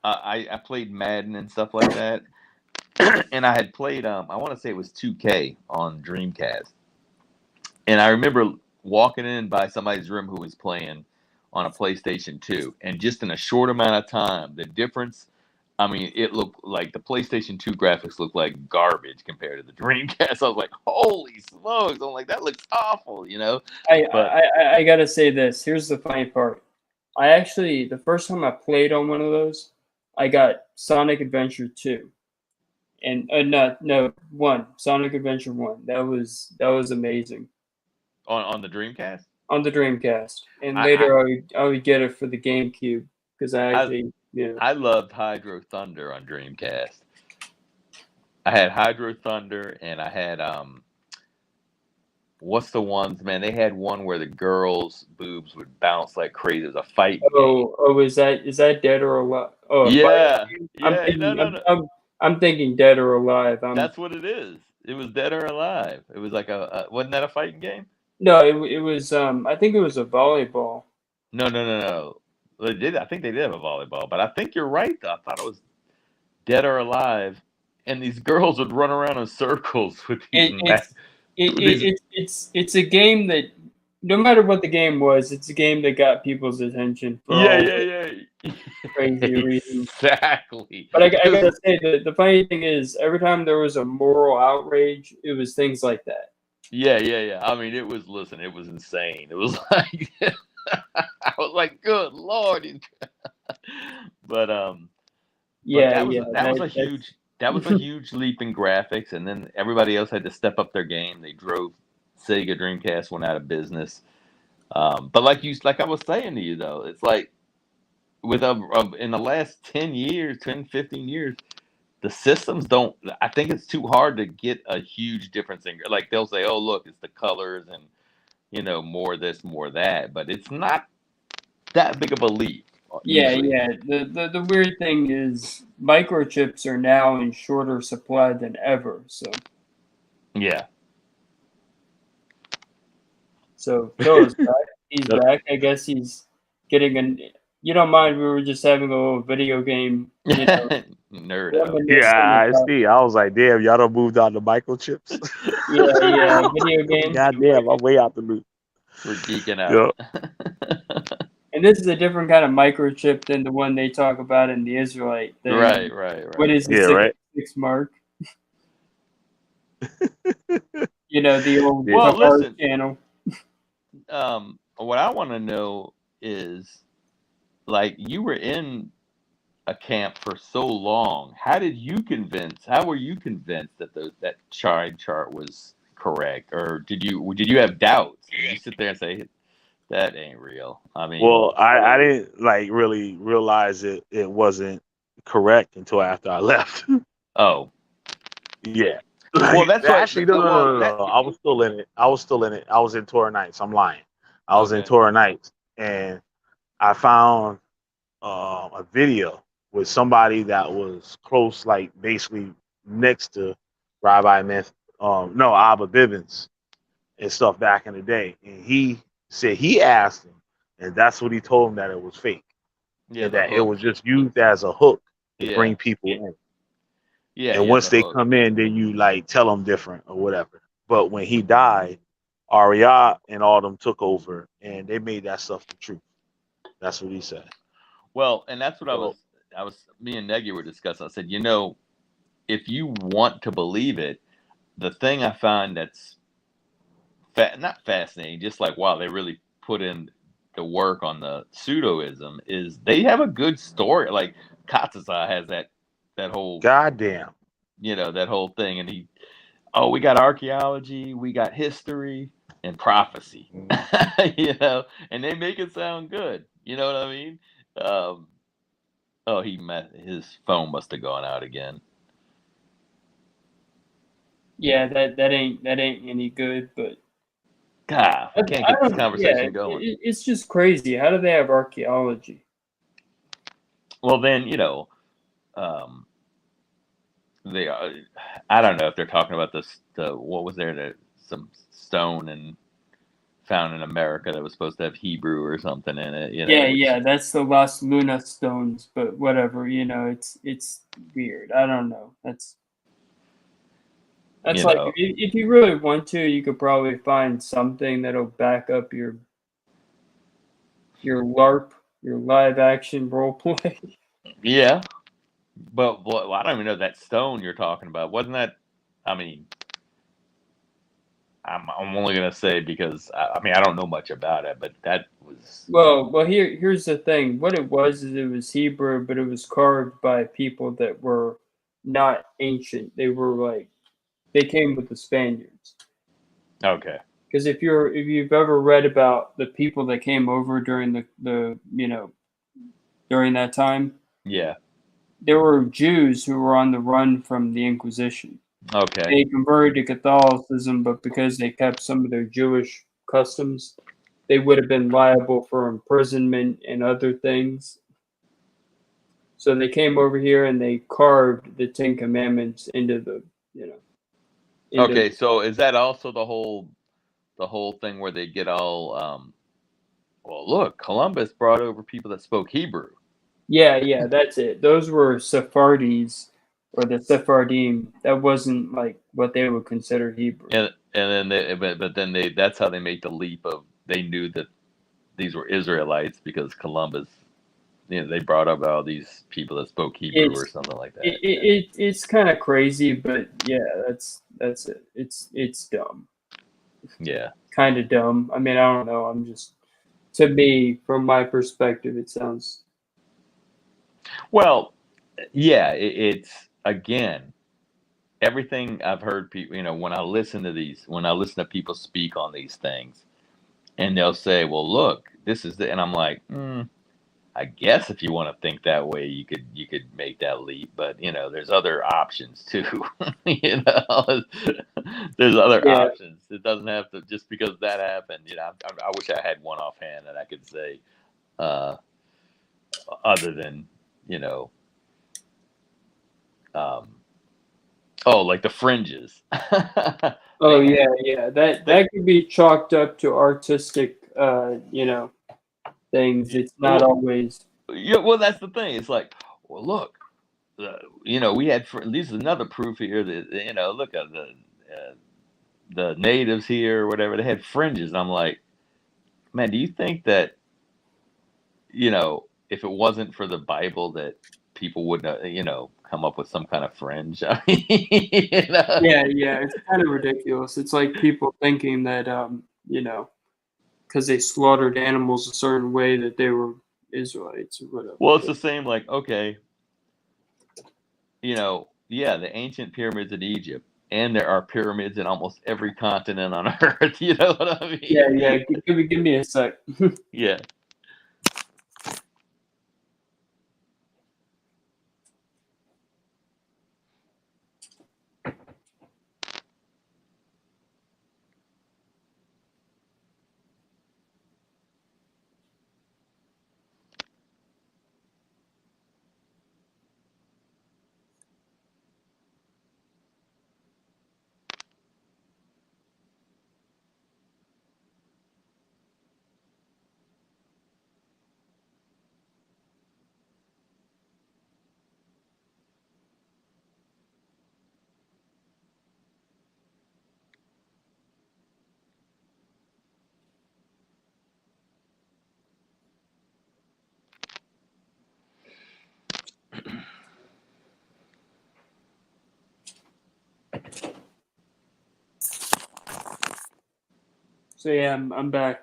I played Madden and stuff like that, and I had played I want to say it was 2K on Dreamcast, and I remember walking in by somebody's room who was playing on a PlayStation 2, and just in a short amount of time, the difference. I mean, it looked like the PlayStation 2 graphics looked like garbage compared to the Dreamcast. I was like, "Holy smokes!" I'm like, "That looks awful," you know. I gotta say this. Here's the funny part. The first time I played on one of those, I got Sonic Adventure 2, and Sonic Adventure 1. That was amazing. On the Dreamcast. On the Dreamcast, and later I would get it for the GameCube because I loved Hydro Thunder on Dreamcast. I had Hydro Thunder, and I had what's the ones, man? They had one where the girls' boobs would bounce like crazy. It was a fight game. Is that Dead or Alive? Oh yeah. I'm thinking Dead or Alive. That's what it is. It was Dead or Alive. It was like wasn't that a fighting game? No, it was. I think it was a volleyball. No. They did. I think they did have a volleyball, but I think you're right. Though. I thought it was Dead or Alive, and these girls would run around in circles with these. It's a game that, no matter what the game was, it's a game that got people's attention. For crazy reasons. Exactly. But I gotta say, the funny thing is, every time there was a moral outrage, it was things like that. Yeah. I mean, it was insane. It was like, I was like, good Lord. But that was a huge leap in graphics, and then everybody else had to step up their game. They drove Sega Dreamcast went out of business. But like I was saying to you though, it's like with in the last 10 years, 10, 15 years, the systems don't. I think it's too hard to get a huge difference in. Like they'll say, "Oh, look, it's the colors and more this, more that," but it's not that big of a leap. Usually. Yeah. The weird thing is microchips are now in shorter supply than ever. So. Yeah. So Phil's back. He's back. I guess he's getting You don't mind? We were just having a little video game. Nerd. Yeah, I see. I was like, damn, y'all don't moved on to microchips. yeah, video game. Goddamn, I'm way out the loop. We're geeking out. Yep. And this is a different kind of microchip than the one they talk about in the Israelite thing. Right. What is the 6 mark? The old channel. What I want to know is, like, you were in a camp for so long. How were you convinced that that chart was correct, or did you have doubts? Did you sit there and say that ain't real? I mean, well, I didn't really realize it wasn't correct until after I left. Oh, yeah. Well, that's actually no. I was still in it. I was in Torah Nights. I'm lying. I was in Torah Nights, and I found a video with somebody that was close, like basically next to Rabbi Myth, no, Abba Bivens and stuff back in the day. And he said he asked him, and that's what he told him, that it was fake. Yeah, and the that it hook. was just used as a hook to Yeah. bring people in. Yeah, And yeah, once the they hook. come in, then you like tell them different or whatever. But when he died, Arya and all them took over, and they made that stuff the truth. That's what he said. Well, and that's what So, me and Negi were discussing. I said, if you want to believe it, the thing I find that's not fascinating, just like, wow, they really put in the work on the pseudoism, is they have a good story. Like Katsusa has that whole, goddamn. that whole thing, and we got archaeology, we got history and prophecy, and they make it sound good. You know what I mean? His phone must have gone out again. Yeah, that ain't any good. But God, I can't get this conversation going. It's just crazy. How do they have archaeology? Well, then they are. I don't know if they're talking about what was there, some stone and found in America that was supposed to have Hebrew or something in it. Yeah, that's the Las Luna stones. But whatever, it's weird. I don't know. That's like, if you really want to, you could probably find something that'll back up your LARP, your live action role play. Yeah, but I don't even know that stone you're talking about. Wasn't that? I mean, I'm only gonna say because I don't know much about it, but that was. Well, here's the thing. What it was is it was Hebrew, but it was carved by people that were not ancient. They were they came with the Spaniards. Okay. Because if you've ever read about the people that came over during the during that time, yeah, there were Jews who were on the run from the Inquisition. Okay. They converted to Catholicism, but because they kept some of their Jewish customs, they would have been liable for imprisonment and other things. So they came over here and they carved the Ten Commandments into the, Okay, so is that also the whole thing where they get all well, look, Columbus brought over people that spoke Hebrew. Yeah, that's it. Those were Sephardis or the Sephardim. That wasn't like what they would consider Hebrew. And then that's how they make the leap of, they knew that these were Israelites because Columbus, they brought up all these people that spoke Hebrew or something like that. It's kind of crazy, but yeah, that's it. It's dumb. Yeah. Kind of dumb. I mean, I don't know. To me, from my perspective, it sounds. Well, yeah, it's again, everything I've heard people, when I listen to people speak on these things, and they'll say, well, look, this is and I'm like, I guess if you want to think that way, you could make that leap, but there's other options too. There's other options. It doesn't have to, just because that happened. I wish I had one offhand that I could say, other than like the fringes. Oh yeah. That could be chalked up to artistic, things. It's not always. Yeah, well, that's the thing. It's like, well, look, we had this is another proof here that look at the natives here or whatever, they had fringes. And I'm like, man, do you think that if it wasn't for the Bible that people wouldn't come up with some kind of fringe? I mean, Yeah, it's kind of ridiculous. It's like people thinking that because they slaughtered animals a certain way that they were Israelites or whatever. Well, it's the same, like, okay, the ancient pyramids in Egypt, and there are pyramids in almost every continent on Earth. You know what I mean? Yeah. Give me a sec. Yeah. So yeah, I'm back.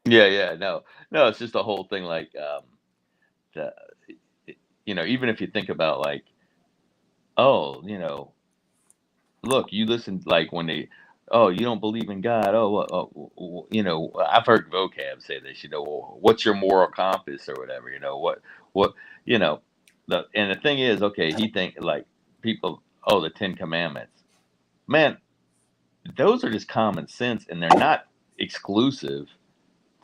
Yeah. No, it's just the whole thing. Like, the, even if you think about like, oh, look, you listen like when they, oh, you don't believe in God. I've heard vocab say this. Well, what's your moral compass or whatever? What, you know, and the thing is, okay, he think like people, oh, the 10 Commandments, man, those are just common sense, and they're not exclusive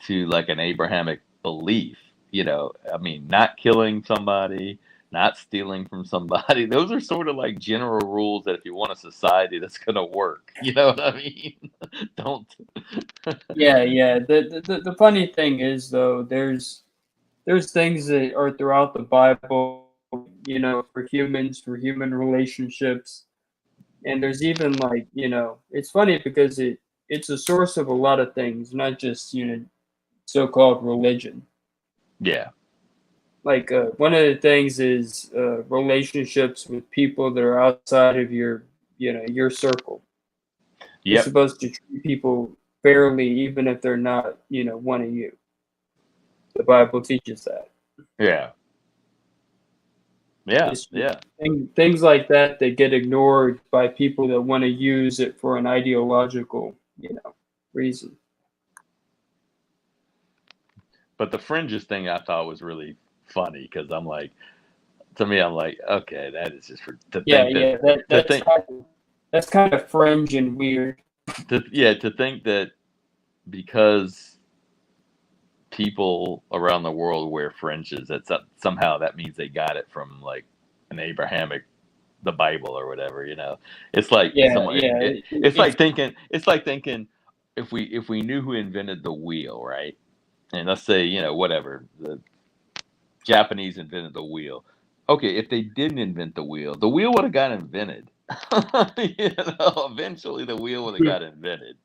to like an Abrahamic belief. I mean, not killing somebody, not stealing from somebody. Those are sort of like general rules that if you want a society that's going to work, you know what I mean? Don't. Yeah. The funny thing is though, there's things that are throughout the Bible, for humans, for human relationships, and there's even like, it's funny because it's a source of a lot of things, not just so-called religion. Yeah. Like one of the things is relationships with people that are outside of your circle. You're Yep. supposed to treat people fairly, even if they're not, one of you. The Bible teaches that. Yeah. Things like that get ignored by people that want to use it for an ideological, reason. But the fringes thing I thought was really funny because to me, I'm like, okay, that is just that's kind of fringe and weird. To think that because people around the world wear fringes, that somehow that means they got it from like an Abrahamic, the Bible or whatever. It's like it's like thinking if we knew who invented the wheel, right? And let's say whatever, the Japanese invented the wheel. Okay, if they didn't invent the wheel would have got invented. Eventually the wheel would have got invented.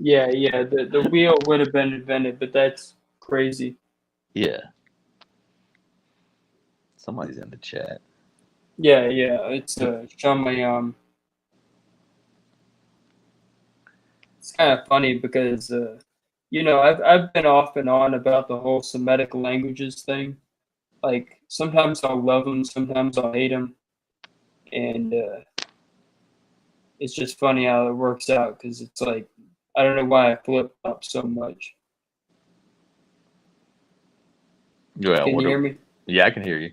The wheel would have been invented, but that's crazy. Yeah. Somebody's in the chat. Yeah, it's Shamayam. It's kind of funny because I've been off and on about the whole Semitic languages thing. Like sometimes I'll love them, sometimes I'll hate them, and it's just funny how it works out because it's like I don't know why I flip up so much. Yeah, can you hear me? Yeah, I can hear you.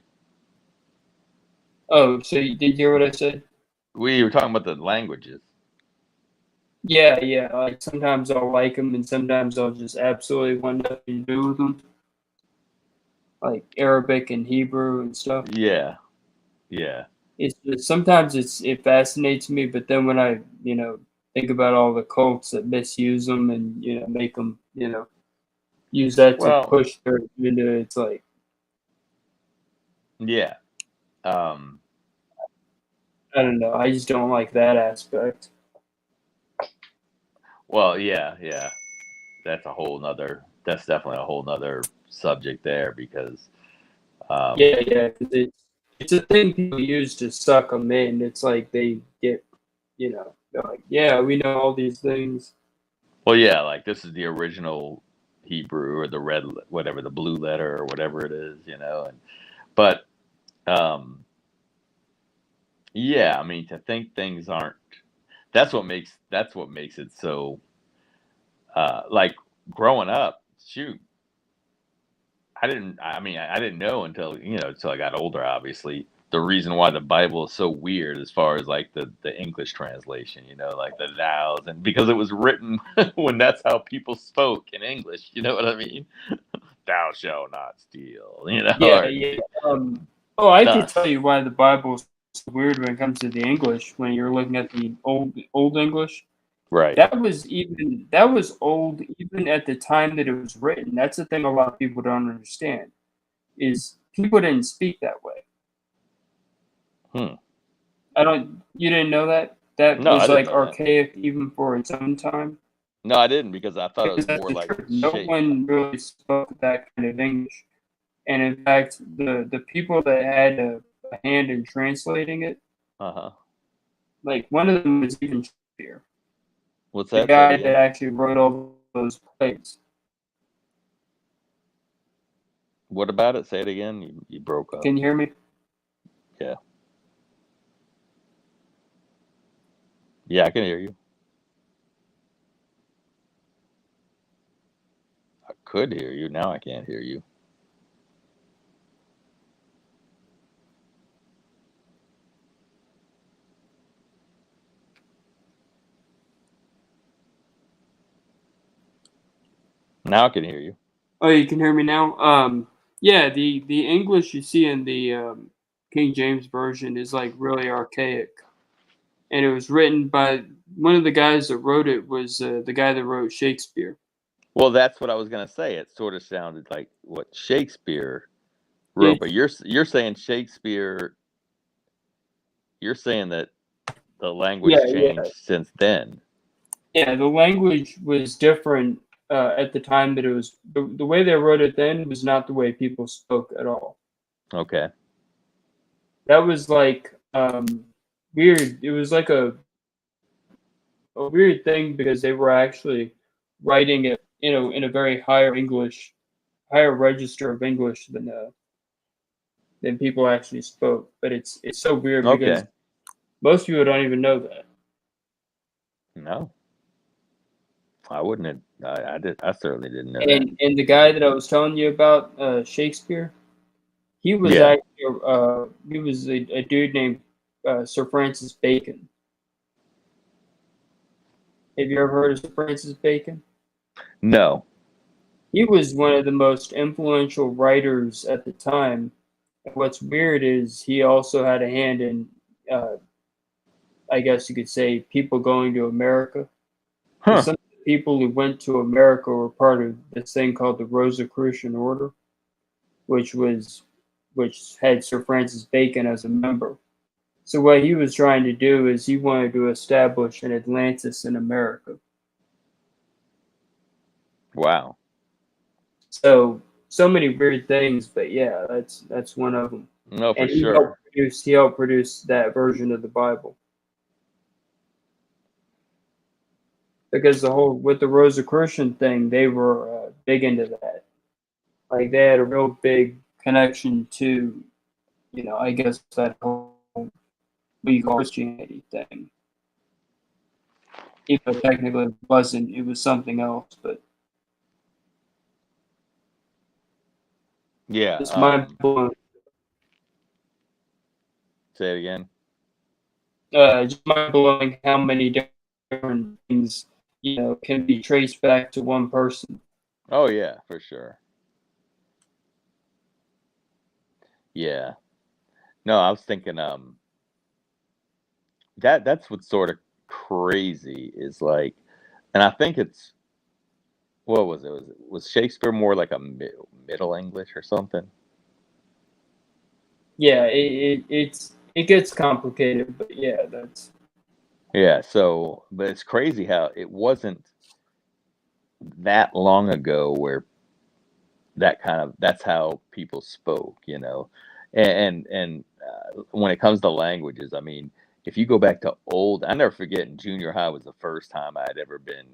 Oh, so you did hear what I said? We were talking about the languages. Yeah. Like sometimes I'll like them, and sometimes I'll just absolutely want nothing to do with them. Like Arabic and Hebrew and stuff. Yeah. It's just, sometimes it fascinates me, but then when I think about all the cults that misuse them and make them use that to push their agenda, it's like I don't know. I just don't like that aspect. Well, yeah. That's definitely a whole nother subject there because because it's a thing people use to suck them in. It's like they get they're like, yeah, we know all these things. Well, yeah, like this is the original Hebrew or the red, whatever, the blue letter or whatever it is, but yeah, I mean, to think things aren't, that's what makes it so, like growing up, shoot, I didn't know until I got older, obviously, the reason why the Bible is so weird as far as like the English translation, like the thous, and because it was written when that's how people spoke in English, you know what I mean? Thou shalt not steal, I can tell you why the Bible is so weird when it comes to the English. When you're looking at the old English, right? That was old even at the time that it was written. That's the thing a lot of people don't understand is people didn't speak that way. You didn't know that? That was like archaic even for its own time. No, I didn't because I thought it was more like no one really spoke that kind of English. And in fact, the people that had a hand in translating it, like one of them was even Shakespeare. What's The that? guy that actually wrote all those plays. What about it? Say it again. You broke up. Can you hear me? Yeah. Yeah, I can hear you. I could hear you. Now I can't hear you. Now I can hear you. Oh, you can hear me now? Yeah, the English you see in the King James Version is like really archaic. And it was written by one of the guys that wrote it was the guy that wrote Shakespeare. Well, that's what I was gonna say. It sort of sounded like what Shakespeare wrote, but you're saying Shakespeare. You're saying that the language changed since then. Yeah, the language was different at the time that it was. The way they wrote it then was not the way people spoke at all. Okay. That was like weird. It was like a weird thing because they were actually writing it, in a very higher register of English than people actually spoke. But it's so weird because most people don't even know that. No, I wouldn't have. I certainly didn't know that. And the guy that I was telling you about, Shakespeare, he was actually he was a dude named Sir Francis Bacon. Have you ever heard of Sir Francis Bacon? No. He was one of the most influential writers at the time. And what's weird is he also had a hand in, I guess you could say, people going to America. Huh. Some of the people who went to America were part of this thing called the Rosicrucian Order, which had Sir Francis Bacon as a member. So what he was trying to do is he wanted to establish an Atlantis in America. Wow. So many weird things, but yeah, that's one of them. No, for and he sure. Helped produce that version of the Bible. Because with the Rosicrucian thing, they were big into that. Like they had a real big connection to, I guess that whole legal Christianity thing. Even though technically it wasn't, it was something else, but yeah, it's mind-blowing. Say it again. Just mind-blowing how many different things, can be traced back to one person. Oh yeah, for sure. Yeah. No, I was thinking that's what's sort of crazy is like, and I think it's, what was it? Was Shakespeare more like a Middle English or something? Yeah, it gets complicated, but yeah, that's. Yeah, so, but it's crazy how it wasn't that long ago where that's how people spoke, and when it comes to languages, I mean, if you go back to I never forget in junior high was the first time I had ever been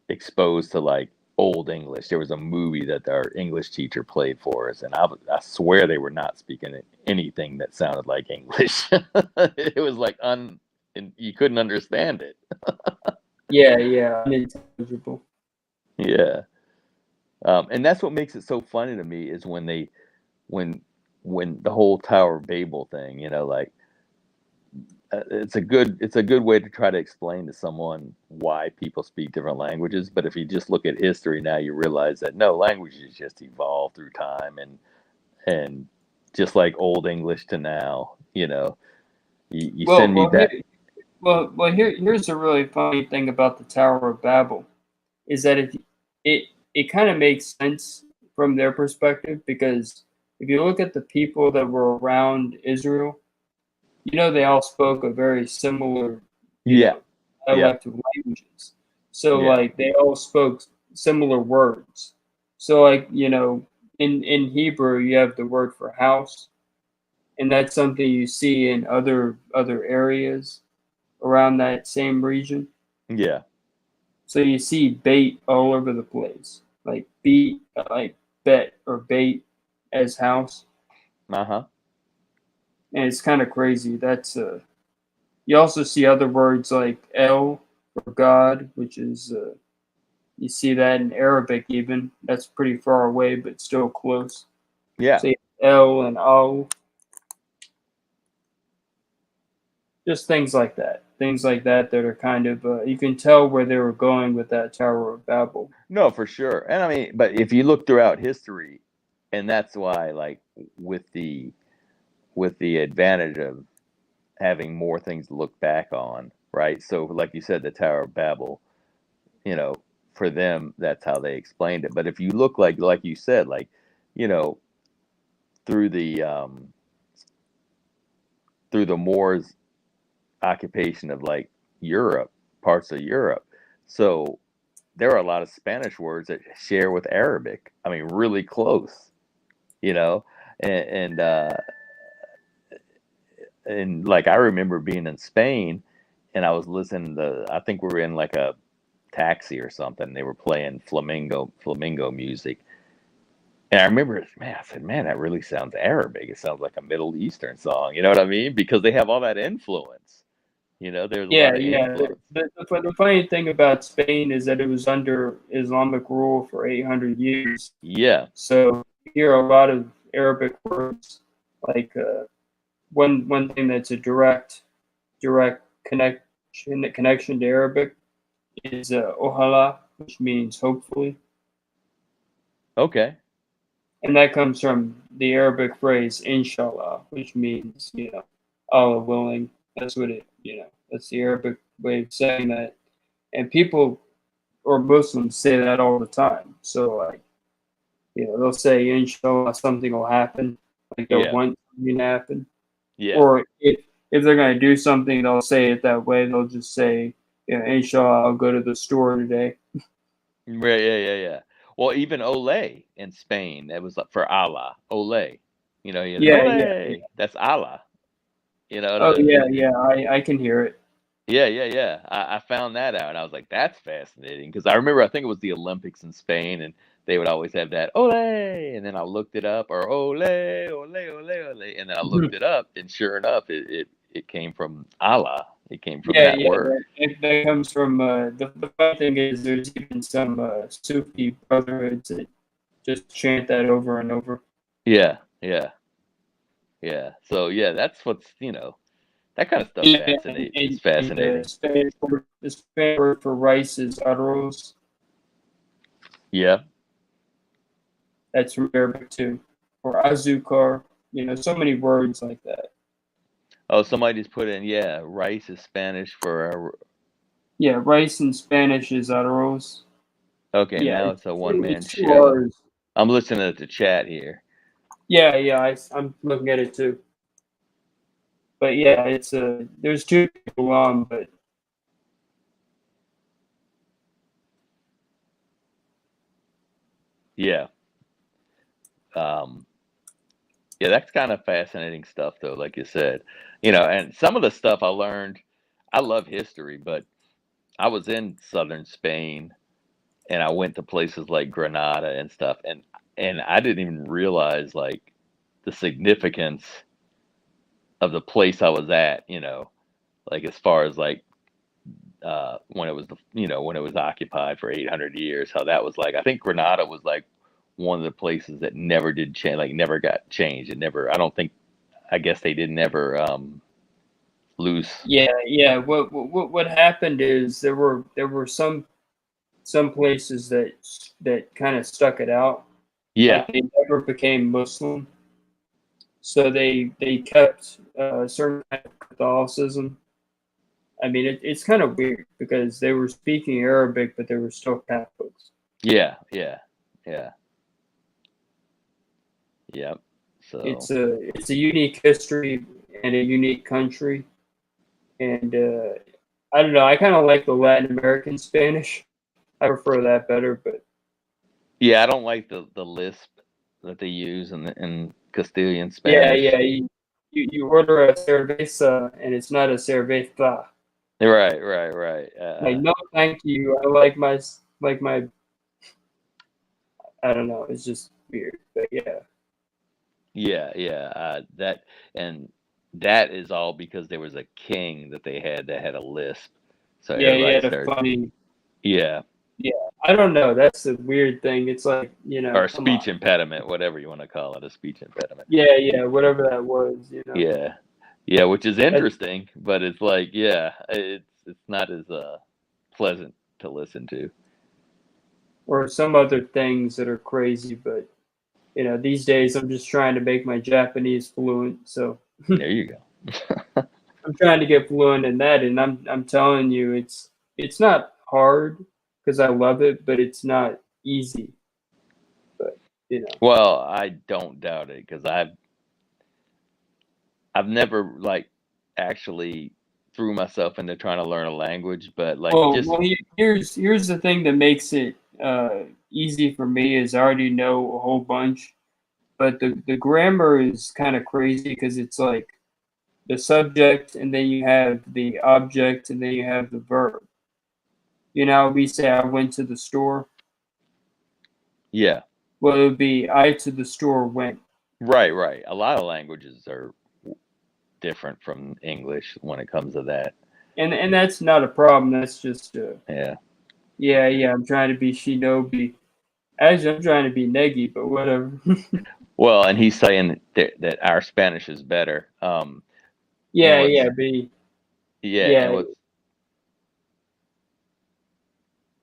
exposed to like old English. There was a movie that our English teacher played for us, and I swear they were not speaking anything that sounded like English. It was like and you couldn't understand it. Yeah, unintelligible. Yeah. And that's what makes it so funny to me is when the whole Tower of Babel thing, like it's a good way to try to explain to someone why people speak different languages. But if you just look at history now, you realize that no, languages just evolve through time, and just like Old English to now, you send me that. Here's a really funny thing about the Tower of Babel, is that it kind of makes sense from their perspective, because if you look at the people that were around Israel, they all spoke a very similar dialect of languages. So like they all spoke similar words. So like, in Hebrew you have the word for house, and that's something you see in other areas. around that same region. Yeah. So you see bait all over the place, like beat, like bet or bait as house, Uh-huh. and it's kind of crazy. That's You also see other words like El for God, which is you see that in Arabic even. That's pretty far away, but still close. Yeah. So El and Al, just things like that. Things like that that are kind of you can tell where they were going with that Tower of Babel. No, for sure. And I mean, but if you look throughout history, and that's why, like, with the advantage of having more things to look back on, right? So, like you said, the Tower of Babel, you know, for them, that's how they explained it. But if you look like you said, like, you know, through the Moors' occupation of like Europe, parts of Europe, so there are a lot of Spanish words that share with Arabic. I mean, really close, you know, and and like I remember being in Spain, and I was listening to, I think we were in like a taxi or something. They were playing flamenco music, and I remember, man, I said, man, that really sounds Arabic. It sounds like a Middle Eastern song. You know what I mean? Because they have all that influence. You know, there's a lot of influence. The funny thing about Spain is that it was under Islamic rule for 800 years. Yeah. So you hear a lot of Arabic words, like one thing that's a direct connection to Arabic is ohala, which means hopefully. Okay. And that comes from the Arabic phrase inshallah, which means, Allah willing. That's what that's the Arabic way of saying that. And people or Muslims say that all the time. So, like, they'll say, inshallah, something will happen. Like, they'll want something to happen. Yeah. Or if they're going to do something, they'll say it that way. They'll just say, inshallah, I'll go to the store today. Right, yeah. Well, even ole in Spain, that was for Allah. Ole. Ole. That's Allah. I can hear it. Yeah. I found that out, and I was like, that's fascinating, because I remember, I think it was the Olympics in Spain, and they would always have that ole, and then I looked it up, or ole, and then I looked it up, and sure enough, it came from Allah. It came from that word. That comes from the funny thing is there's even some Sufi brotherhoods that just chant that over and over. Yeah. So that's what's that kind of stuff fascinates. It's fascinating. The Spanish word for rice is arroz. Yeah. That's from Arabic too. Or azúcar. So many words like that. Oh, somebody just put in, rice is Spanish for... rice in Spanish is arroz. Okay, now it's a one-man show. I'm listening at the chat here. I'm looking at it too. But it's there's two people on, but that's kind of fascinating stuff, though, like you said. And some of the stuff I learned, I love history, but I was in southern Spain, and I went to places like Granada and stuff, and I didn't even realize, like, the significance of the place I was at, like, as far as, like, when it was when it was occupied for 800 years, how that was like. I think Granada was like one of the places that never did change, like never got changed. I guess they didn't ever lose. What happened is there were some places that kind of stuck it out. Like they never became Muslim, so they kept a certain kind of Catholicism. I mean, it's kind of weird because they were speaking Arabic, but they were still Catholics. Yeah. So it's a unique history and a unique country, and I don't know. I kind of like the Latin American Spanish. I prefer that better, but I don't like the lisp that they use in Castilian Spanish. You order a cerveza and it's not a cerveza. Right, right, right. Like, no, thank you. I like my. I don't know. It's just weird, but yeah. Yeah, yeah. And that is all because there was a king that they had that had a lisp, so Yeah, he everybody had a started. funny. Yeah, Yeah, I don't know. That's the weird thing. It's like, or a come on. speech impediment, whatever you want to call it, a speech impediment. Yeah, yeah, whatever that was, Yeah, yeah, which is That, interesting, but it's like, yeah, it's not as pleasant to listen to. or some other things that are crazy, but these days I'm just trying to make my Japanese fluent, so There you go. I'm trying to get fluent in that, and I'm telling you, it's not hard because I love it, but it's not easy. But Well, I don't doubt it because I've never like actually threw myself into trying to learn a language, but like well, here's the thing that makes it easy for me is I already know a whole bunch, but the grammar is kind of crazy because it's like the subject and then you have the object and then you have the verb. We say I went to the store. yeah, Well, it would be I to the store went. right, right. A lot of languages are different from English when it comes to that. And that's not a problem. That's just Yeah. yeah. I'm trying to be shinobi. Actually, I'm trying to be negi, but whatever. Well, and he's saying that our Spanish is better. Yeah, what's yeah, be yeah, and yeah, what's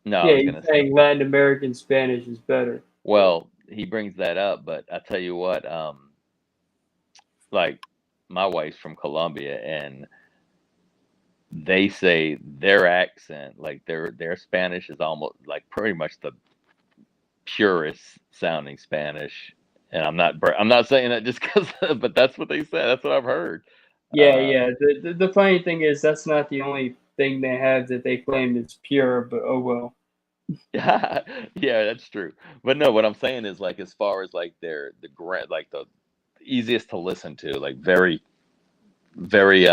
no, I yeah. was He's gonna saying Latin American Spanish is better. But well, he brings that up, but I tell you what, like my wife's from Colombia, and they say their accent, like their Spanish is almost like pretty much the purest sounding Spanish. And I'm not saying that just because, but that's what they said. That's what I've heard. yeah, yeah. The funny thing is that's not the only thing they have that they claim is pure. But oh well. Yeah, yeah, that's true. But no, what I'm saying is like as far as like like the easiest to listen to, like very, very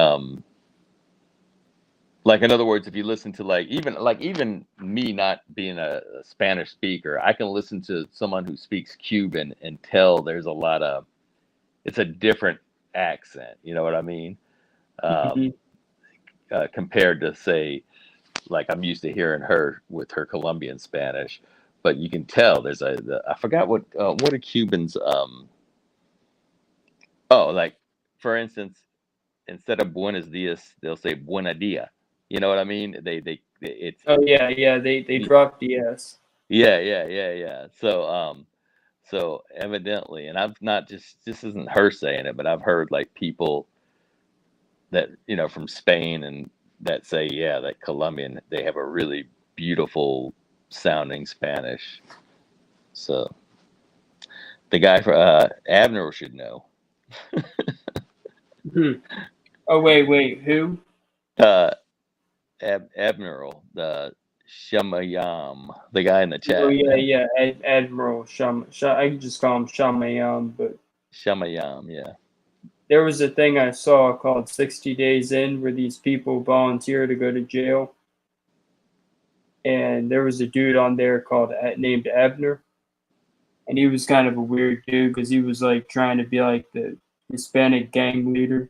like in other words, if you listen to even me not being a Spanish speaker, I can listen to someone who speaks Cuban and tell there's a lot of it's a different accent. You know what I mean? Um, Mhm. Compared to say like I'm used to hearing her with her Colombian Spanish, but you can tell I forgot what are Cubans oh like for instance instead of buenos dias they'll say buena dia. You know what I mean? It's Oh yeah, yeah. They dropped the S. yeah. So evidently, and I've not just this isn't her saying it, but I've heard like people that from Spain and that say yeah that Colombian they have a really beautiful sounding Spanish. So the guy for Abner should know. Mhm. Oh wait, who? Uh, Admiral the Shamayam, the guy in the Oh chat, yeah, man. yeah. Admiral I can just call him Shamayam, but Shamayam, yeah. there was a thing I saw called 60 Days In where these people volunteer to go to jail. And there was a dude on there named Abner. And he was kind of a weird dude because he was like trying to be like the Hispanic gang leader.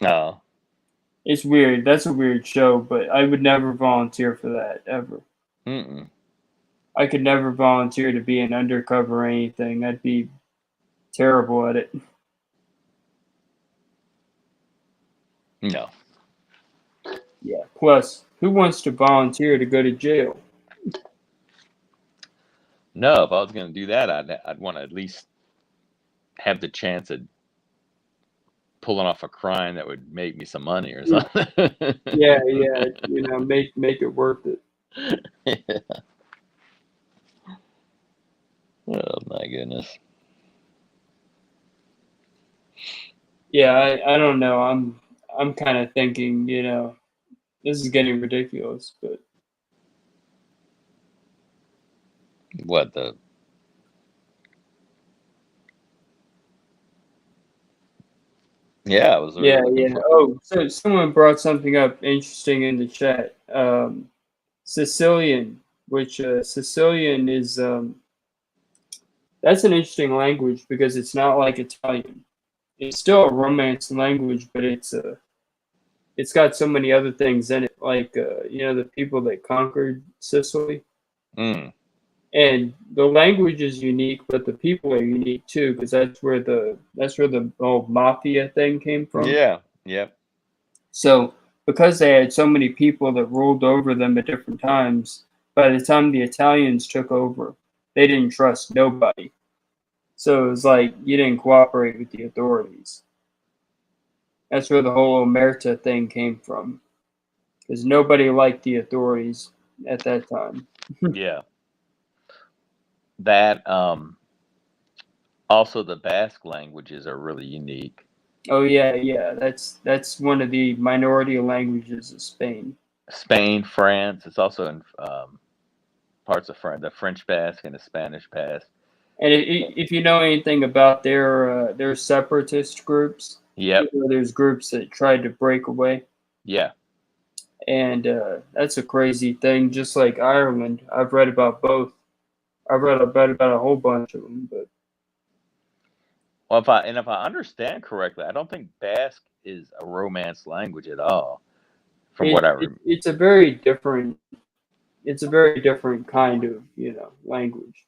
Oh, It's weird. That's a weird show, but I would never volunteer for that ever. mm-mm. I could never volunteer to be an undercover or anything. I'd be terrible at it. No. Yeah. Plus, who wants to volunteer to go to jail? No, if I was going to do that, I'd want to at least have the chance of pulling off a crime that would make me some money or something. Yeah, yeah. Make it worth it. Oh my goodness. Yeah, I don't know. I'm kind of thinking, this is getting ridiculous, but What the? Yeah, I was really looking for. Oh, so someone brought something up interesting in the chat. Sicilian, which Sicilian is that's an interesting language because it's not like Italian. It's still a Romance language, but it's got so many other things in it, like the people that conquered Sicily. Mm. And the language is unique, but the people are unique too, because that's where the whole mafia thing came from. Yeah. Yep. So because they had so many people that ruled over them at different times, by the time the Italians took over, they didn't trust nobody. So it was like you didn't cooperate with the authorities. That's where the whole omerta thing came from, because nobody liked the authorities at that time. Yeah. That also the Basque languages are really unique. Oh yeah. That's one of the minority languages of Spain. Spain, France. It's also in parts of France, the French Basque and the Spanish Basque. And if you know anything about their separatist groups, Yep. There's groups that tried to break away. Yeah. And that's a crazy thing. Just like Ireland, I've read about both. I've read about a whole bunch of them, but. Well, if I understand correctly, I don't think Basque is a Romance language at all. From what I remember, it's a very different kind of language.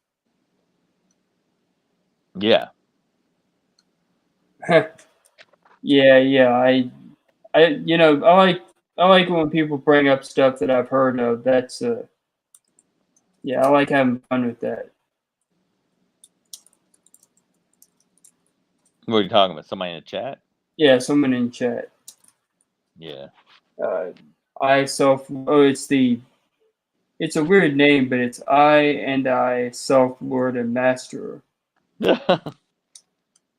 Yeah. Yeah. I like when people bring up stuff that I've heard of. That's I like having fun with that. What are you talking about? Somebody in the chat? Yeah, someone in chat. Yeah. It's a weird name, but it's I self-lord and master.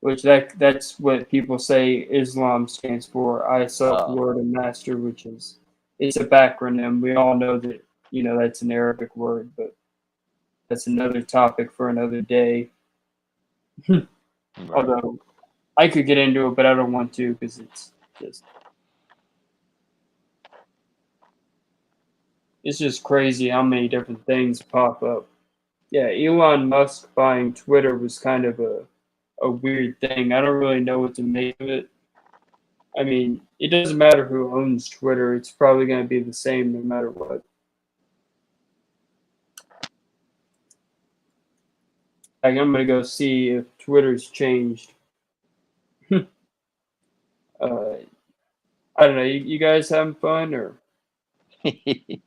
Which that's what people say Islam stands for. I self-lord and master, which is it's a backronym. We all know that that's an Arabic word, but that's another topic for another day. Right. Although I could get into it, but I don't want to because it's just crazy how many different things pop up. Yeah, Elon Musk buying Twitter was kind of a weird thing. I don't really know what to make of it. I mean, it doesn't matter who owns Twitter. It's probably going to be the same no matter what. Like, I'm going to go see if Twitter's changed. I don't know. You guys having fun or? Because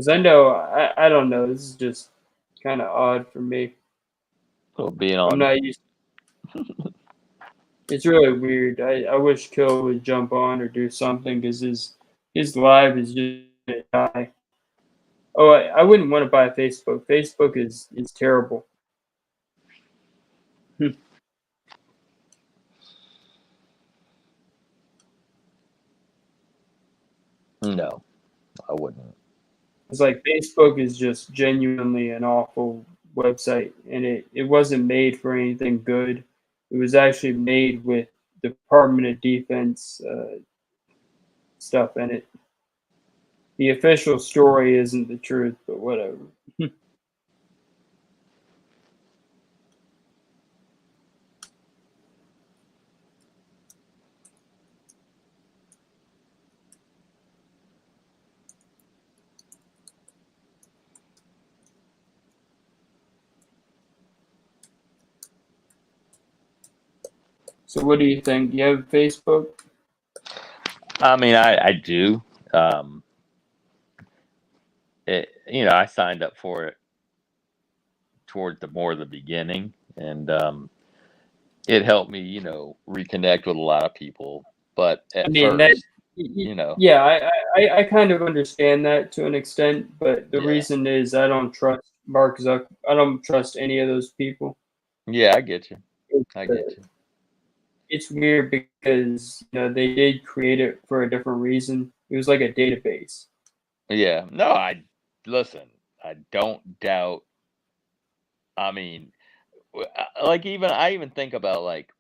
I know I don't know. This is just kind of odd for me. Well, being on. I'm not used. It's really weird. I wish Kill would jump on or do something because his live is just gonna die. Oh, I wouldn't want to buy Facebook. Facebook is terrible. No, I wouldn't. It's like Facebook is just genuinely an awful website, and it wasn't made for anything good. It was actually made with Department of Defense stuff in it. The official story isn't the truth, but whatever. So what do you think? Do you have Facebook? I mean, I do. I signed up for it toward the beginning, and it helped me, reconnect with a lot of people. But at first, yeah, I kind of understand that to an extent, but the reason is I don't trust Mark Zuck. I don't trust any of those people. Yeah, I get you. It's weird because they did create it for a different reason. It was like a database. Yeah. No, I don't doubt. I mean, I even think about like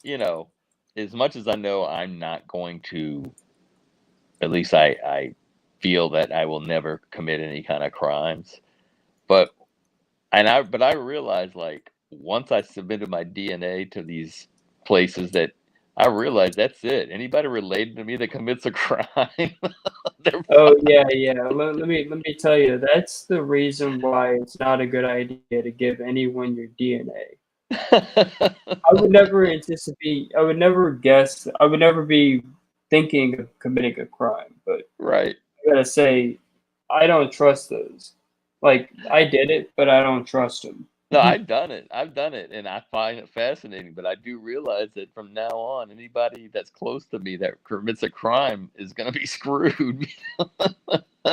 you know, as much as I know I'm not going to, at least I feel that I will never commit any kind of crimes. But I realized, like, once I submitted my DNA to these places, that I realized that's it. Anybody related to me that commits a crime, they're Oh yeah, yeah. Let me tell you, that's the reason why it's not a good idea to give anyone your DNA. I would never anticipate. I would never guess. I would never be thinking of committing a crime. But right. I gotta say, I don't trust those. Like I did it, but I don't trust them. No, I've done it. I've done it, and I find it fascinating. But I do realize that from now on, anybody that's close to me that commits a crime is going to be screwed.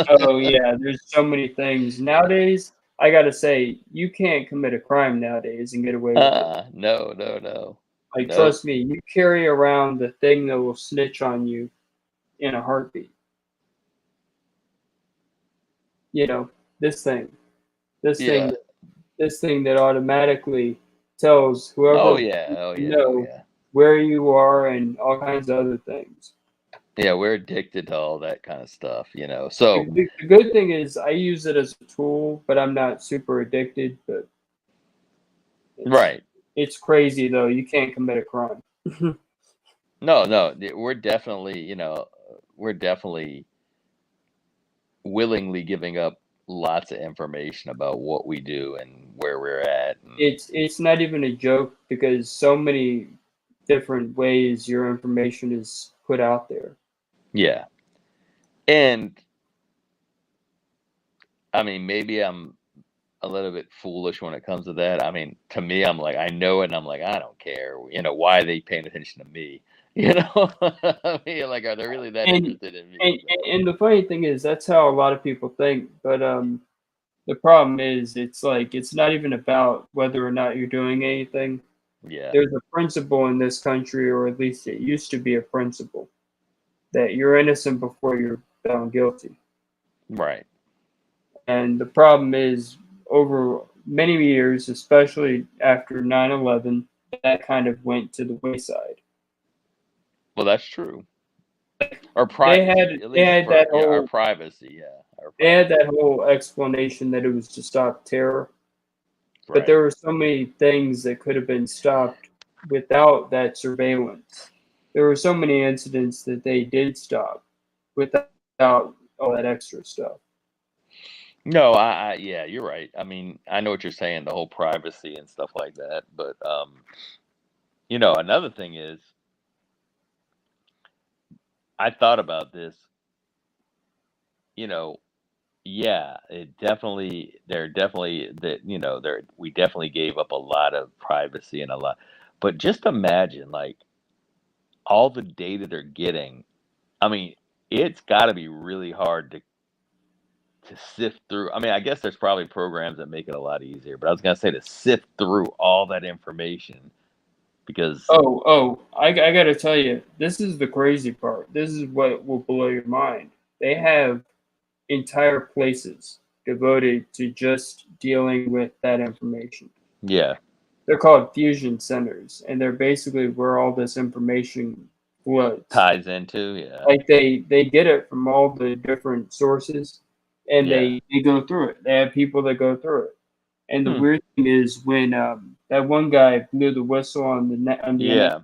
Oh yeah, there's so many things nowadays. I gotta say, you can't commit a crime nowadays and get away with it. No, no, no, Like, no. trust me, you carry around the thing that will snitch on you in a heartbeat. You know, this thing, this Yeah. thing, this thing that automatically tells whoever Oh yeah. Oh you yeah. Oh know yeah. where you are and all kinds of other things. Yeah, we're addicted to all that kind of stuff, you know. So The good thing is I use it as a tool, but I'm not super addicted. But right. it's crazy though. You can't commit a crime. No, no, we're definitely, we're definitely willingly giving up lots of information about what we do and where we're at. And, It's not even a joke because so many different ways your information is put out there. yeah. And I mean, maybe I'm a little bit foolish when it comes to that. I mean, to me, I'm like, I know it, and I'm like, I don't care. Why are they paying attention to me? I mean, like, are they really that And interested in me? and the funny thing is that's how a lot of people think. But the problem is it's like it's not even about whether or not you're doing anything. Yeah. There's a principle in this country, or at least it used to be a principle, that you're innocent before you're found guilty. Right. And the problem is, over many years, especially after 9/11, that kind of went to the wayside. Well, that's true. Our They privacy, had at they least had for that our whole privacy. Yeah. Our they had privacy. that whole explanation that it was to stop terror, but Right. there were so many things that could have been stopped without that surveillance. There were so many incidents that they did stop without all that extra stuff. No, yeah, you're right. I mean, I know what you're saying, the whole privacy and stuff like that. But, another thing is, I thought about this, you know, yeah, they're definitely that, we definitely gave up a lot of privacy and a lot, but just imagine, like, all the data they're getting. I mean, it's got to be really hard to sift through. I mean, I guess there's probably programs that make it a lot easier, but I was gonna say to sift through all that information because I got to tell you, this is the crazy part. This is what will blow your mind. They have entire places devoted to just dealing with that information. yeah, They're called fusion centers, and they're basically where all this information flows. ties into Like they get it from all the different sources, and yeah. they go through it. They have people that go through it. And the Hmm. weird thing is when that one guy blew the whistle on the net on the Yeah,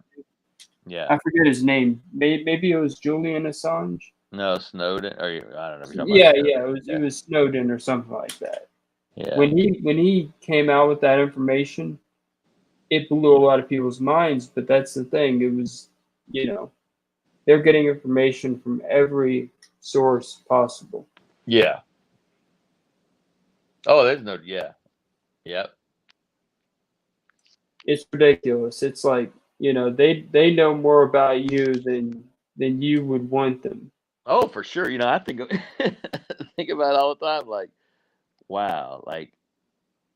internet, I forget his name. Maybe it was Julian Assange. no, Snowden, or I don't know if you're talking about Yeah, Snowden. it was Snowden or something like that. Yeah, When he came out with that information, it blew a lot of people's minds. But that's the thing. It was, they're getting information from every source possible. yeah. Oh, there's no, yeah, yep. It's ridiculous. It's like, they know more about you than you would want them. Oh, for sure. I think think about it all the time. Like, wow, like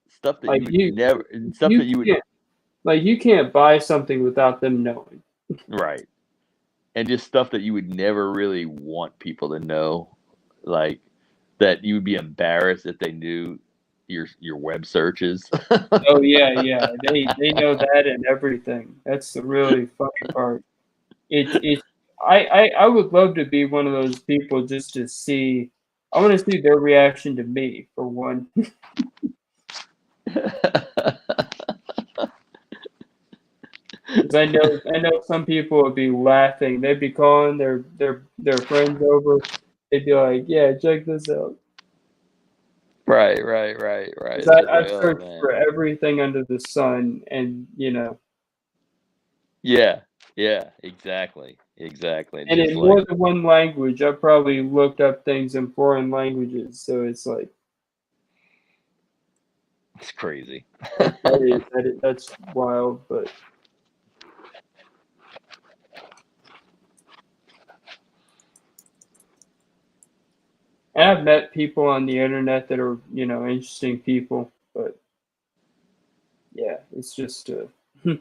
stuff that Like you would never, stuff you that you would, can't you can't buy something without them knowing. right, and just stuff that you would never really want people to know, like that you would be embarrassed if they knew. your web searches. Oh yeah, they know that and everything. That's the really funny part. I would love to be one of those people just to see. I want to see their reaction to me for one. 'Cause I know some people would be laughing. They'd be calling their friends over. They'd be like, "Yeah, check this out." Right. 'Cause It's just I've like, oh searched man. for everything under the sun, and Yeah, exactly. and Just in like, more than one language. I've probably looked up things in foreign languages, so it's like it's crazy. that's wild, but. And I've met people on the internet that are, interesting people, but yeah, it's just I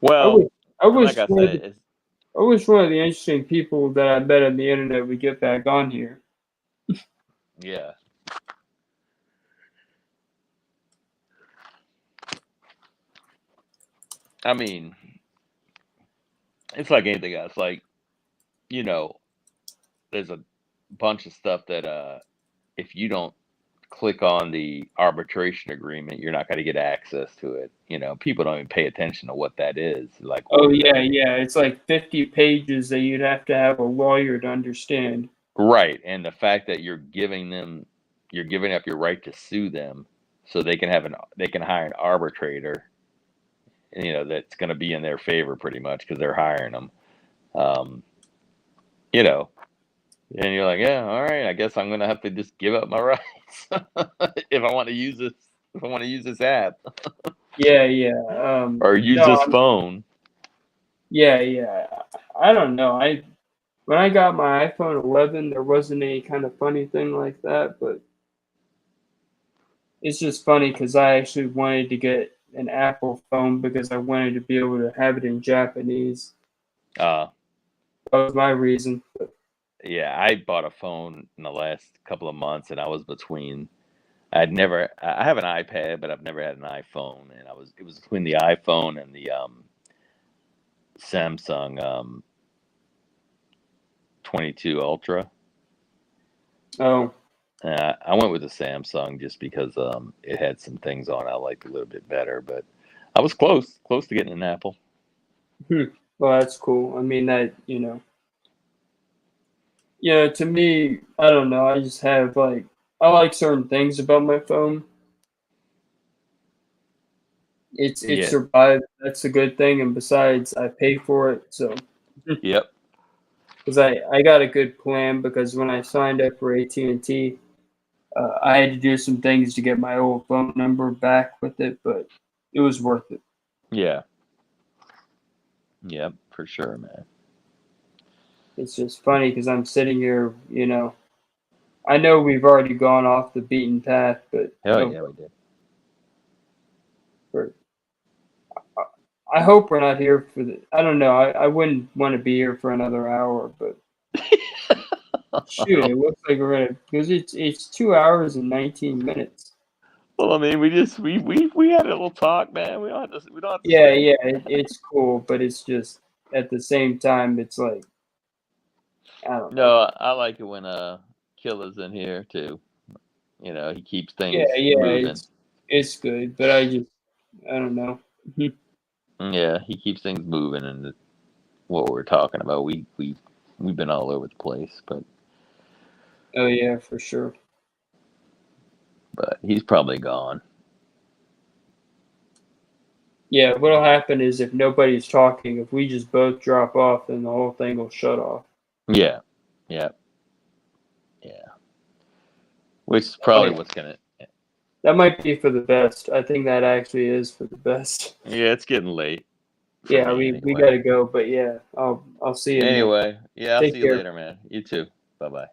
Well, wish I wish like I one of said, the, I wish one of the interesting people that I met on the internet would get back on here. yeah. I mean, it's like anything else. Like, there's a bunch of stuff that if you don't click on the arbitration agreement, you're not going to get access to it. People don't even pay attention to what that is. Like, Oh what does that mean? yeah, it's like 50 pages that you'd have to have a lawyer to understand. Right, and the fact that you're giving up your right to sue them, so they can hire an arbitrator. That's going to be in their favor pretty much because they're hiring them. Um, you know, and you're like, yeah, all right, I guess I'm going to have to just give up my rights if I want to use this. If I want to use this app Yeah. or use No, this phone. yeah. I don't know. When I got my iPhone 11, there wasn't any kind of funny thing like that, but it's just funny because I actually wanted to get an Apple phone because I wanted to be able to have it in Japanese. Uh, That was my reason. yeah, I bought a phone in the last couple of months, and I was between. I have an iPad, but I've never had an iPhone, and it was between the iPhone and the Samsung 22 Ultra. Oh, I went with the Samsung just because it had some things on I liked a little bit better, but I was close to getting an Apple. well, that's cool. I mean, to me, I don't know. I just have I like certain things about my phone. It Yeah. survived. That's a good thing, and besides, I pay for it, so. Yep. Because I got a good plan because when I signed up for AT&T, I had to do some things to get my old phone number back with it, but it was worth it. Yeah. Yep, for sure, man. It's just funny because I'm sitting here, I know we've already gone off the beaten path, but Hell yeah, we did. I hope we're not here for I don't know. I wouldn't want to be here for another hour, but shoot, it looks like we're gonna because it's 2 hours and 19 minutes. Well, I mean, we had a little talk, man. We don't have to. Yeah, it's cool, but it's just at the same time, it's like I don't know. No, I like it when Killer's in here too. He keeps things Yeah, moving. it's good, but I don't know. Yeah, he keeps things moving, and what we're talking about, we've been all over the place, but Oh yeah, for sure. But he's probably gone. Yeah, what'll happen is if nobody's talking, if we just both drop off, then the whole thing will shut off. Yeah. Which is probably what's gonna. That might be for the best. I think that actually is for the best. Yeah, it's getting late. Yeah, we gotta go, but yeah, I'll see you. Anyway, yeah, I'll Take see you care. later, man. You too. Bye-bye.